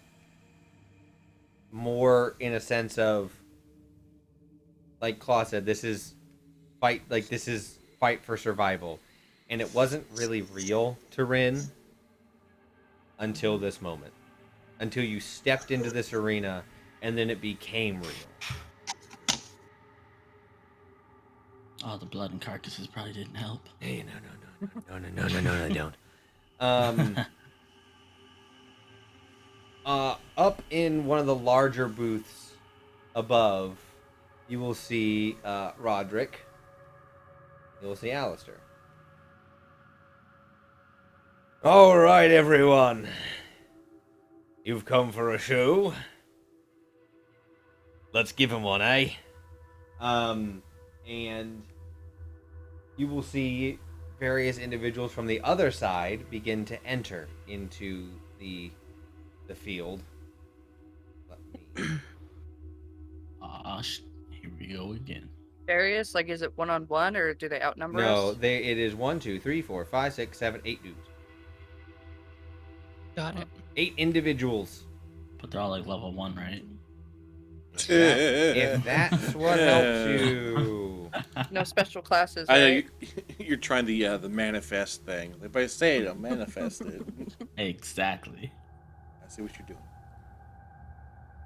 more in a sense of, like Claw said, this is fight for survival, and it wasn't really real to Rin until this moment, until you stepped into this arena, and then it became real. Oh, the blood and carcasses probably didn't help. Hey, no, they don't. Up in one of the larger booths above, you will see Roderick. You will see Alistair. All right, everyone. You've come for a show. Let's give him one, eh? And you will see various individuals from the other side begin to enter into the field. Let me... Here we go again. Various, like, is it 1-on-1 or do they outnumber No, us? it is 1, 2, 3, 4, 5, 6, 7, 8 dudes. Got it. 8 individuals. But they're all like level 1, right? If that's what helps you. No special classes, I know right? you're trying the manifest thing. If I say it, I'll manifest it. Exactly. I see what you're doing.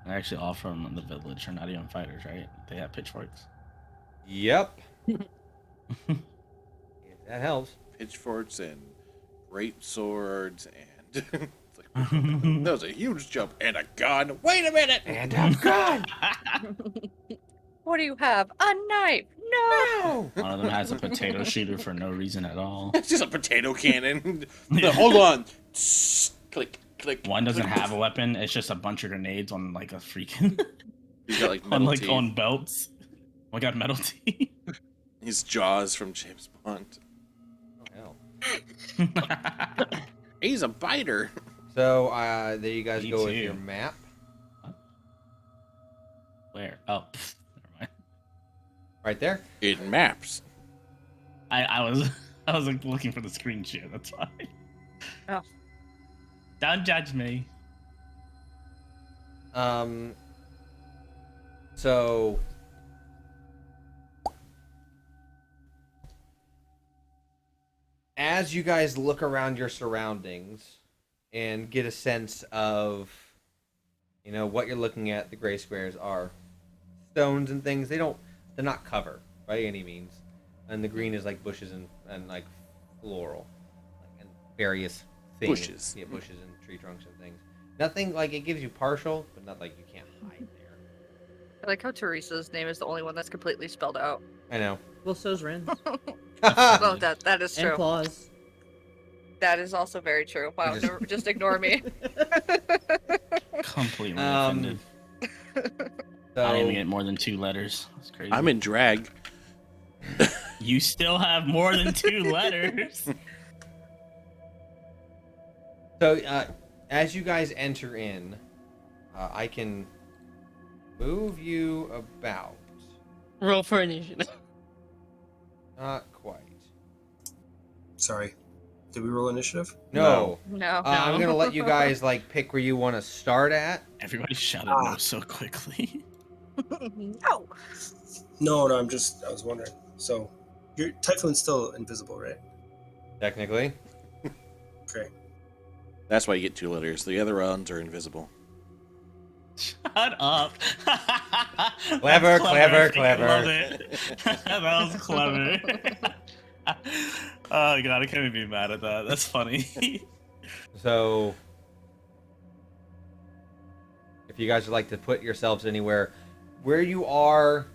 They're actually all from the village. Are not even fighters, right? They have pitchforks. Yep. If that helps. Pitchforks and great swords and it's like, that was a huge jump and a gun. Wait a minute! And I'm gone. What do you have? A knife? No! One of them has a potato shooter for no reason at all. It's just a potato cannon. No, hold on. Click, click. One doesn't click. have a weapon. It's just a bunch of grenades on like a freaking He's got like on metal like teeth. on belts. Oh my god, metal teeth. His jaws from James Bond. Oh, hell. He's a biter. So there you guys Me go with too. your map. Where? Oh, never mind. Right there. It maps. I was like looking for the screen share. That's why. Oh. Don't judge me. So as you guys look around your surroundings and get a sense of, you know, what you're looking at, the gray squares are stones and things. They're not cover by any means. And the green is like bushes and like floral, like, and various things. Bushes. Yeah, bushes and tree trunks and things. Nothing like it gives you partial, but not like you can't hide there. I like how Teresa's name is the only one that's completely spelled out. I know. Well, so's Rin's. Oh, that is And true. Claws. That is also very true. Wow, just ignore me. Completely Um, offended. So, I didn't even get more than 2 letters. That's crazy. I'm in drag. You still have more than 2 letters. So, as you guys enter in, I can move you about. Roll for initiative. Not quite. Sorry. Did we roll initiative? No. No. I'm gonna let you guys like pick where you want to start at. Everybody shouted no so quickly. No. No, I was wondering. So, your Typhoon's still invisible, right? Technically. Okay. That's why you get 2 letters. The other ones are invisible. Shut up. Clever, That's clever. I love it. That was clever. Oh god, I can't even be mad at that. That's funny. So, if you guys would like to put yourselves anywhere where you are,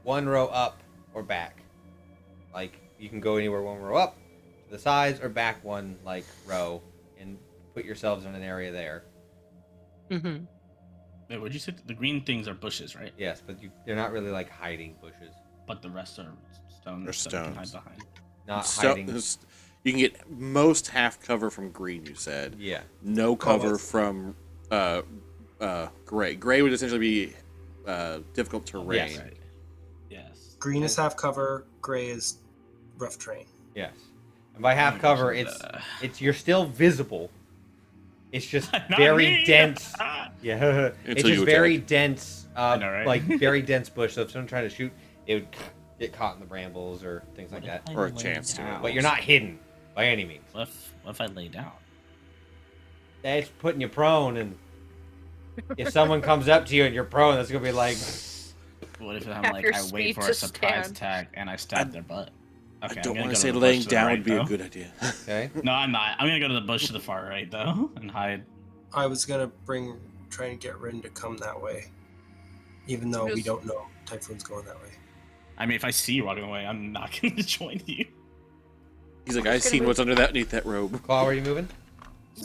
1 row up or back. Like, you can go anywhere 1 row up to the sides or back 1 like row and put yourselves in an area there. Mm-hmm. Wait, what'd you say? The green things are bushes, right? Yes, but they're not really like hiding bushes. But the rest are stones. They're that we can hide stones. behind. Not So, hiding. you can get most half cover from green, you said. Yeah. No cover that's- from gray. Gray would essentially be difficult terrain. Yes. Right. Yes. Green is half cover, gray is rough terrain. Yes. And by half Oh, cover, gosh, it's you're still visible. It's just Not very me! dense. Yeah. It's Until just you very attack. dense. I know, right? Like very dense bush. So if someone tried to shoot, it would get caught in the brambles or things like that. Or a chance to. But you're not hidden by any means. What if I lay down? That's putting you prone, and if someone comes up to you and you're prone, that's gonna be like, What if I'm Half like your I wait speed for to a surprise stand. attack and I stab their butt? Okay, I don't want want to say laying down would be a good idea. okay. No, I'm not. I'm gonna go to the bush to the far right though and hide. I was gonna try and get Rin to come that way, even though we Just- don't know Typhoon's going that way. I mean, if I see you walking away, I'm not gonna join you. He's like, I'm I've just seen gonna what's underneath that robe. Claw, where are you moving?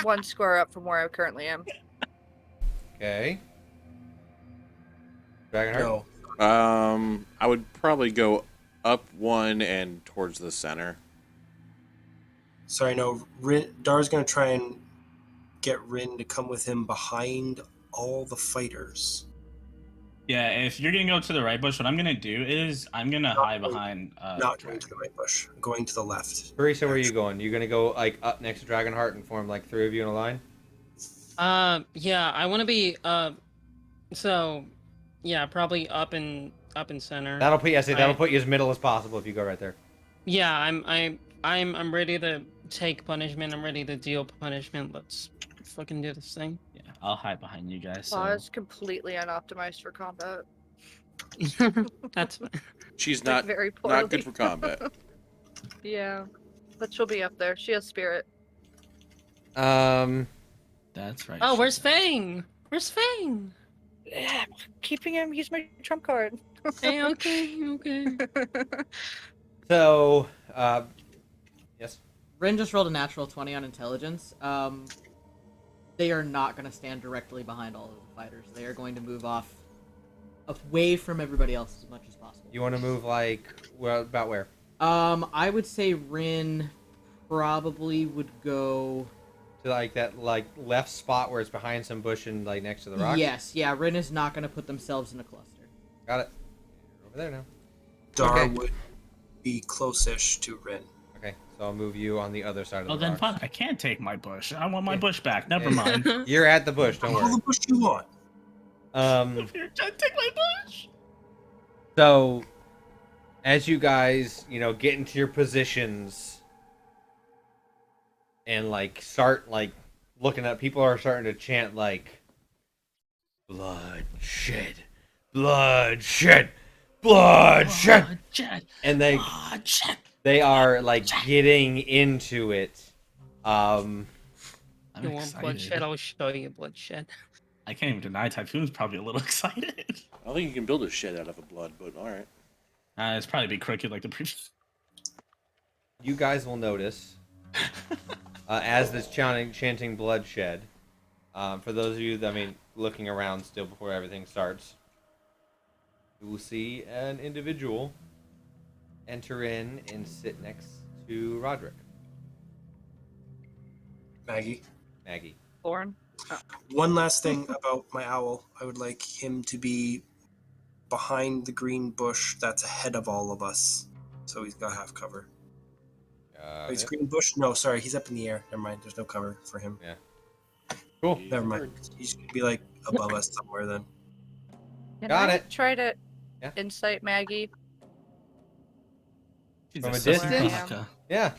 1 square up from where I currently am. Okay. Dragonheart. No, I would probably go up 1 and towards the center. sorry, no. Dar's gonna try and get Rin to come with him behind all the fighters. Yeah, if you're gonna go to the right bush, what I'm gonna do is I'm gonna hide behind. Not going to the right bush. Going to the left. Teresa, where are you going? You gonna go like up next to Dragonheart and form like 3 of you in a line? Yeah, I want to be so yeah, probably up in center. That'll put you. That'll I- put you as middle as possible if you go right there. Yeah, I'm ready to take punishment. I'm ready to deal punishment. Let's fucking do this thing. Yeah, I'll hide behind you guys. Claw So. is completely unoptimized for combat. That's She's Like, not very poorly. not good for combat. Yeah. But she'll be up there. She has spirit. That's right. Oh, where's shit. Fang? Where's Fang? Yeah, keeping him, he's my trump card. Hey, okay. So, yes. Rin just rolled a natural 20 on intelligence. They are not going to stand directly behind all of the fighters. They are going to move off away from everybody else as much as possible. You want to move like about where? I would say Rin probably would go. To like that like left spot where it's behind some bush and like next to the rock. Yes, yeah. Rin is not going to put themselves in a cluster. Got it. Over there now. Dar Okay. would be close-ish to Rin. Okay, so I'll move you on the other side of Oh, the then rock. fuck! I can't take my bush. I want my bush back. Never Yeah. mind. You're at the bush. Don't All worry. the bush you want. If you're trying to take my bush. So, as you guys, get into your positions and like start like looking at people are starting to chant like bloodshed, bloodshed, bloodshed, Jet. and Jet. they are like getting into it. I'm You want excited. bloodshed? I'll show you bloodshed. I can't even deny Typhoon's probably a little excited. I don't think you can build a shed out of a blood, but all right. It's probably be crooked like the previous. You guys will notice as this chanting bloodshed. For those of you that looking around still before everything starts, you will see an individual enter in and sit next to Roderick. Maggie. Maggie. Lauren. One last thing about my owl. I would like him to be behind the green bush that's ahead of all of us. So he's got half cover. He's green bush? No, sorry, he's up in the air. Never mind. There's no cover for him. Yeah. Cool. Never mind. He's gonna be like above us somewhere then. Can Got I it. try to Yeah. insight Maggie? She's From a sister distance? Baka. Yeah.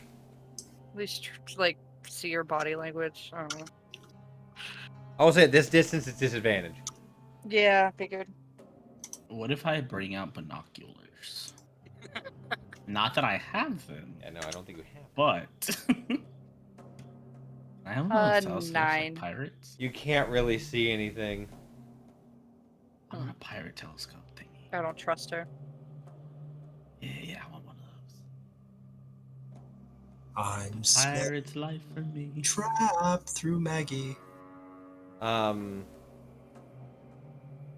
At least like see her body language. I don't know. I will say at this distance, it's disadvantage. Yeah, figured. What if I bring out binoculars? Not that I have them, Yeah, no, I don't think we have. but I don't know. Like 9. pirates. You can't really see anything. I want a pirate telescope thingy. I don't trust her. Yeah, I want one of those. I'm swept Pirate's life for me. trapped through Maggie.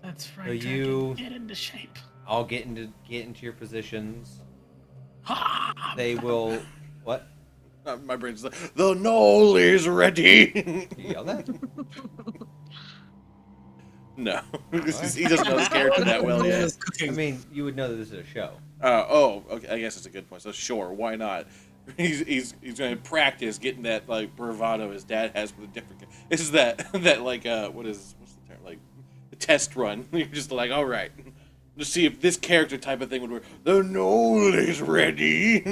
That's right. So Dragon, you- get into shape. I'll get into your positions. Ha! They will. What? My brain's like, the knoll is ready. You yell that? No, he doesn't know his character that well yet. I mean, you would know that this is a show. Okay. I guess that's a good point. So sure, why not? He's going to practice getting that like bravado his dad has with a different. This is that like what's the term, like the test run. You're just like, all right, let's see if this character type of thing would work. The knoll is ready.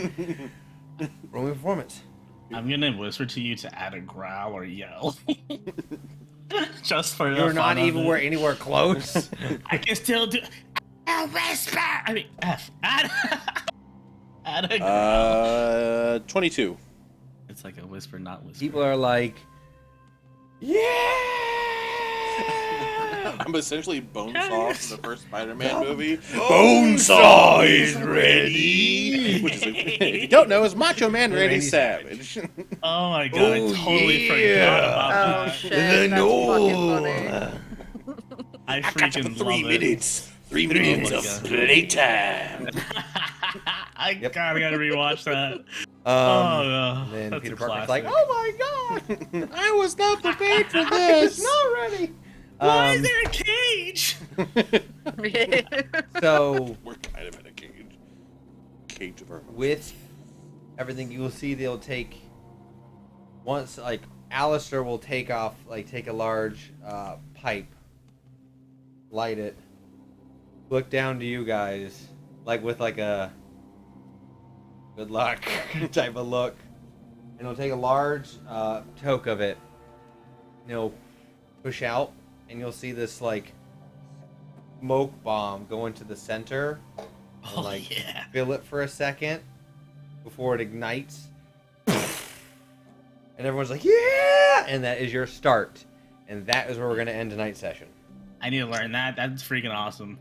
Roll me performance. I'm gonna whisper to you to add a growl or yell. Just for the You're fun not of even it. anywhere close. I can still do a whisper. I mean, F. Add a growl. 22. It's like a whisper, not whisper. People are like, yeah. I'm essentially Bonesaw from the first Spider-Man movie. Bonesaw is ready. Which is, if you don't know, is Macho Man Randy Savage. Oh my god, I totally forgot about Oh that. shit, that's fucking funny. I freaking love it. 3 minutes of God. playtime. I gotta rewatch that. Oh, no. and then That's Peter a Parker's like, classic. oh my god, I was not prepared for it's this. not ready. Why is there a cage? So We're kind of in a cage. Cage of our emotions. with everything, you will see they'll take once like Alistair will take a large pipe, light it, look down to you guys like with like a good luck type of look, and he'll take a large toke of it, push out, and you'll see this like smoke bomb go into the center and fill it for a second before it ignites. And everyone's like, yeah! And that is your start. And that is where we're going to end tonight's session. I need to learn that. That's freaking awesome.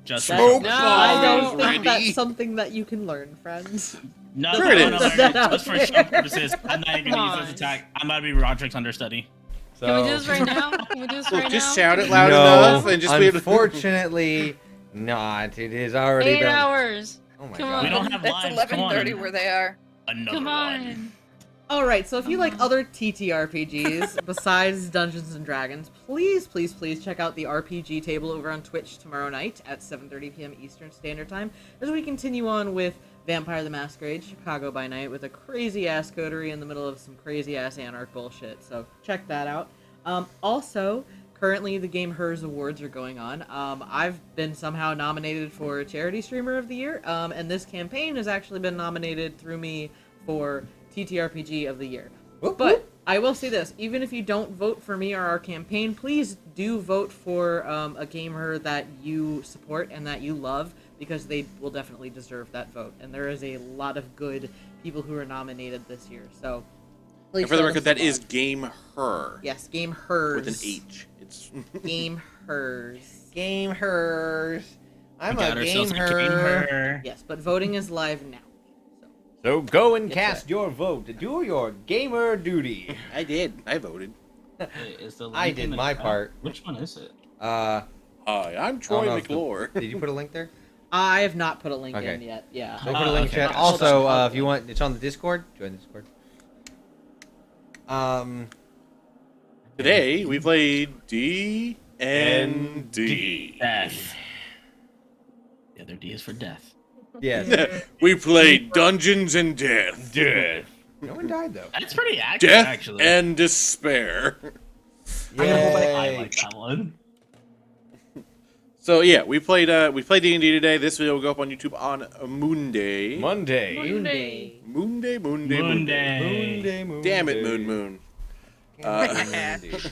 Just Smoke No, bomb I don't is think ready. that's something that you can learn, friends. No, Sure it no, is. just for show purposes. I'm not even gonna use this attack. I'm about to be Roderick's understudy. So, Can we do this right now? Can we do this right Just now? shout it loud no, enough and just be able to... unfortunately not. It is already 8 been... hours. Oh my Come god. We don't have It's lives. 11:30 where they are. Another Come one. on. All right, so if you like other TTRPGs besides Dungeons and Dragons, please check out the RPG table over on Twitch tomorrow night at 7:30 p.m. Eastern Standard Time as we continue on with Vampire the Masquerade Chicago by Night with a crazy-ass coterie in the middle of some crazy-ass Anarch bullshit. So check that out. Also, currently the Game Hers Awards are going on. I've been somehow nominated for Charity Streamer of the Year, and this campaign has actually been nominated through me for TTRPG of the Year. Whoop, But whoop. I will say this, even if you don't vote for me or our campaign, please do vote for a gamer that you support and that you love, because they will definitely deserve that vote. And there is a lot of good people who are nominated this year. So, please And for the show record, them that some is love. Game Her. Yes, Game Hers. With an H. It's Game Hers. Game Hers. I'm We got a ourselves game a Game her. Her. Yes, but voting is live now. So go and Yes, cast sir. your vote. Do your gamer duty. I did. I voted. Wait, is the I link did in the my chat? part. Which one is it? Hi, I'm Troy know if the- McClure. Did you put a link there? I have not put a link Okay. in yet. Yeah. Go put a link in okay, chat. gotcha. Also, Hold on. if you want, it's on the Discord. Join the Discord. Today, we played D&D. Death. The other D is for death. Yes. We played Dungeons and Death. Death. No one died though. That's pretty accurate, Death actually. and Despair. I Yay. like that one. So yeah, we played D&D today. This video will go up on YouTube on Monday. Monday. Monday. Monday. Damn it, Moon. Monday.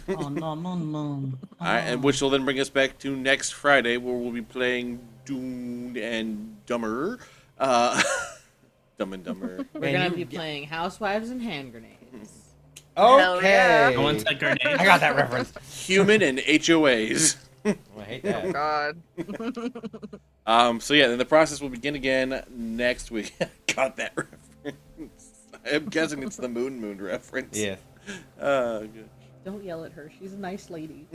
Oh, no. Alright, and which will then bring us back to next Friday, where we'll be playing Doomed and Dumber. Dumb and Dumber. We're Man, gonna you be get- playing Housewives and Hand Grenades. Hell yeah. Okay. No one said grenades. I got that reference. Human and HOAs. I hate Oh that. God. So yeah, then the process will begin again next week. Got that reference. I'm guessing it's the Moon reference. Yeah. Good. Don't yell at her. She's a nice lady.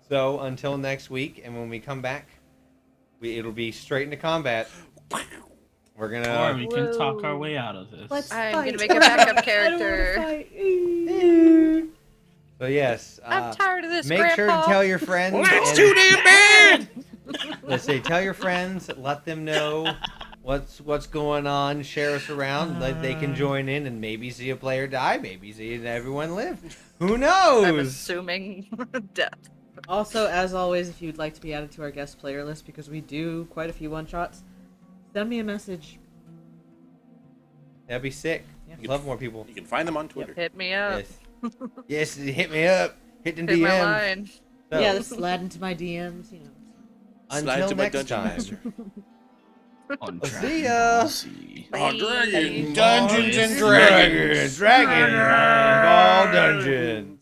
So until next week, and when we come back, it'll be straight into combat. We're Or gonna. we can talk our way out of this. I'm fight. gonna make a backup I don't wanna character. fight. So yes. I'm tired of this, Make Grandpa. sure to tell your friends. Well, that's and- too damn bad. Let's say, tell your friends, let them know what's going on. Share us around, like they can join in and maybe see a player die, maybe see everyone live. Who I'm knows? assuming death. Also, as always, if you'd like to be added to our guest player list, because we do quite a few one-shots, send me a message. That'd be sick. Yeah. Love more people. You can find them on Twitter. Hit me up. Yes. Yes, hit me up. Hit them Hit my DMs. line. So, Yeah, just slide into my DMs, you know. Slide until to my next dungeon time. master. On See Dragon ya. Ball Z. Oh, Dragon, Bye. Dungeons and Dragons. Dragon Ball Dungeon.